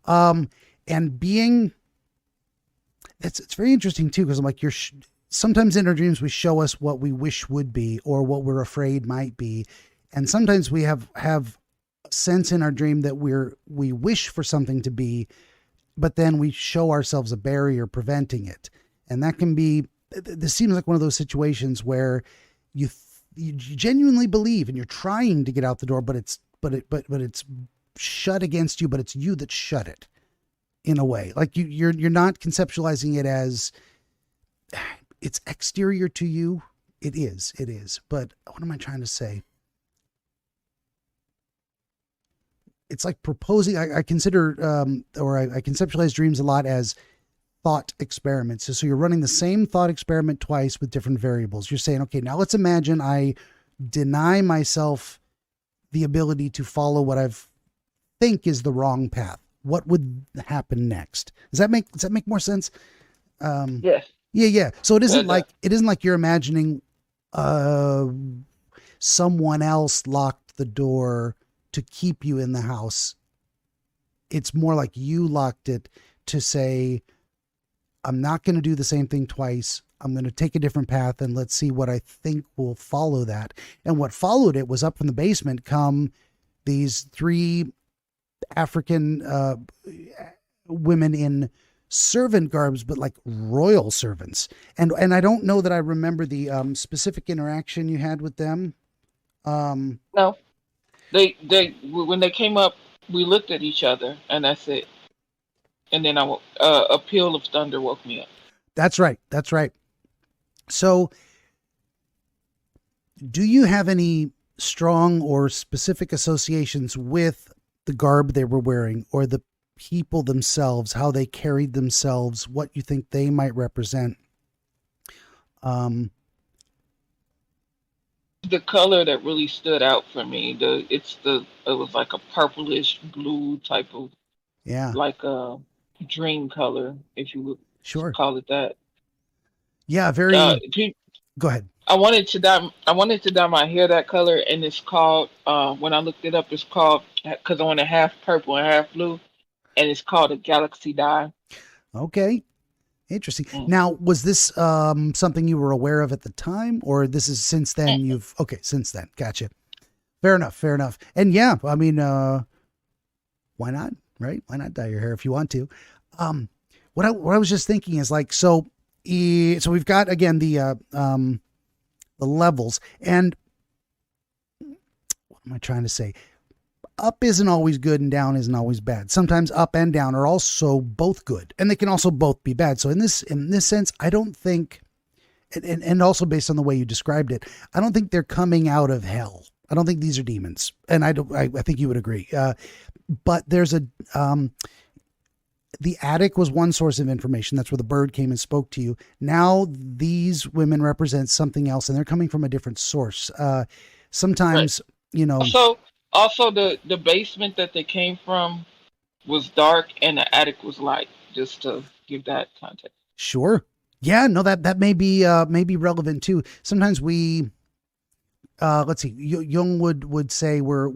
And being, it's very interesting too, because I'm like, sometimes in our dreams we show us what we wish would be or what we're afraid might be, and sometimes we have a sense in our dream that we wish for something to be, but then we show ourselves a barrier preventing it. And that can be, this seems like one of those situations where you genuinely believe and you're trying to get out the door, but it's shut against you, but it's you that shut it in a way. Like you're not conceptualizing it as it's exterior to you. It is. But what am I trying to say? It's like proposing. I consider, I conceptualize dreams a lot as thought experiments. So you're running the same thought experiment twice with different variables. You're saying, okay, now let's imagine I deny myself the ability to follow what I think is the wrong path. What would happen next? Does that make more sense? Yes. Yeah. So it isn't like you're imagining someone else locked the door to keep you in the house. It's more like you locked it to say, I'm not going to do the same thing twice. I'm going to take a different path and let's see what I think will follow that. And what followed it was up from the basement come these 3 African women in servant garbs, but like royal servants. And I don't know that I remember the specific interaction you had with them. No. They when they came up, we looked at each other, and that's it. And then a peal of thunder woke me up. That's right. So, do you have any strong or specific associations with the garb they were wearing, or the people themselves, how they carried themselves, what you think they might represent? The color that really stood out for me, it was like a purplish blue type of, like a dream color, if you would call it that. Yeah, very. Go ahead. I wanted to dye my hair that color, and it's called, when I looked it up, it's called, because I want it half purple and half blue, and it's called a galaxy dye. Okay. Interesting. Now, was this something you were aware of at the time, or this is since then since then. Gotcha. Fair enough. And yeah, I mean, why not, right? Why not dye your hair if you want to? What I was just thinking is like, so we've got, again, the levels, and what am I trying to say? Up isn't always good and down isn't always bad. Sometimes up and down are also both good, and they can also both be bad. So in this sense, I don't think, and also based on the way you described it, I don't think they're coming out of hell. I don't think these are demons, and I think you would agree. But there's the attic was one source of information. That's where the bird came and spoke to you. Now these women represent something else, and they're coming from a different source. Sometimes, Also, the basement that they came from was dark and the attic was light, just to give that context. Sure. Yeah, no, that may be relevant too. Sometimes we, let's see, Jung would say we're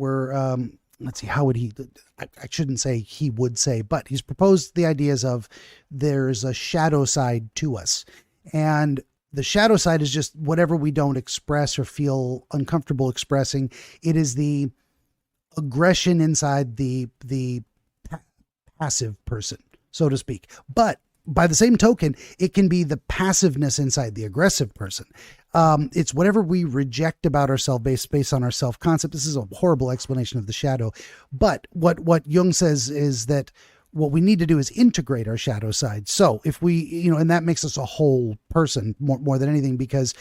let's see, how would he, I shouldn't say he would say, but he's proposed the ideas of there's a shadow side to us. And the shadow side is just whatever we don't express or feel uncomfortable expressing. It is the aggression inside the passive person, so to speak. But by the same token, it can be the passiveness inside the aggressive person. It's whatever we reject about ourselves based on our self-concept. This is a horrible explanation of the shadow. But what Jung says is that what we need to do is integrate our shadow side. So if we, and that makes us a whole person more than anything, because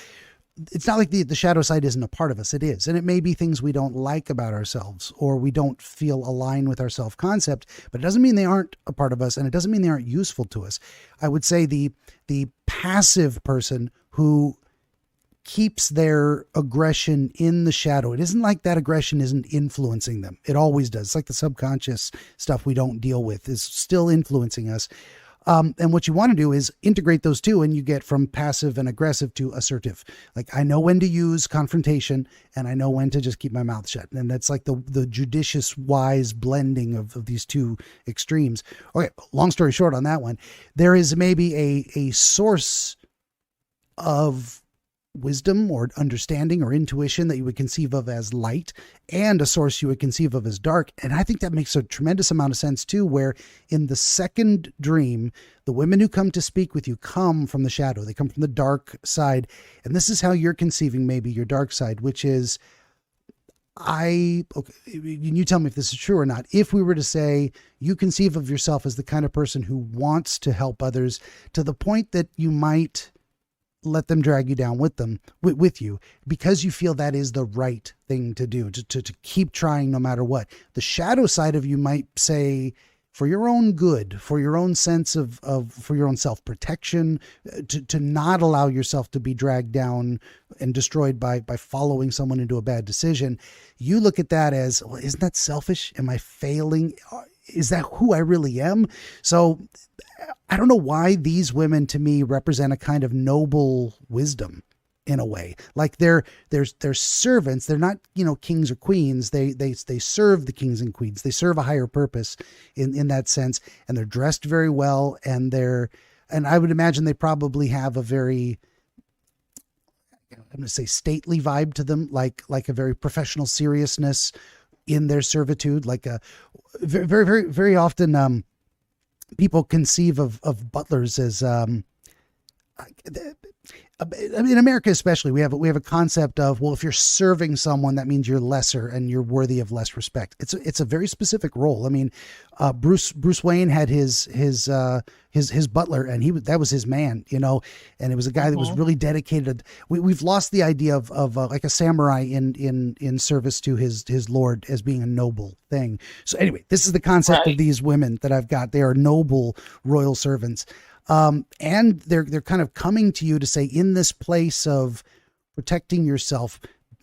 it's not like the shadow side isn't a part of us. It is. And it may be things we don't like about ourselves, or we don't feel aligned with our self-concept, but it doesn't mean they aren't a part of us, and it doesn't mean they aren't useful to us. I would say the passive person who keeps their aggression in the shadow, it isn't like that aggression isn't influencing them. It always does. It's like the subconscious stuff we don't deal with is still influencing us. And what you want to do is integrate those two, and you get from passive and aggressive to assertive. Like, I know when to use confrontation, and I know when to just keep my mouth shut. And that's like the judicious, wise blending of these two extremes. Okay, long story short on that one, there is maybe a source of wisdom or understanding or intuition that you would conceive of as light, and a source you would conceive of as dark. And I think that makes a tremendous amount of sense too, where in the second dream, the women who come to speak with you come from the shadow. They come from the dark side. And this is how you're conceiving maybe your dark side, which is, okay, you tell me if this is true or not. If we were to say you conceive of yourself as the kind of person who wants to help others to the point that you might let them drag you down with you, because you feel that is the right thing to do, to keep trying no matter what. The shadow side of you might say, for your own good, for your own sense of for your own self-protection, to not allow yourself to be dragged down and destroyed by following someone into a bad decision. You look at that as, well, isn't that selfish? Am I failing? Is that who I really am? So I don't know why these women to me represent a kind of noble wisdom in a way. Like they're servants. They're not, kings or queens. They serve the kings and queens. They serve a higher purpose in that sense. And they're dressed very well. And I would imagine they probably have a very, I'm going to say, stately vibe to them, like a very professional seriousness in their servitude, like a very, very, very, very often, people conceive of butlers as, in America especially, we have a concept of, well, if you're serving someone, that means you're lesser and you're worthy of less respect. It's a very specific role. I mean, Bruce Wayne had his butler, and that was his man, and it was a guy that was really dedicated. We've lost the idea of like a samurai in service to his lord as being a noble thing. So anyway, this is the concept of these women that I've got. They are noble royal servants. And they're kind of coming to you to say, in this place of protecting yourself,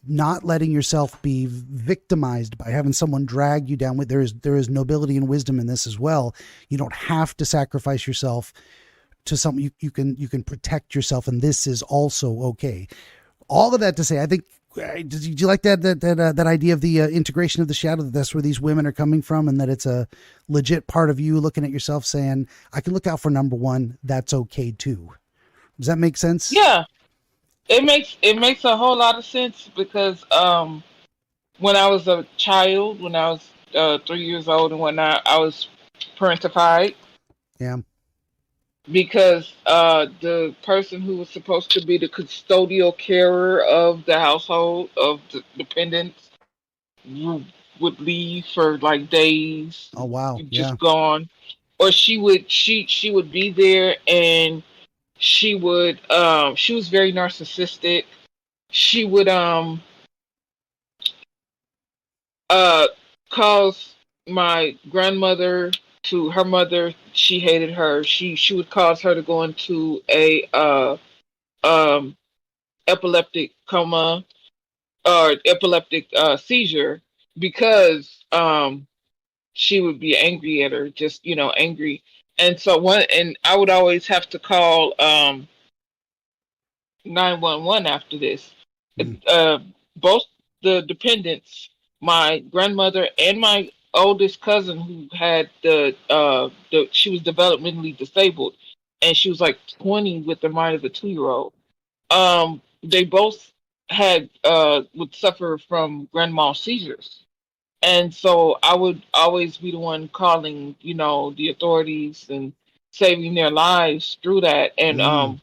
not letting yourself be victimized by having someone drag you down with, there is nobility and wisdom in this as well. You don't have to sacrifice yourself to something. You can protect yourself, and this is also okay. All of that to say, I think, did you like that idea of the integration of the shadow, that that's where these women are coming from, and that it's a legit part of you looking at yourself saying, I can look out for number one. That's okay too. Does that make sense? Yeah, it makes a whole lot of sense, because when I was a child, when I was 3 years old and whatnot, I was parentified. Yeah. Because the person who was supposed to be the custodial carer of the household of the dependents would leave for like days. Oh wow. Just gone. Or she would be there, and she was very narcissistic. She would cause my grandmother to her mother. She hated her. She would cause her to go into a epileptic coma or epileptic seizure, because she would be angry at her, just angry. And so and I would always have to call 911 after this. Both the dependents, my grandmother and my oldest cousin, who had she was developmentally disabled, and she was like 20 with the mind of a 2-year-old. They both would suffer from grand mal seizures. And so I would always be the one calling, the authorities and saving their lives through that. And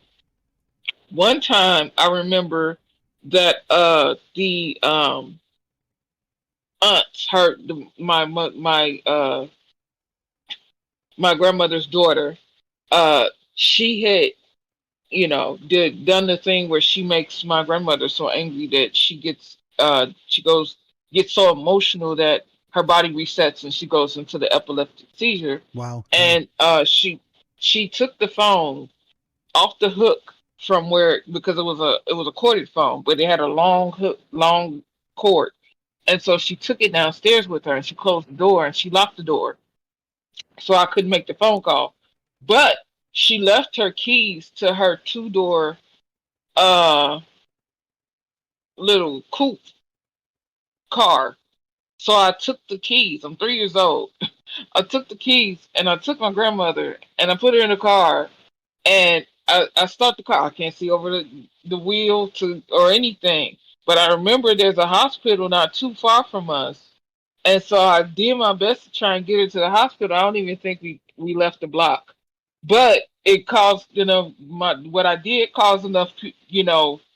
one time I remember that the aunt, my grandmother's daughter, she had, done the thing where she makes my grandmother so angry that she gets so emotional that her body resets and she goes into the epileptic seizure. Wow. And she took the phone off the hook from where, because it was a corded phone, but it had a long cord. And so she took it downstairs with her, and she closed the door and she locked the door, so I couldn't make the phone call. But she left her keys to her 2-door little coupe car. So I took the keys. I'm 3 years old. I took the keys and I took my grandmother and I put her in the car, and I start the car. I can't see over the wheel to or anything. But I remember there's a hospital not too far from us, and so I did my best to try and get her to the hospital. I don't even think we left the block, but it caused, what I did caused enough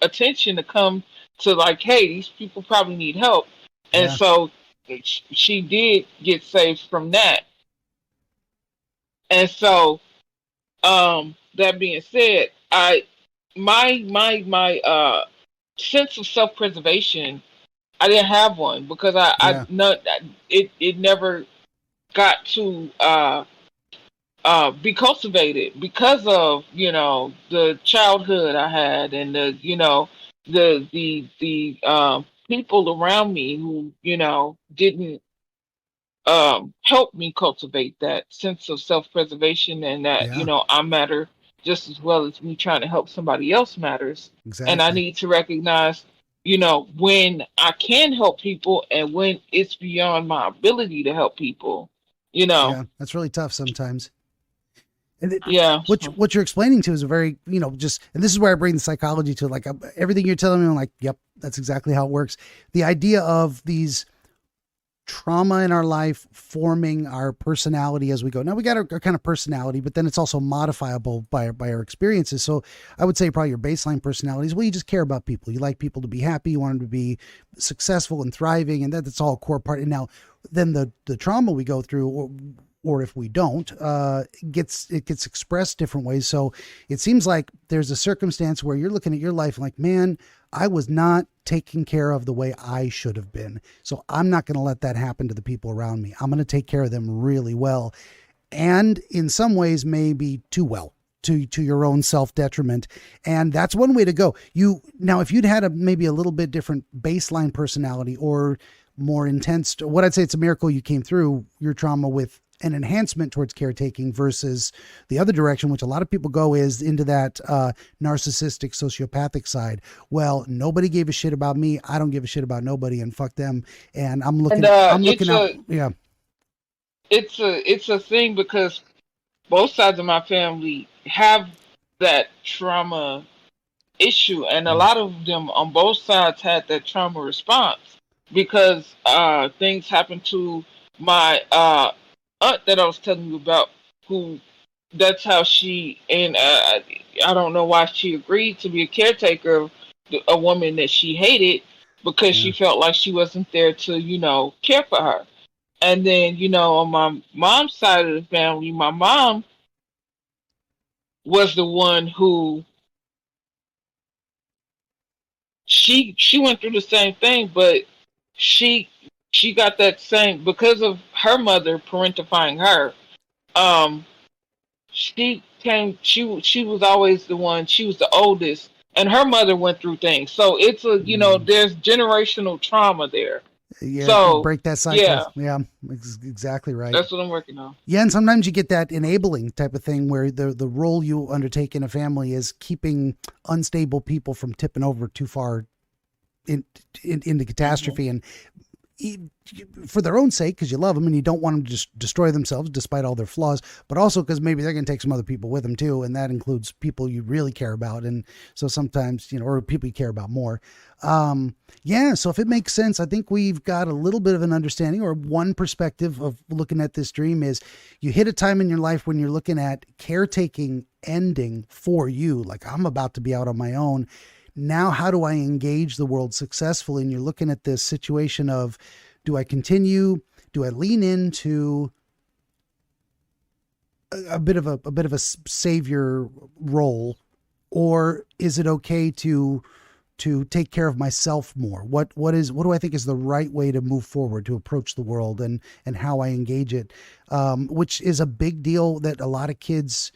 attention to come to, like, hey, these people probably need help, and Yeah. so she did get saved from that. And so, that being said, my sense of self preservation, I didn't have one because Yeah. it never got to be cultivated because of the childhood I had, and the people around me who didn't help me cultivate that sense of self-preservation, and that Yeah. I matter just as well as me trying to help somebody else matters. And I Exactly. need to recognize when I can help people and when it's beyond my ability to help people. you know Yeah. That's really tough sometimes. And yeah. what you're explaining to is a very, just, and this is where I bring the psychology to, like, everything you're telling me. I'm like, yep, that's exactly how it works. The idea of these trauma in our life forming our personality as we go. Now we got our kind of personality, but then it's also modifiable by our experiences. So I would say probably your baseline personality is, well, you just care about people. You like people to be happy. You want them to be successful and thriving. And that's all a core part. And now then the trauma we go through, or if we don't, gets expressed different ways. So it seems like there's a circumstance where you're looking at your life and like, man, I was not taken care of the way I should have been. So I'm not going to let that happen to the people around me. I'm going to take care of them really well. And in some ways, maybe too well, to your own self detriment. And that's one way to go. Now, if you'd had maybe a little bit different baseline personality, or more intense, what I'd say, it's a miracle you came through your trauma with an enhancement towards caretaking, versus the other direction, which a lot of people go, is into that narcissistic, sociopathic side. Well, nobody gave a shit about me. I don't give a shit about nobody, and fuck them. And I'm And looking out. Yeah. it's a thing because both sides of my family have that trauma issue, and a Mm. lot of them on both sides had that trauma response because things happened to my aunt that I was telling you about, who that's how she, and I don't know why she agreed to be a caretaker of a woman that she hated, because Yeah. she felt like she wasn't there to care for her. And then on my mom's side of the family, my mom was the one who, she went through the same thing, but she she got that same because of her mother parentifying her. Um, she was always the one. She was the oldest, and her mother went through things. So it's Mm. there's generational trauma there. Yeah. So Break that cycle. yeah, Yeah. Exactly right. that's what I'm working on. Yeah, and sometimes you get that enabling type of thing where the role you undertake in a family is keeping unstable people from tipping over too far into Hmm. catastrophe, and for their own sake, because you love them and you don't want them to just destroy themselves despite all their flaws, but also because maybe they're going to take some other people with them too, and that includes people you really care about. And so sometimes, or people you care about more. Yeah, so if it makes sense, I think we've got a little bit of an understanding, or one perspective of looking at this dream is, you hit a time in your life when you're looking at caretaking ending for you, like, I'm about to be out on my own. Now, how do I engage the world successfully? And you're looking at this situation of, do I continue? Do I lean into a bit of a savior role, or is it okay to take care of myself more? What do I think is the right way to move forward, to approach the world, and how I engage it, which is a big deal that a lot of kids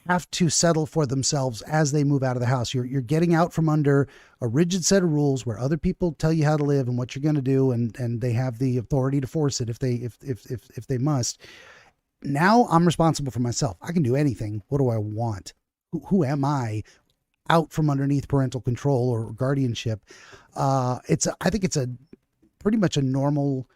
have to settle for themselves as they move out of the house. You're getting out from under a rigid set of rules where other people tell you how to live and what you're going to do, and they have the authority to force it if they must. Now I'm responsible for myself. I can do anything. What do I want? Who am I? Out from underneath parental control or guardianship. I think it's a pretty much a normal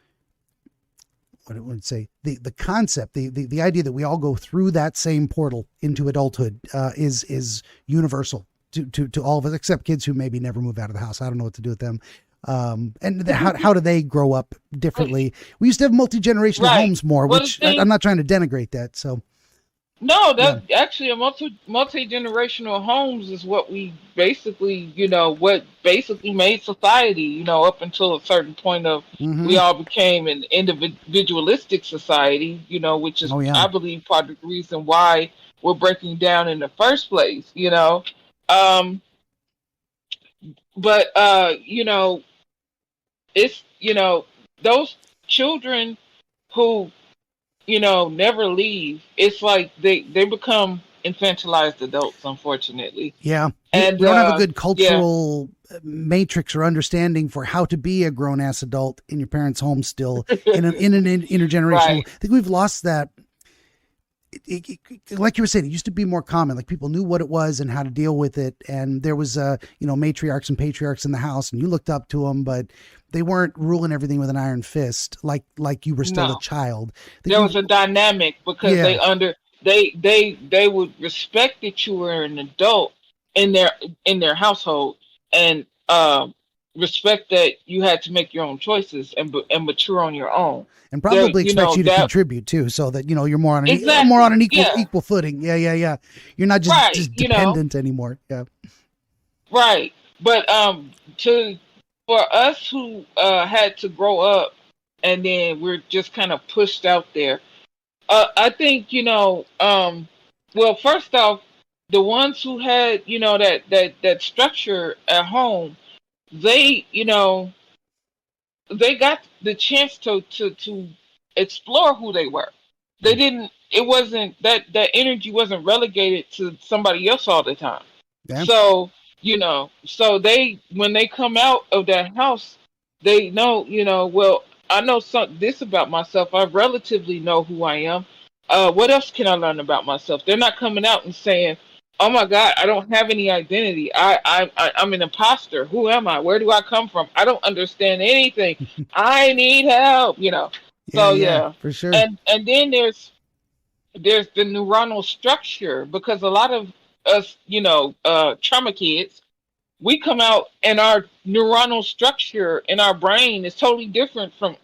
what I would say, the concept, the idea that we all go through that same portal into adulthood is universal to all of us, except kids who maybe never move out of the house. I don't know what to do with them. And how do they grow up differently? We used to have multi-generational homes more, which I'm not trying to denigrate that. So. No, that's actually a multi-generational homes is what we basically, what basically made society, up until a certain point of we all became an individualistic society, which is, I believe, part of the reason why we're breaking down in the first place, But, it's, those children who never leave. It's like they become infantilized adults, unfortunately. Yeah. And we don't have a good cultural matrix or understanding for how to be a grown ass adult in your parents' home still in an intergenerational. Right. I think we've lost that. Like you were saying, it used to be more common. Like people knew what it was and how to deal with it. And there was, matriarchs and patriarchs in the house, and you looked up to them, but they weren't ruling everything with an iron fist like you were still a child. There was a dynamic because they would respect that you were an adult in their household, and respect that you had to make your own choices and mature on your own. And probably expect you to contribute too, so that you're more on an equal footing. Yeah. You're not just dependent anymore. Yeah. Right, but for us who had to grow up and then we're just kind of pushed out there, I think well, first off, the ones who had that structure at home, they they got the chance to explore who they were. They didn't. It wasn't that energy wasn't relegated to somebody else all the time. Yeah. So so when they come out of that house, they know well, I know this about myself. I relatively know who I am. What else can I learn about myself? They're not coming out and saying, oh my God, I don't have any identity. I'm an imposter. Who am I? Where do I come from? I don't understand anything. I need help, So yeah, for sure. And then there's the neuronal structure, because a lot of us, trauma kids, we come out and our neuronal structure in our brain is totally different from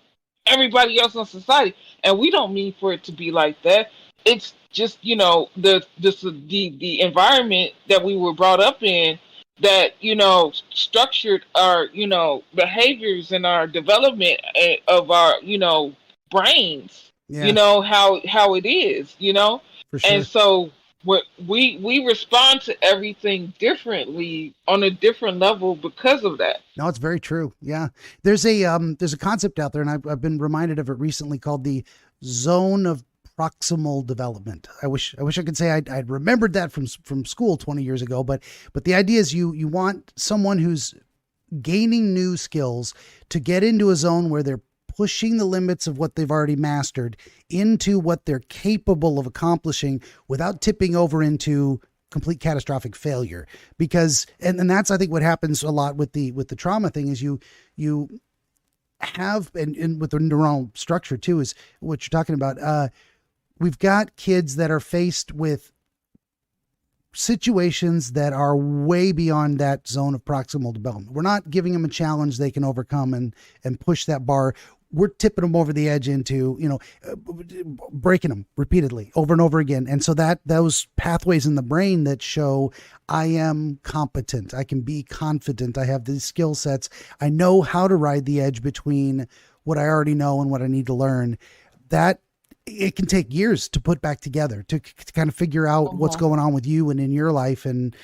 everybody else in society. And we don't mean for it to be like that. It's just, the environment that we were brought up in that, structured our, behaviors and our development of our, brains, how it is, For sure. And so what we respond to everything differently on a different level because of that. No, it's very true. Yeah. There's a concept out there, and I've been reminded of it recently, called the zone of proximal development. I wish I could say I'd remembered that from school 20 years ago, but the idea is you want someone who's gaining new skills to get into a zone where they're pushing the limits of what they've already mastered into what they're capable of accomplishing without tipping over into complete catastrophic failure. Because, and that's, I think, what happens a lot with the trauma thing is you have, and with the neuronal structure too, is what you're talking about. We've got kids that are faced with situations that are way beyond that zone of proximal development. We're not giving them a challenge they can overcome and push that bar. We're tipping them over the edge into, breaking them repeatedly over and over again. And so those pathways in the brain that show I am competent, I can be confident, I have these skill sets, I know how to ride the edge between what I already know and what I need to learn, that it can take years to put back together, to kind of figure out what's going on with you and in your life, and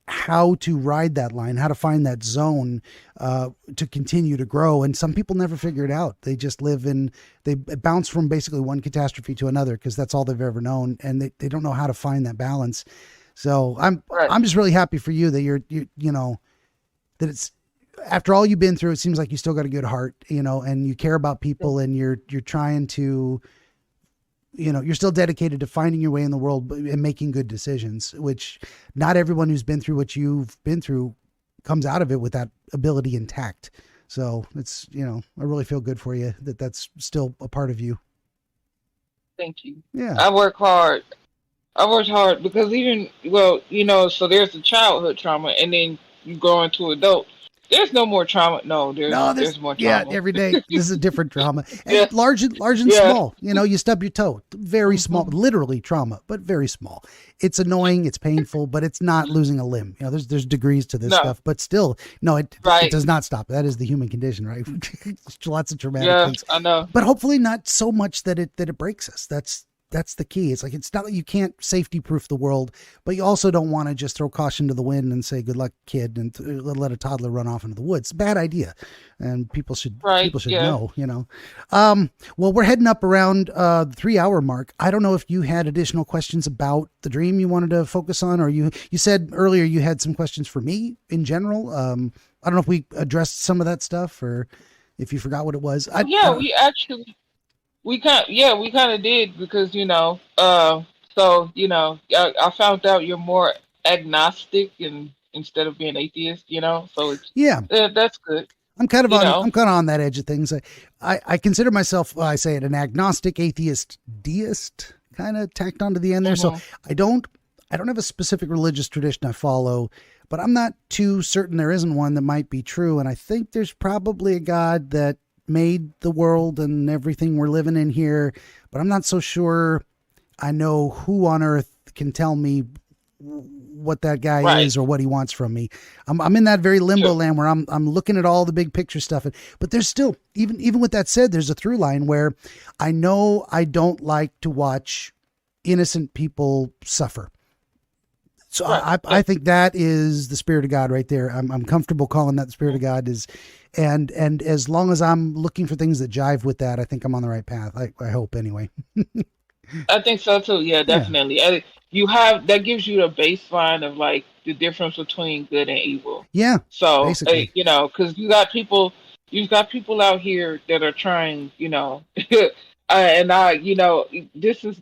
how to ride that line, how to find that zone to continue to grow. And some people never figure it out. They just they bounce from basically one catastrophe to another because that's all they've ever known, and they don't know how to find that balance. So I'm just really happy for you that you're that it's, after all you've been through, it seems like you still got a good heart, and you care about people, and you're trying to, you're still dedicated to finding your way in the world and making good decisions, which not everyone who's been through what you've been through comes out of it with that ability intact. So it's, I really feel good for you that that's still a part of you. Thank you. Yeah. I work hard. I worked hard because so there's the childhood trauma, and then you go into adult. There's no more trauma. No, No, there's more trauma. every day. This is a different trauma. And Yeah, large and yeah. small. You stub your toe. Very small, Mhm. literally trauma, but very small. It's annoying, it's painful, but it's not losing a limb. There's degrees to this No, stuff, but still, no, it right. does not stop. That is the human condition, right? Lots of traumatic Yeah, things. I know. But hopefully not so much that it breaks us. That's the key. It's like, it's not that you can't safety proof the world, but you also don't want to just throw caution to the wind and say, good luck, kid, and let a toddler run off into the woods. Bad idea. And people should Right. Yeah. know. Well, we're heading up around the 3-hour mark. I don't know if you had additional questions about the dream you wanted to focus on, or you said earlier you had some questions for me in general. I don't know if we addressed some of that stuff, or if you forgot what it was. Yeah, we kind of did because I found out you're more agnostic and instead of being atheist, so it's Yeah. that's good. I'm kind of You on know, that edge of things. I consider myself, I say it, an agnostic, atheist, deist, kind of tacked onto the end there. So hmm I don't have a specific religious tradition I follow, but I'm not too certain there isn't one that might be true. And I think there's probably a God that made the world and everything we're living in here, but I'm not so sure I know who on earth can tell me what that guy right. is or what he wants from me. I'm in that very limbo Sure. land where I'm looking at all the big picture stuff, but there's still, even with that said, there's a through line where I know I don't like to watch innocent people suffer. So Right. I think that is the Spirit of God right there. I'm comfortable calling that the Spirit of God is, and as long as I'm looking for things that jive with that, I think I'm on the right path. I hope anyway. I think so too. Yeah, Yeah. definitely. You have that gives you the baseline of like the difference between good and evil. Yeah. So, Basically. because you've got people out here that are trying, and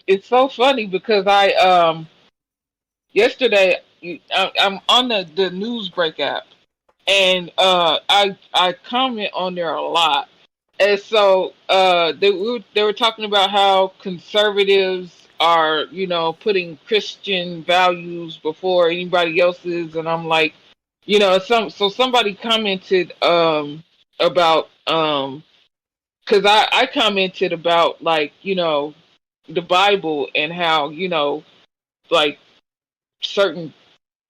it's so funny because yesterday I'm on the news break app, and I comment on there a lot, and so they were talking about how conservatives are putting Christian values before anybody else's, and I'm like, somebody commented about because I commented about like the Bible and how like certain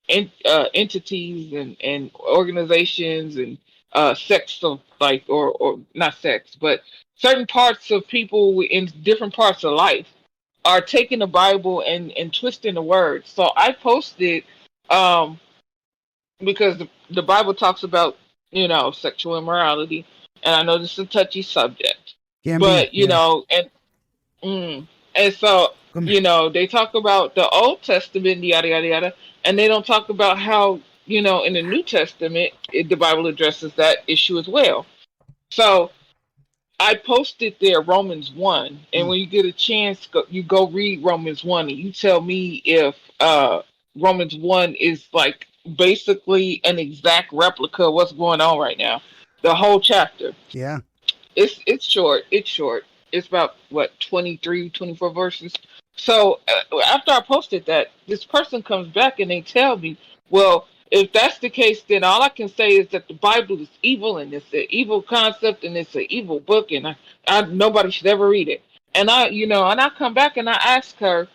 entities and organizations and sects of like or not sects but certain parts of people in different parts of life are taking the Bible and twisting the words. So I posted because the Bible talks about sexual immorality, and I know this is a touchy subject, Can be. but Yeah. and so Come here. they talk about the Old Testament, yada yada yada, and they don't talk about how in the New Testament the Bible addresses that issue as well. So I posted there Romans 1, and Mm. when you get a chance, you go read Romans 1, and you tell me if Romans 1 is like basically an exact replica of what's going on right now. The whole chapter. Yeah. It's short. It's short. It's about what 23, 24 verses. So after I posted that, this person comes back and they tell me, well, if that's the case, then all I can say is that the Bible is evil and it's an evil concept and it's an evil book and nobody should ever read it. And I come back and I ask her,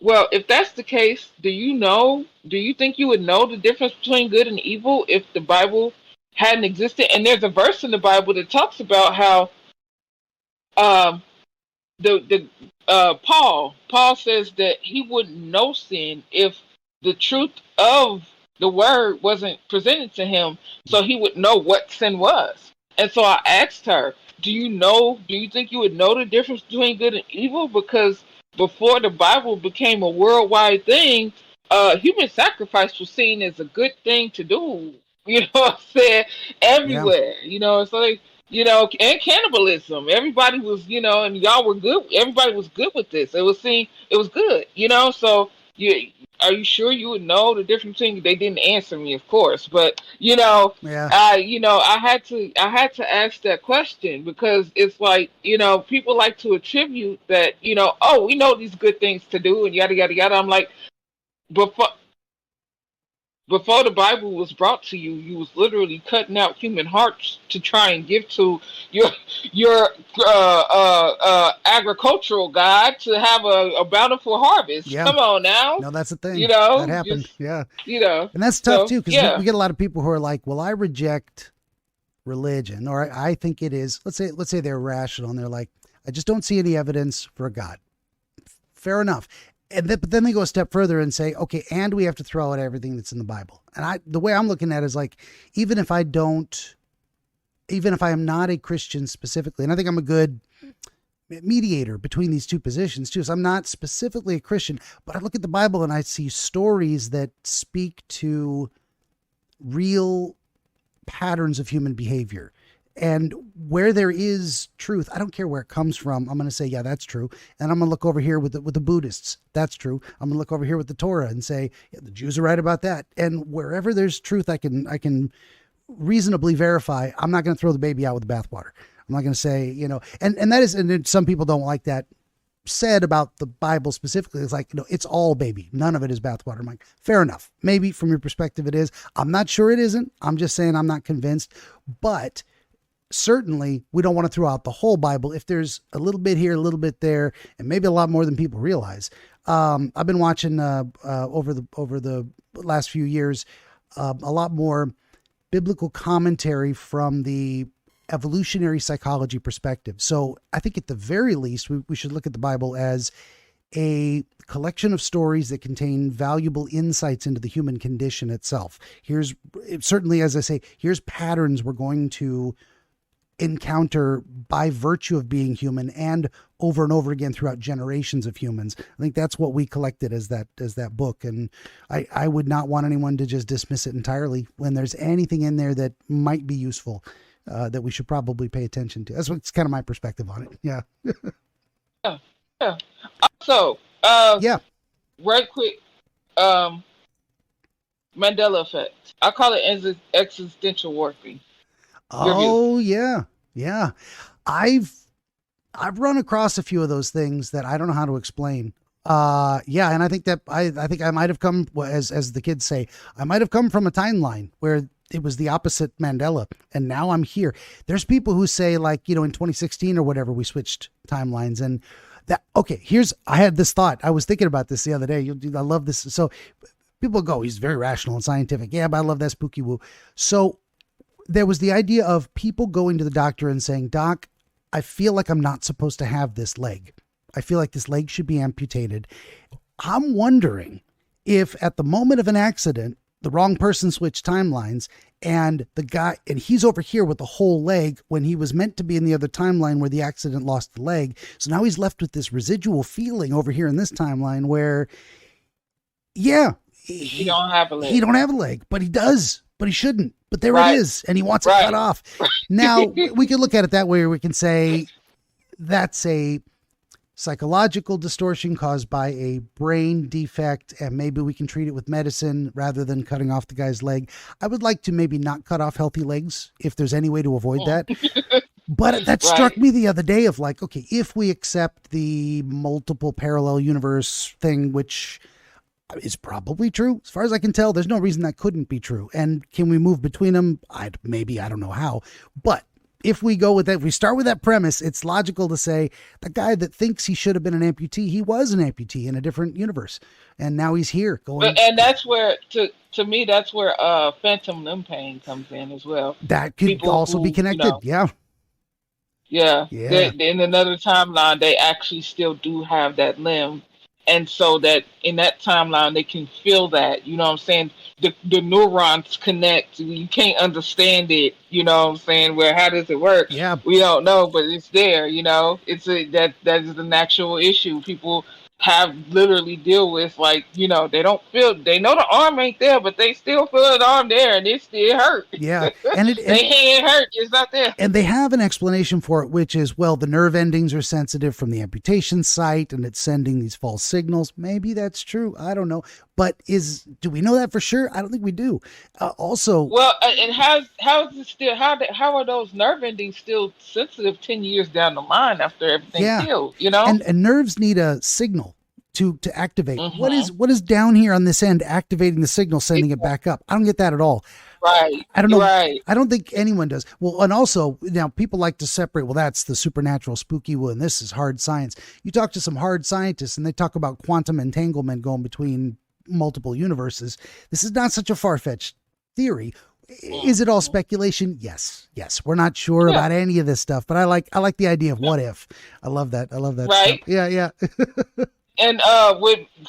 well, if that's the case, do you think you would know the difference between good and evil if the Bible hadn't existed? And there's a verse in the Bible that talks about how um, Paul says that he wouldn't know sin if the truth of the word wasn't presented to him, so he would know what sin was. And so I asked her, do you think you would know the difference between good and evil? Because before the Bible became a worldwide thing, human sacrifice was seen as a good thing to do. You know what I'm saying? Yeah. Everywhere. So like, and cannibalism. Everybody was, and y'all were good. Everybody was good with this. It was good, So are you sure you would know the difference between? They didn't answer me, of course, but Yeah. I had to ask that question because it's like, people like to attribute that, oh, we know these good things to do and yada yada yada. I'm like, before before the Bible was brought to you, you was literally cutting out human hearts to try and give to your agricultural God to have a bountiful harvest. Yeah. Come on now. No, that's the thing. That happened. Yeah. And that's tough too, because we get a lot of people who are like, well, I reject religion, or I think it is, let's say they're rational and they're like, I just don't see any evidence for a God. Fair enough. But then they go a step further and say, okay, and we have to throw out everything that's in the Bible. And the way I'm looking at it is like, even if I am not a Christian specifically, and I think I'm a good mediator between these two positions too. So I'm not specifically a Christian, but I look at the Bible and I see stories that speak to real patterns of human behavior. And where there is truth, I don't care where it comes from. I'm going to say, yeah, that's true. And I'm going to look over here with the Buddhists. That's true. I'm going to look over here with the Torah and say, yeah, the Jews are right about that. And wherever there's truth, I can reasonably verify. I'm not going to throw the baby out with the bathwater. I'm not going to say, and that is, and some people don't like that said about the Bible specifically. It's like, it's all baby. None of it is bathwater. I'm like, fair enough. Maybe from your perspective it is. I'm not sure it isn't. I'm just saying I'm not convinced. But certainly we don't want to throw out the whole Bible if there's a little bit here, a little bit there, and maybe a lot more than people realize. I've been watching over the last few years a lot more biblical commentary from the evolutionary psychology perspective. So I think at the very least, we should look at the Bible as a collection of stories that contain valuable insights into the human condition itself. Here's certainly, as I say, here's patterns we're going to encounter by virtue of being human and over again throughout generations of humans. I think that's what we collected as that book. And I would not want anyone to just dismiss it entirely when there's anything in there that might be useful, that we should probably pay attention to. That's what's kind of my perspective on it. Yeah. Yeah. So, right quick, Mandela effect. I call it existential warfare. Oh yeah. Yeah. I've run across a few of those things that I don't know how to explain. And I think that I think I might have come, as the kids say, I might have come from a timeline where it was the opposite Mandela, and now I'm here. There's people who say, like, in 2016 or whatever, we switched timelines, and that, okay, I had this thought. I was thinking about this the other day. I love this. So people go, he's very rational and scientific. Yeah, but I love that spooky woo. So there was the idea of people going to the doctor and saying, Doc, I feel like I'm not supposed to have this leg. I feel like this leg should be amputated. I'm wondering if at the moment of an accident, the wrong person switched timelines, and he's over here with the whole leg when he was meant to be in the other timeline where the accident lost the leg. So now he's left with this residual feeling over here in this timeline where, yeah, he don't have a leg. He don't have a leg, but he does, but he shouldn't. But there it is, and he wants it cut off. Now, we can look at it that way, or we can say that's a psychological distortion caused by a brain defect, and maybe we can treat it with medicine rather than cutting off the guy's leg. I would like to maybe not cut off healthy legs if there's any way to avoid that. But that struck me the other day of like, okay, if we accept the multiple parallel universe thing, which is probably true. As far as I can tell, there's no reason that couldn't be true. And can we move between them? I don't know how. But if we go with that, if we start with that premise, it's logical to say the guy that thinks he should have been an amputee, he was an amputee in a different universe. And now he's here going. And that's where, to me, that's where phantom limb pain comes in as well. That could also be connected. Yeah. In another timeline, they actually still do have that limb. And so that in that timeline, they can feel that, you know what I'm saying? The neurons connect. You can't understand it, you know what I'm saying? How does it work? Yeah. We don't know, but it's there, that is an actual issue. People have literally deal with, like, they don't feel, they know the arm ain't there, but they still feel the arm there and it still hurt. Yeah. And they hand hurt, it's not there. And they have an explanation for it, which is, well, the nerve endings are sensitive from the amputation site and it's sending these false signals. Maybe that's true. I don't know. But do we know that for sure? I don't think we do. Also, Well, and how is it still how are those nerve endings still sensitive 10 years down the line after everything's yeah, healed? You know. and nerves need a signal to activate. Mm-hmm. What is down here on this end activating the signal, sending it back up? I don't get that at all. Right. I don't know. Right. I don't think anyone does. Well, and also now people like to separate. Well, that's the supernatural, spooky one. This is hard science. You talk to some hard scientists, and they talk about quantum entanglement going between multiple universes. This is not such a far-fetched theory. Is it all speculation? Yes. We're not sure about any of this stuff, but I like the idea of what if. I love that. Right. Stuff. Yeah. And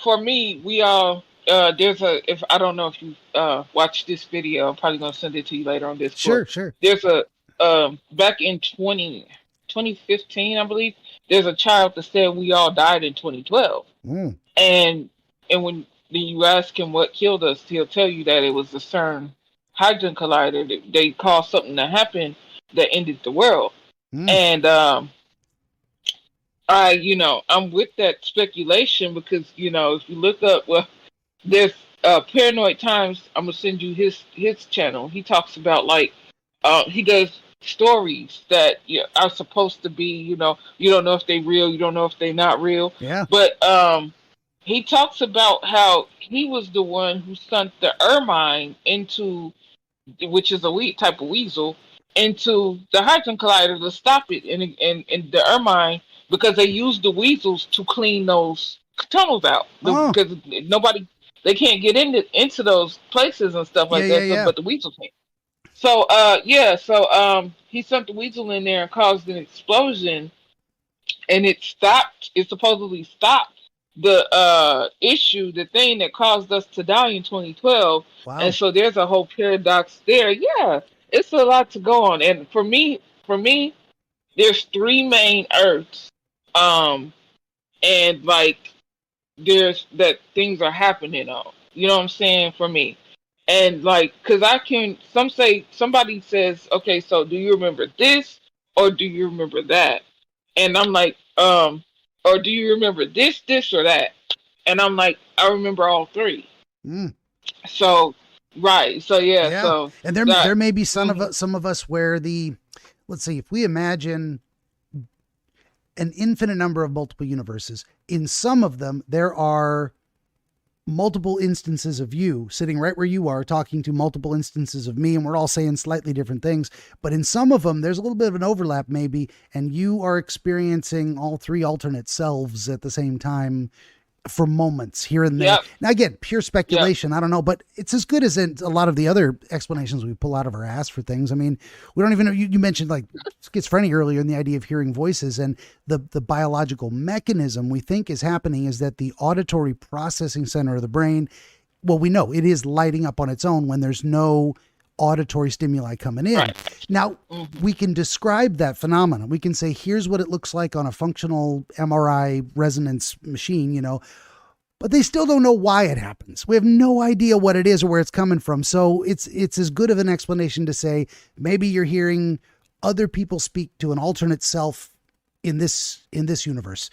for me, we all there's if I don't know if you watched this video, I'm probably gonna send it to you later on this. Sure. There's a back in 2015, I believe, there's a child that said we all died in 2012. And when you ask him what killed us, he'll tell you that it was the CERN hydrogen collider. They caused something to happen that ended the world. And I'm with that speculation because, if you look up, well, there's Paranoid Times. I'm gonna send you his channel. He talks about he does stories that are supposed to be, you don't know if they real, you don't know if they not real. Yeah. But he talks about how he was the one who sent the ermine into, which is a type of weasel, into the hydrogen collider to stop it, and the ermine, because they used the weasels to clean those tunnels out, because they can't get into those places and stuff like that. Yeah. But the weasels can. So he sent the weasel in there and caused an explosion, and it supposedly stopped the issue, the thing that caused us to die in 2012. Wow. And so there's a whole paradox there. Yeah, it's a lot to go on. And for me, there's three main Earths, and there's that things are happening on. You know what I'm saying? For me, and because somebody says, okay, so do you remember this or do you remember that? And I'm like, or do you remember this, or that? And I'm like, I remember all three. So, right. So, yeah. So, and there may be some of us where let's see, if we imagine an infinite number of multiple universes, in some of them, there are multiple instances of you sitting right where you are talking to multiple instances of me, and we're all saying slightly different things. But in some of them, there's a little bit of an overlap maybe, and you are experiencing all three alternate selves at the same time for moments here and there. Yep. Now, again, pure speculation. I don't know, but it's as good as a lot of the other explanations we pull out of our ass for things. I mean, we don't even know. You mentioned schizophrenia earlier, and the idea of hearing voices, and the biological mechanism we think is happening is that the auditory processing center of the brain, well, we know it is lighting up on its own when there's no auditory stimuli coming in. Right. Now, we can describe that phenomenon. We can say, here's what it looks like on a functional MRI resonance machine, but they still don't know why it happens. We have no idea what it is or where it's coming from. So it's as good of an explanation to say, maybe you're hearing other people speak to an alternate self in this universe.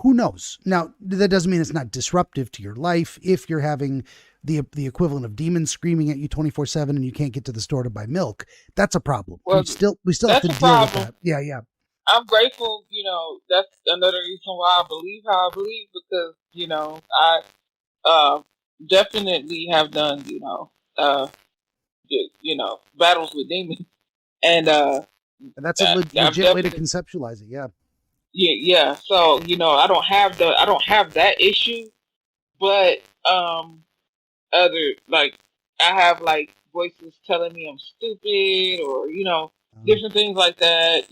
Who knows? Now, that doesn't mean it's not disruptive to your life. If you're having the equivalent of demons screaming at you 24/7 and you can't get to the store to buy milk, that's a problem. Well, we still have to deal with that. Yeah. I'm grateful, that's another reason why I believe how I believe, because, I definitely have done, battles with demons. And that's a legit way to conceptualize it. Yeah. Yeah. So, I don't have that issue, but I have voices telling me I'm stupid, or different things like that.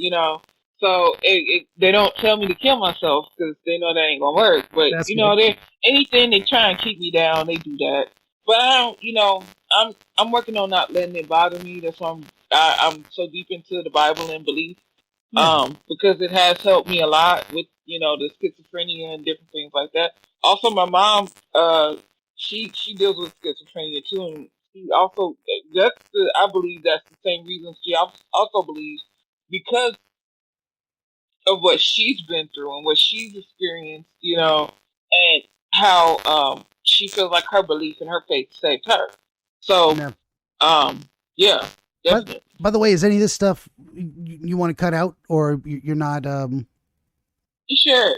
So they don't tell me to kill myself because they know that ain't gonna work. But they anything they try and keep me down, they do that. But I don't. I'm working on not letting it bother me. That's why I'm so deep into the Bible and belief. Because it has helped me a lot with the schizophrenia and different things like that. Also, my mom, she deals with schizophrenia too, and she also I believe that's the same reason she also believes, because of what she's been through and what she's experienced, and how she feels like her belief and her faith saved her. So, Yeah. Yeah, definitely. By the way, is any of this stuff you want to cut out, or you're not? Sure.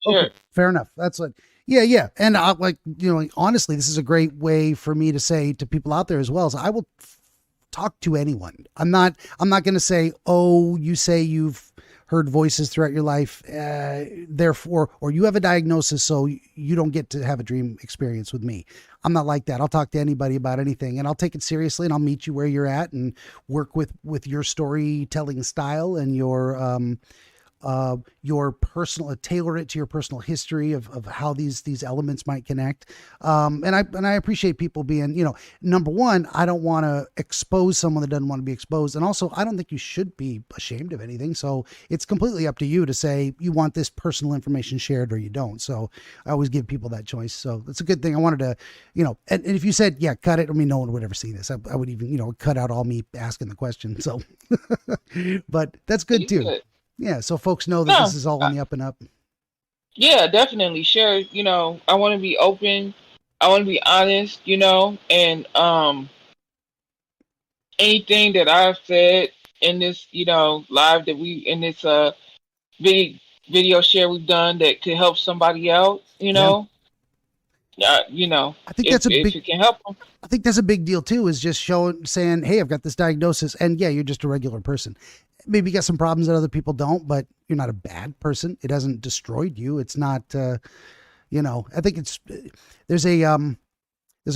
Okay, fair enough. That's what. Yeah. And honestly, this is a great way for me to say to people out there as well, is I will talk to anyone. I'm not going to say, oh, you say you've heard voices throughout your life, therefore, or you have a diagnosis, so you don't get to have a dream experience with me. I'm not like that. I'll talk to anybody about anything, and I'll take it seriously, and I'll meet you where you're at and work with your storytelling style and your personal, tailor it to your personal history of how these elements might connect. And I appreciate people being, number one, I don't want to expose someone that doesn't want to be exposed. And also, I don't think you should be ashamed of anything. So it's completely up to you to say you want this personal information shared or you don't. So I always give people that choice. So that's a good thing. I wanted to, and if you said, yeah, cut it, I mean, no one would ever see this. I would even, cut out all me asking the question. So, but that's good too. Yeah, so folks know that this is all on the up and up. Yeah, definitely. Sure. I want to be open. I want to be honest, and anything that I've said in this, live that in this video share we've done that could help somebody else, I think that's if it can help them. I think that's a big deal too, is just saying, hey, I've got this diagnosis, and yeah, you're just a regular person. Maybe you got some problems that other people don't, but you're not a bad person. It hasn't destroyed you. It's not, I think there's a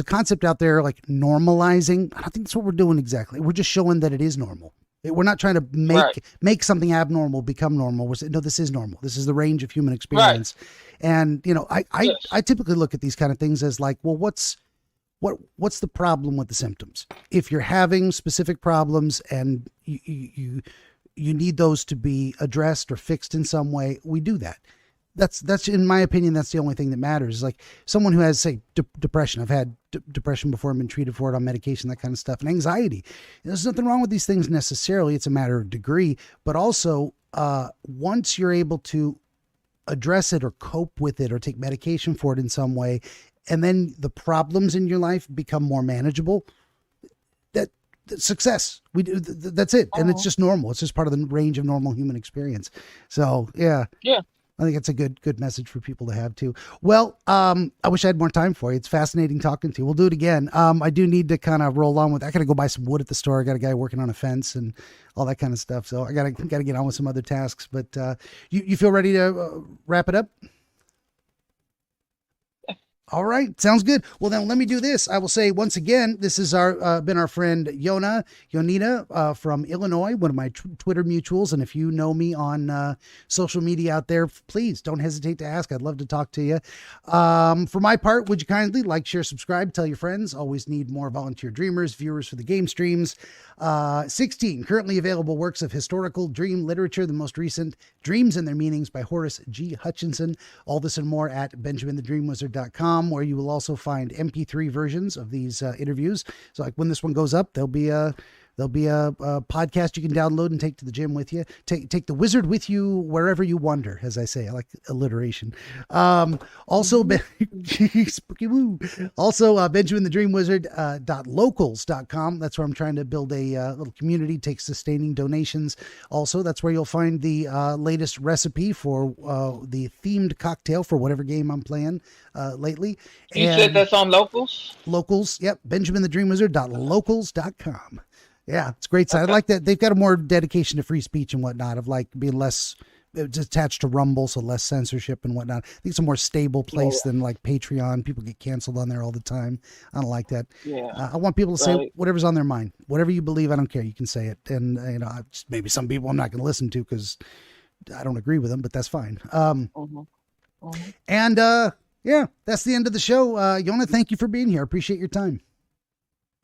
concept out there like normalizing. I don't think that's what we're doing exactly. We're just showing that it is normal. We're not trying to make something abnormal become normal. We're saying, no, this is normal. This is the range of human experience. Right. And, I typically look at these kind of things as like, well, what's the problem with the symptoms? If you're having specific problems and you need those to be addressed or fixed in some way, we do that. That's in my opinion, that's the only thing that matters. Is like someone who has, say, depression. I've had depression before and been treated for it on medication, that kind of stuff, and anxiety. There's nothing wrong with these things necessarily. It's a matter of degree, but also once you're able to address it or cope with it or take medication for it in some way, and then the problems in your life become more manageable, success. That's it. And it's just normal. It's just part of the range of normal human experience. So yeah. I think it's a good message for people to have too. Well, I wish I had more time for you. It's fascinating talking to you. We'll do it again. I do need to kind of roll on with, I got to go buy some wood at the store. I got a guy working on a fence and all that kind of stuff. So I got to get on with some other tasks, but you feel ready to wrap it up? All right. Sounds good. Well, then let me do this. I will say once again, this is been our friend Yonita from Illinois, one of my Twitter mutuals. And if you know me on social media out there, please don't hesitate to ask. I'd love to talk to you. For my part, would you kindly like, share, subscribe, tell your friends? Always need more volunteer dreamers, viewers for the game streams. 16 currently available works of historical dream literature, the most recent Dreams and Their Meanings by Horace G. Hutchinson. All this and more at benjaminthedreamwizard.com, where you will also find MP3 versions of these interviews. So like when this one goes up, there'll be a podcast you can download and take to the gym with you. Take the wizard with you wherever you wander, as I say. I like alliteration. Also, spooky woo. Also, benjaminthedreamwizard.locals.com. That's where I'm trying to build a little community, take sustaining donations. Also, that's where you'll find the latest recipe for the themed cocktail for whatever game I'm playing lately. You said that's on Locals? Locals, yep. benjaminthedreamwizard.locals.com. Yeah, it's a great site. I like that. They've got a more dedication to free speech and whatnot, of like being less attached to Rumble, so less censorship and whatnot. I think it's a more stable place than like Patreon. People get canceled on there all the time. I don't like that. Yeah. I want people to say whatever's on their mind. Whatever you believe, I don't care. You can say it. And, maybe some people I'm not going to listen to because I don't agree with them, but that's fine. And yeah, that's the end of the show. Yona, thank you for being here. I appreciate your time.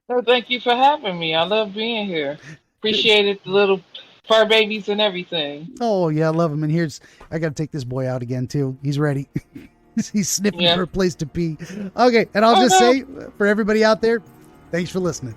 Oh, thank you for having me. I love being here. Appreciated the little fur babies and everything. Oh yeah, I love him. And I got to take this boy out again too. He's ready. He's sniffing for a place to pee. Okay, and I'll just say for everybody out there, thanks for listening.